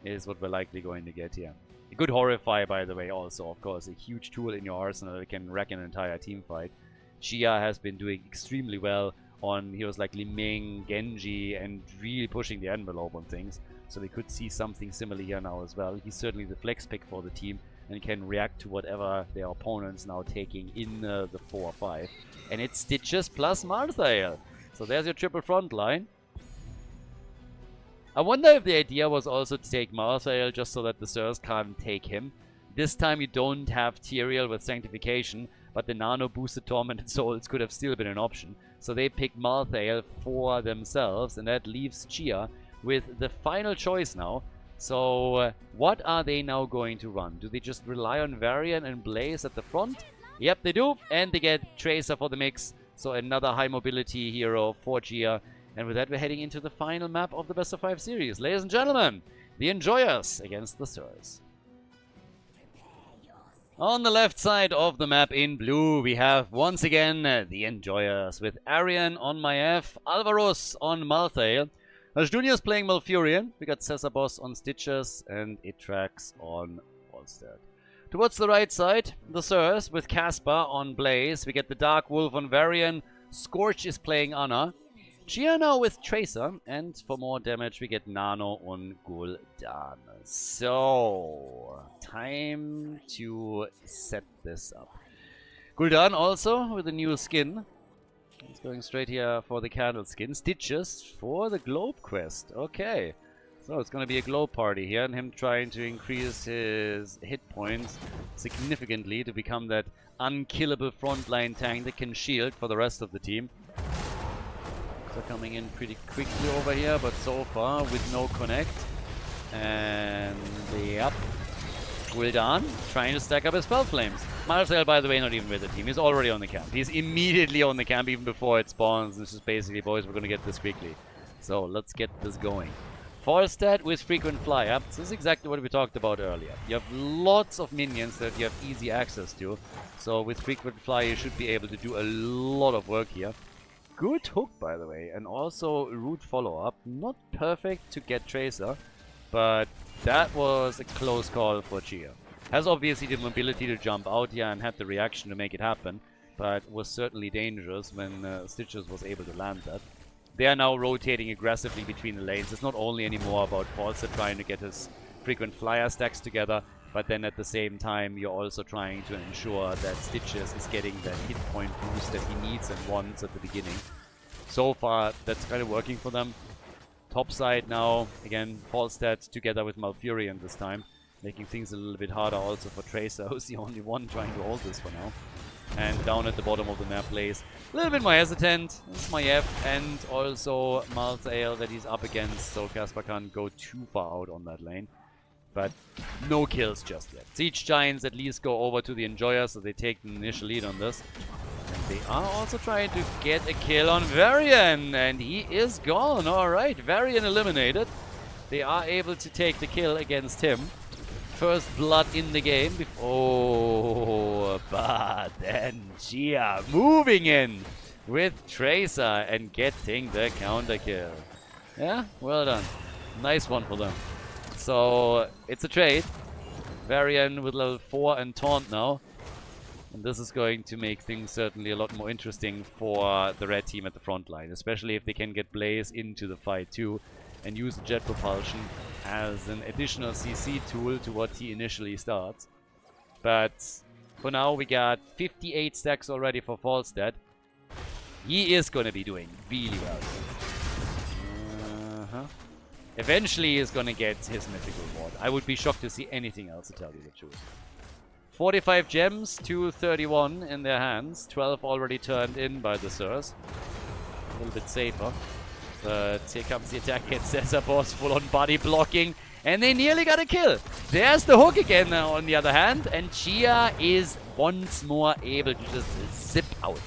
is what we're likely going to get here. A good Horrify, by the way, also, of course. A huge tool in your arsenal that can wreck an entire team fight. Xia has been doing extremely well on heroes like Li Ming, Genji, and really pushing the envelope on things. So we could see something similar here now as well. He's certainly the flex pick for the team and can react to whatever their opponents now taking in the 4 or 5. And it's Stitches plus Marthael. So there's your triple front line. I wonder if the idea was also to take Marthael just so that the Sirs can't take him. This time you don't have Tyrael with Sanctification, but the Nano boosted Tormented Souls could have still been an option. So they picked Marthael for themselves, and that leaves Chia with the final choice now. So what are they now going to run? Do they just rely on Varian and Blaze at the front? Yep, they do, and they get Tracer for the mix. So another high mobility hero for Chia. And with that, we're heading into the final map of the Best of 5 series. Ladies and gentlemen, the Enjoyers against the Sirs. On the left side of the map in blue, we have once again the Enjoyers with Arian on Maiev, Alvaros on Malthael, Junior's playing Malfurion, we got Cesarbos on Stitches, and Itrax on Volstead. Towards the right side, the Sirs with Caspar on Blaze, we get the Dark Wolf on Varian, Scorch is playing Ana, Chia now with Tracer, and for more damage we get Nano on Gul'dan. So, time to set this up. Gul'dan also with a new skin. He's going straight here for the candle skin. Stitches for the globe quest. Okay. So it's going to be a globe party here, and him trying to increase his hit points significantly to become that unkillable frontline tank that can shield for the rest of the team. So coming in pretty quickly over here, but so far with no connect. And yep, Gul'dan trying to stack up his spell flames. Marcel, by the way, not even with the team. He's already on the camp. He's immediately on the camp even before it spawns. This is basically, boys, we're going to get this quickly. So let's get this going. Volstead with frequent fly-up. This is exactly what we talked about earlier. You have lots of minions that you have easy access to. So with frequent fly, you should be able to do a lot of work here. Good hook, by the way, and also root follow-up. Not perfect to get Tracer, but that was a close call for Chia. Has obviously the mobility to jump out here and had the reaction to make it happen, but was certainly dangerous when Stitches was able to land that. They are now rotating aggressively between the lanes. It's not only anymore about Volstead trying to get his frequent flyer stacks together, but then at the same time you're also trying to ensure that Stitches is getting that hit point boost that he needs and wants at the beginning. So far that's kind of working for them. Top side now, again, Volstead together with Malfurion this time, making things a little bit harder also for Tracer, who's the only one trying to hold this for now. And down at the bottom of the map plays a little bit more hesitant. This is Maiev and also Malthael that he's up against, so Caspar can't go too far out on that lane. But no kills just yet. Siege Giants at least go over to the Enjoyer, so they take the initial lead on this. And they are also trying to get a kill on Varian, and he is gone. Alright, Varian eliminated. They are able to take the kill against him. First blood in the game. Oh, but then Chia moving in with Tracer and getting the counter kill. Yeah, well done. Nice one for them. So, it's a trade. Varian with level 4 and Taunt now. And this is going to make things certainly a lot more interesting for the red team at the front line. Especially if they can get Blaze into the fight too. And use the jet propulsion as an additional CC tool to what he initially starts. But for now we got 58 stacks already for Volstead. He is going to be doing really well. Eventually he's going to get his mythical ward. I would be shocked to see anything else, to tell you the truth. 45 gems to 31 in their hands. 12 already turned in by the Sirs. A little bit safer. But here comes the attack, gets Cesarbos full on body blocking, and they nearly got a kill. There's the hook again on the other hand, and Chia is once more able to just zip out.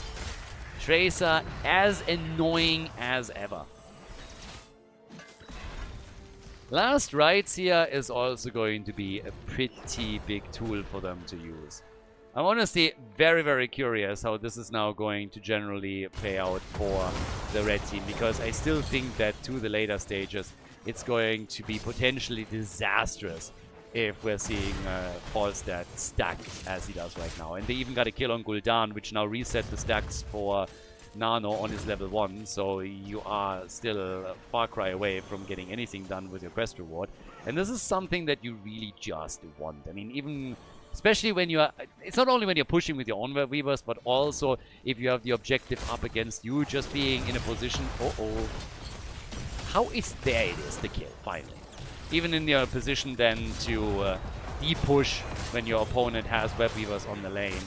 Tracer as annoying as ever. Last Rites here is also going to be a pretty big tool for them to use. I'm honestly very, very curious how this is now going to generally play out for the red team, because I still think that to the later stages it's going to be potentially disastrous if we're seeing Volstead stack as he does right now. And they even got a kill on Gul'dan, which now reset the stacks for Nano on his level 1, so you are still a far cry away from getting anything done with your quest reward. And this is something that you really just want. I mean, even... especially when you are... it's not only when you're pushing with your own weavers, but also if you have the objective up against you, just being in a position... uh-oh. How is there it is, the kill, finally. Even in your position then to de-push when your opponent has web weavers on the lane.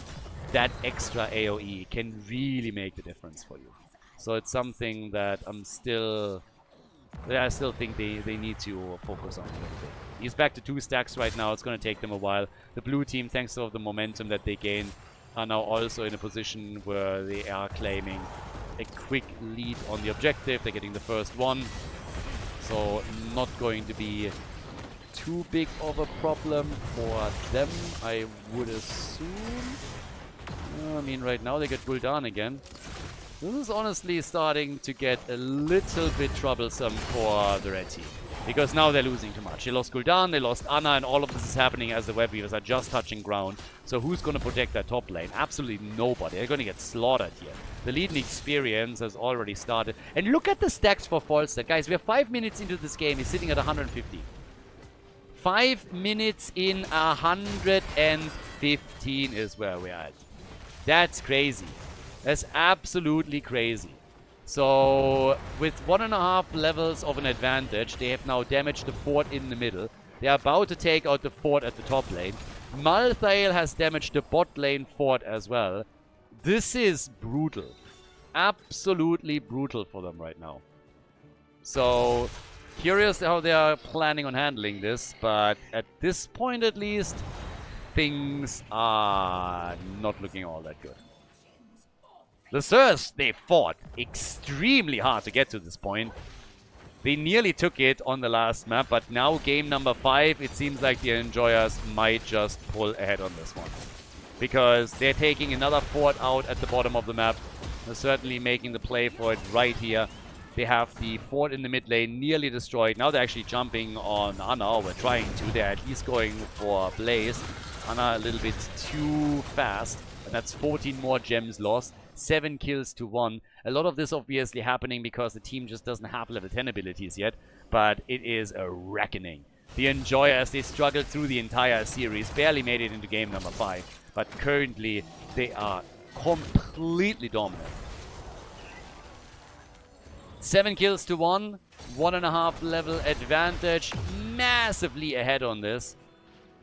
That extra AoE can really make the difference for you. So it's something that I still think they need to focus on a little bit. He's back to 2 stacks right now. It's going to take them a while. The blue team, thanks to the momentum that they gained, are now also in a position where they are claiming a quick lead on the objective. They're getting the first one. So not going to be too big of a problem for them, I would assume. I mean, right now they get Khaldor again. This is honestly starting to get a little bit troublesome for the red team. Because now they're losing too much. They lost Khaldor, they lost Ana, and all of this is happening as the web weavers are just touching ground. So who's going to protect that top lane? Absolutely nobody. They're going to get slaughtered here. The leading experience has already started. And look at the stacks for Falstad. Guys, we're 5 minutes into this game. He's sitting at 150. 5 minutes in, 115 is where we're at. That's crazy. That's absolutely crazy. So, with 1.5 levels of an advantage, they have now damaged the fort in the middle. They are about to take out the fort at the top lane. Malthael has damaged the bot lane fort as well. This is brutal. Absolutely brutal for them right now. So, curious how they are planning on handling this, but at this point at least, things are not looking all that good. The Sirs, they fought extremely hard to get to this point. They nearly took it on the last map, but now game number 5, it seems like the Enjoyers might just pull ahead on this one. Because they're taking another fort out at the bottom of the map. They're certainly making the play for it right here. They have the fort in the mid lane nearly destroyed. Now they're actually jumping on Ana. We're trying to. They're at least going for Blaze. Ana a little bit too fast. And that's 14 more gems lost. 7 kills to 1. A lot of this obviously happening because the team just doesn't have level 10 abilities yet. But it is a reckoning. The Enjoyers, they struggled through the entire series. Barely made it into game number 5. But currently, they are completely dominant. 7 kills to 1. 1.5 level advantage. Massively ahead on this.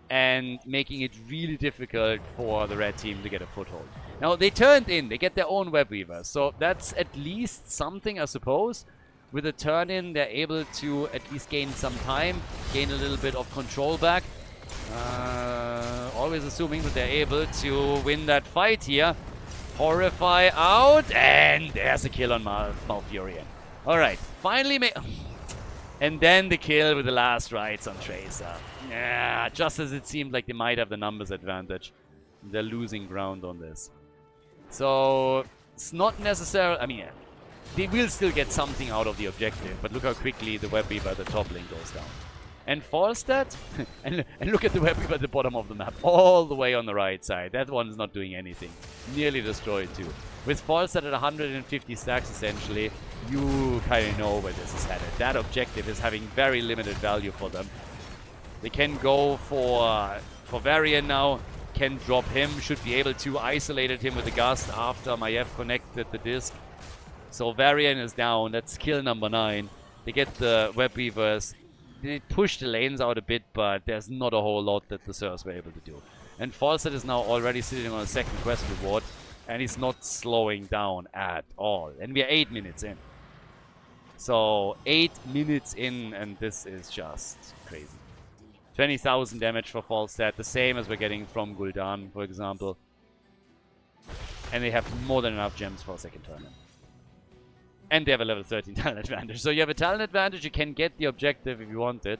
And making it really difficult for the red team to get a foothold. Now, they turned in. They get their own web weavers. So that's at least something, I suppose. With a turn-in, they're able to at least gain some time. Gain a little bit of control back. Always assuming that they're able to win that fight here. Horrify out. And there's a kill on Malfurion. Alright. Finally made... And then the kill with the last rights on Tracer. Yeah, just as it seemed like they might have the numbers advantage. They're losing ground on this. So, it's not necessarily... I mean, they will still get something out of the objective. But look how quickly the web weaver at the top lane goes down. And Falstad, and look at the web weaver at the bottom of the map. All the way on the right side. That one is not doing anything. Nearly destroyed too. With Falstad at 150 stacks essentially, you kind of know where this is headed. That objective is having very limited value for them. They can go for Varian now. Can drop him. Should be able to isolate him with the Gust after Maiev connected the disc. So Varian is down. That's kill number 9. They get the web weavers. They push the lanes out a bit, but there's not a whole lot that the Sirs were able to do. And Falstad is now already sitting on a second quest reward. And he's not slowing down at all. And we are 8 minutes in. So 8 minutes in, and this is just crazy. 20,000 damage for Falstad, the same as we're getting from Khaldor, for example. And they have more than enough gems for a second turn. And they have a level 13 talent advantage. So you have a talent advantage, you can get the objective if you want it.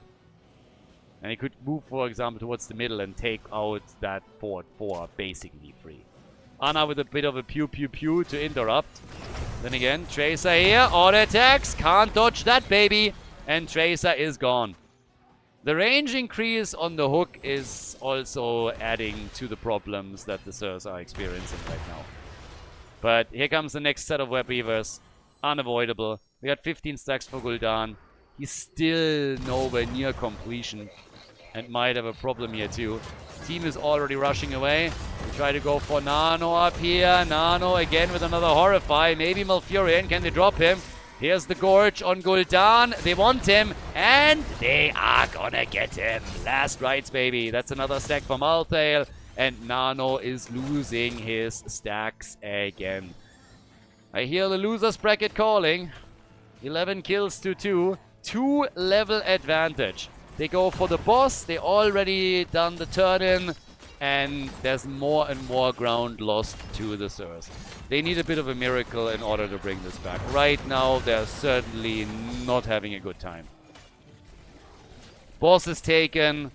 And you could move, for example, towards the middle and take out that fort for basically free. Ana with a bit of a pew to interrupt. Then again, Tracer here, auto attacks, can't dodge that baby. And Tracer is gone. The range increase on the hook is also adding to the problems that the Sirs are experiencing right now. But here comes the next set of web weavers. Unavoidable. We got 15 stacks for Gul'dan. He's still nowhere near completion. And might have a problem here too. Team is already rushing away. We try to go for Nano up here. Nano again with another Horrify. Maybe Malfurion. Can they drop him? Here's the Gorge on Gul'dan. They want him. And they are gonna get him. Last rights, baby. That's another stack for Malthael. And Nano is losing his stacks again. I hear the losers bracket calling. 11 kills to 2. 2 level advantage. They go for the boss. They already done the turn-in. And there's more and more ground lost to the Sirs. They need a bit of a miracle in order to bring this back. Right now, they're certainly not having a good time. Boss is taken.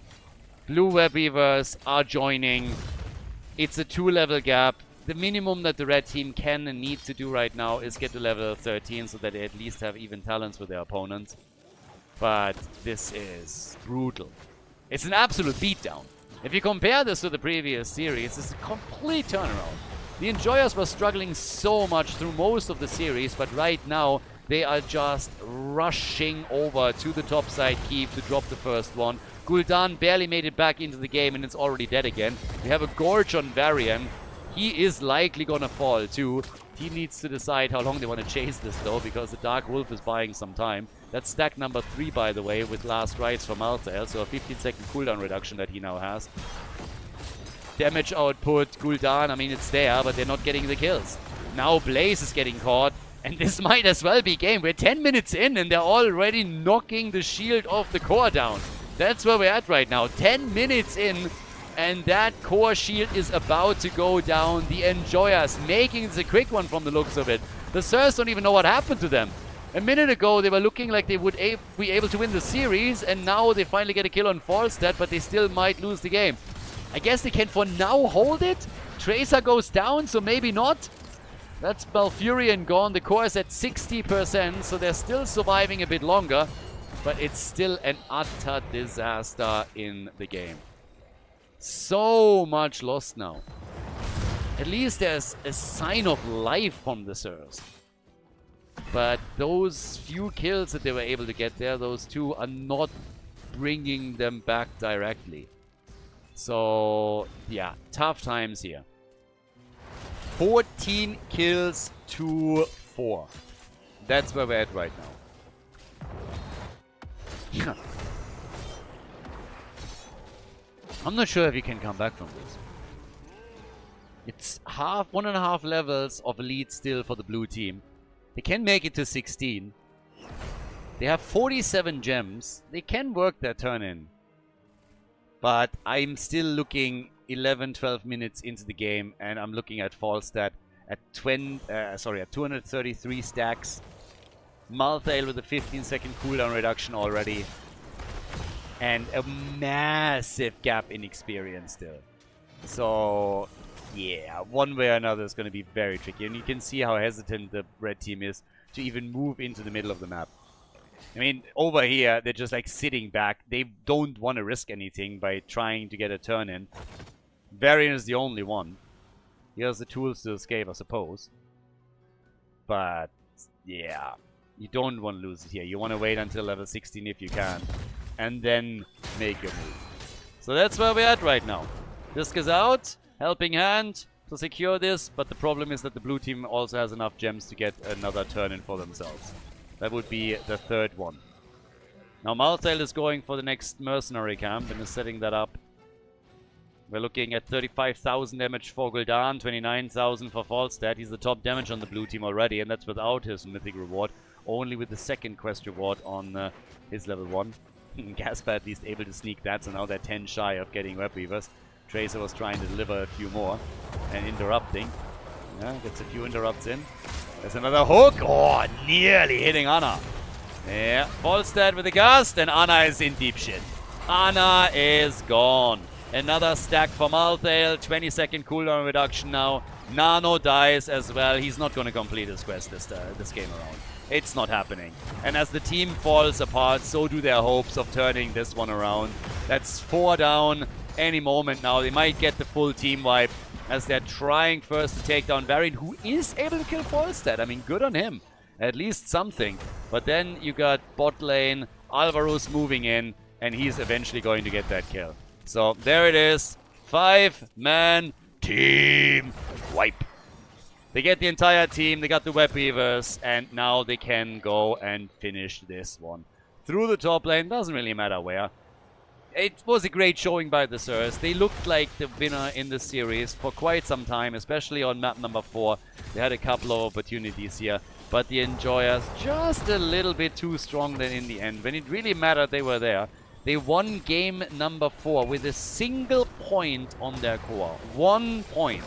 Blue web weavers are joining. It's a 2-level gap. The minimum that the red team can and need to do right now is get to level 13 so that they at least have even talents with their opponents. But this is brutal. It's an absolute beatdown. If you compare this to the previous series, it's a complete turnaround. The Enjoyers were struggling so much through most of the series, but right now they are just rushing over to the top side keep to drop the first one. Gul'dan barely made it back into the game and it's already dead again. We have a Gorge on Varian. He is likely gonna fall too. Team needs to decide how long they want to chase this though, because the Dark Wolf is buying some time. That's stack number 3, by the way, with last rights from Malthael, so a 15-second cooldown reduction that he now has. Damage output, Gul'dan, I mean, it's there, but they're not getting the kills. Now Blaze is getting caught, and this might as well be game. We're 10 minutes in, and they're already knocking the shield off the core down. That's where we're at right now. 10 minutes in, and that core shield is about to go down. The Enjoyers making this a quick one from the looks of it. The Sirs don't even know what happened to them. A minute ago, they were looking like they would be able to win the series, and now they finally get a kill on Falstad, but they still might lose the game. I guess they can for now hold it. Tracer goes down, so maybe not. That's Malfurion gone. The core is at 60%, so they're still surviving a bit longer, but it's still an utter disaster in the game. So much lost now. At least there's a sign of life from the Sirs. But those few kills that they were able to get there, those 2 are not bringing them back directly. So, yeah, tough times here. 14 kills to 4. That's where we're at right now. I'm not sure if you can come back from this. It's 1.5 levels of lead still for the blue team. They can make it to 16. They have 47 gems. They can work their turn in. But I'm still looking 11, 12 minutes into the game, and I'm looking at Falstad at 233 stacks. Malthael with a 15-second cooldown reduction already. And a massive gap in experience still. So, yeah, one way or another is going to be very tricky. And you can see how hesitant the red team is to even move into the middle of the map. I mean, over here, they're just like sitting back. They don't want to risk anything by trying to get a turn in. Varian is the only one. He has the tools to escape, I suppose. But, yeah, you don't want to lose it here. You want to wait until level 16 if you can. And then make your move. So that's where we're at right now. Disc is out. Helping hand to secure this. But the problem is that the blue team also has enough gems to get another turn in for themselves. That would be the third one. Now Malthael is going for the next mercenary camp and is setting that up. We're looking at 35,000 damage for Gul'dan, 29,000 for Falstad. He's the top damage on the blue team already, and that's without his mythic reward. Only with the second quest reward on his level 1. Gasper at least able to sneak that, so now they're 10 shy of getting web weavers. Tracer was trying to deliver a few more and interrupting. Yeah, gets a few interrupts in. There's another hook. Oh, nearly hitting Anna. Yeah, Falstad with a gust, and Anna is in deep shit. Anna is gone. Another stack for Malthael. 20-second cooldown reduction now. Nano dies as well. He's not going to complete his quest this game around. It's not happening. And as the team falls apart, so do their hopes of turning this one around. That's 4 down any moment now. They might get the full team wipe. as they're trying first to take down Varian, who is able to kill Falstad. I mean, good on him. At least something. But then you got bot lane, Alvaro's moving in, and he's eventually going to get that kill. So there it is. 5-man team wipe. They get the entire team, they got the web weavers, and now they can go and finish this one. Through the top lane, doesn't really matter where. It was a great showing by the Sirs. They looked like the winner in the series for quite some time, especially on map number 4. They had a couple of opportunities here, but the Enjoyers just a little bit too strong then in the end. When it really mattered, they were there. They won game number 4 with a single point on their core. 1 point.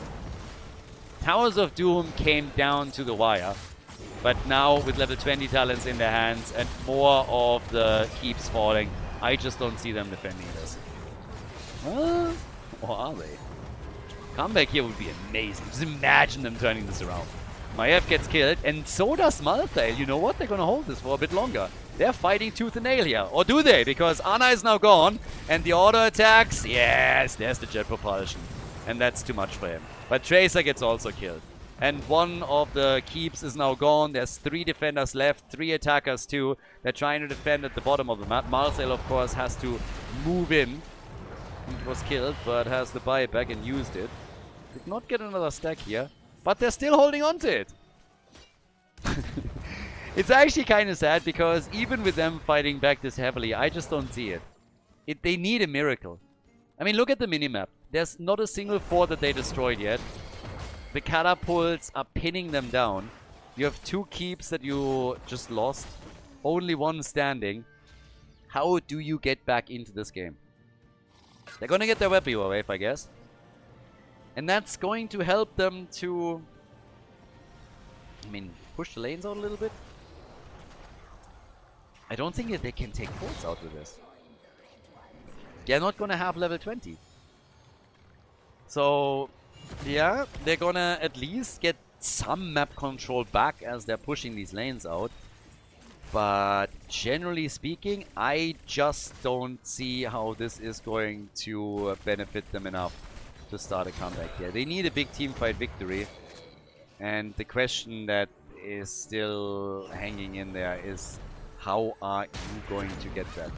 Towers of Doom came down to the wire, but now with level 20 talents in their hands and more of the keeps falling, I just don't see them defending this. Or are they? Comeback here would be amazing. Just imagine them turning this around. Maiev gets killed, and so does Malthael. You know what? They're gonna hold this for a bit longer. They're fighting tooth and nail here. Or do they? Because Ana is now gone, and the auto attacks, yes, there's the jet propulsion. And that's too much for him. But Tracer gets also killed. And one of the keeps is now gone. There's 3 defenders left, 3 attackers too. They're trying to defend at the bottom of the map. Malthael, of course, has to move in. He was killed, but has the buyback and used it. Did not get another stack here, but they're still holding on to it. It's actually kind of sad, because even with them fighting back this heavily, I just don't see it. They need a miracle. I mean, look at the minimap. There's not a single fort that they destroyed yet. The catapults are pinning them down. You have 2 keeps that you just lost. Only 1 standing. How do you get back into this game? They're gonna get their web wave, I guess. And that's going to help them to... I mean, push the lanes out a little bit. I don't think that they can take forts out with this. They're not gonna have level 20. So, yeah, they're gonna at least get some map control back as they're pushing these lanes out. But generally speaking, I just don't see how this is going to benefit them enough to start a comeback here. They need a big team fight victory. And the question that is still hanging in there is, how are you going to get that?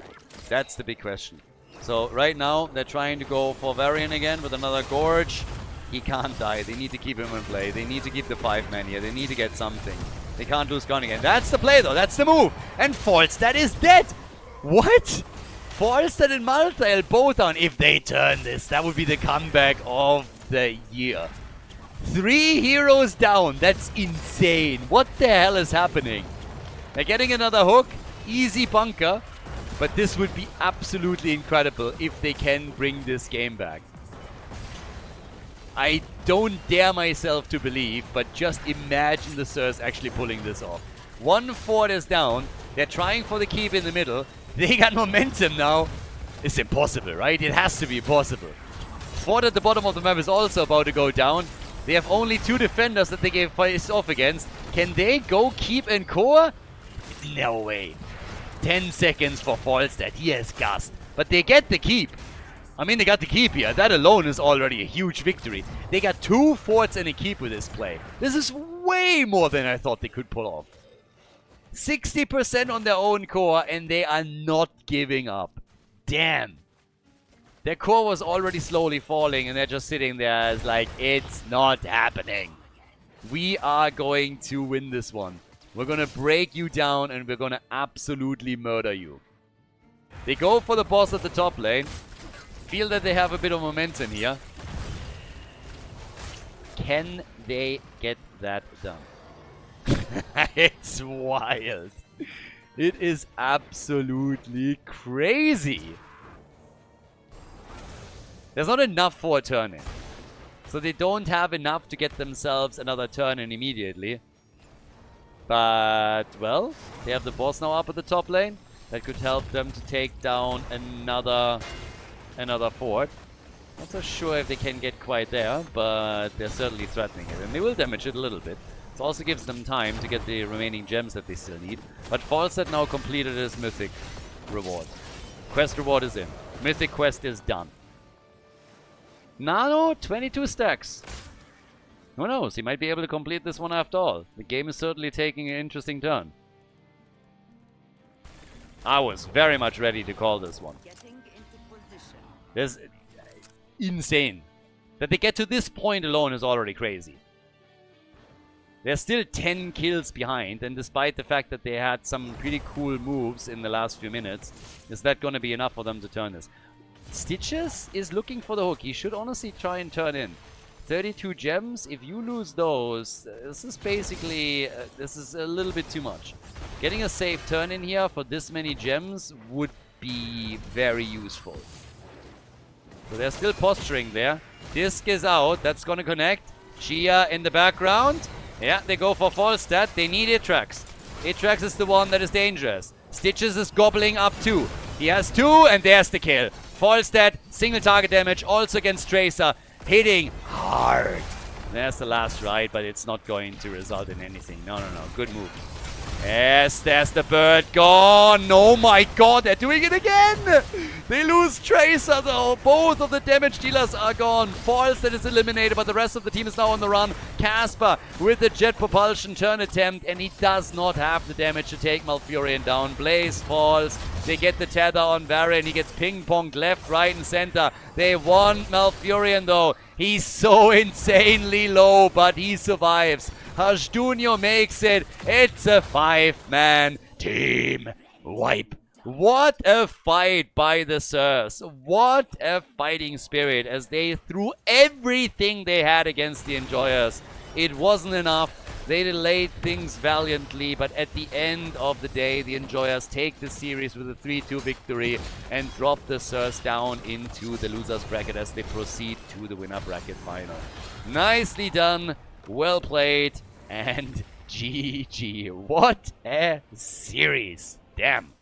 That's the big question. So right now, they're trying to go for Varian again with another Gorge. He can't die. They need to keep him in play. They need to keep the 5-man here. They need to get something. They can't lose Gun again. That's the play, though. That's the move. And Falstad is dead. What? Falstad and Malthael both down. If they turn this, that would be the comeback of the year. 3 heroes down. That's insane. What the hell is happening? They're getting another hook. Easy bunker. But this would be absolutely incredible if they can bring this game back. I don't dare myself to believe, but just imagine the Sirs actually pulling this off. 1 fort is down. They're trying for the keep in the middle. They got momentum now. It's impossible, right? It has to be possible. Fort at the bottom of the map is also about to go down. They have only 2 defenders that they can face off against. Can they go keep and core? No way. 10 seconds for Falstad. He has gas. But they get the keep. I mean, they got the keep here. That alone is already a huge victory. They got 2 forts and a keep with this play. This is way more than I thought they could pull off. 60% on their own core, and they are not giving up. Damn. Their core was already slowly falling, and they're just sitting there as like, it's not happening. We are going to win this one. We're going to break you down, and we're going to absolutely murder you. They go for the boss at the top lane. Feel that they have a bit of momentum here. Can they get that done? It's wild. It is absolutely crazy. There's not enough for a turn in. So they don't have enough to get themselves another turn in immediately. But, well, they have the boss now up at the top lane. That could help them to take down another fort. Not so sure if they can get quite there, but they're certainly threatening it. And they will damage it a little bit. It also gives them time to get the remaining gems that they still need. But Falstad now completed his mythic reward. Quest reward is in. Mythic quest is done. Nano, 22 stacks. Who knows? He might be able to complete this one after all. The game is certainly taking an interesting turn. I was very much ready to call this one. This is insane. That they get to this point alone is already crazy. They're still 10 kills behind, and despite the fact that they had some pretty cool moves in the last few minutes, is that going to be enough for them to turn this? Stitches is looking for the hook. He should honestly try and turn in. 32 gems, if you lose those, this is basically, this is a little bit too much. Getting a safe turn in here for this many gems would be very useful. So they're still posturing there. Disc is out, that's gonna connect. Chia in the background. Yeah, they go for false stat. They need Itrax. Itrax is the one that is dangerous. Stitches is gobbling up 2. He has 2, and there's the kill. False stat, single target damage, also against Tracer. Hitting hard. There's the last ride, but it's not going to result in anything. No. Good move. Yes, there's the bird gone. Oh my god, they're doing it again. They lose Tracer though. Both of the damage dealers are gone. False that is eliminated, but the rest of the team is now on the run. Casper with the jet propulsion turn attempt, and he does not have the damage to take Malfurion down. Blaze falls. They get the tether on Varyn. He gets ping-ponged left, right, and center. They want Malfurion though. He's so insanely low, but he survives. Khaldor makes it. It's a 5-man team wipe. What a fight by the Sirs. What a fighting spirit as they threw everything they had against the Enjoyers. It wasn't enough. They delayed things valiantly, but at the end of the day, the Enjoyers take the series with a 3-2 victory and drop the Sirs down into the losers bracket as they proceed to the winner bracket final. Nicely done. Well played. And GG. What a series. Damn.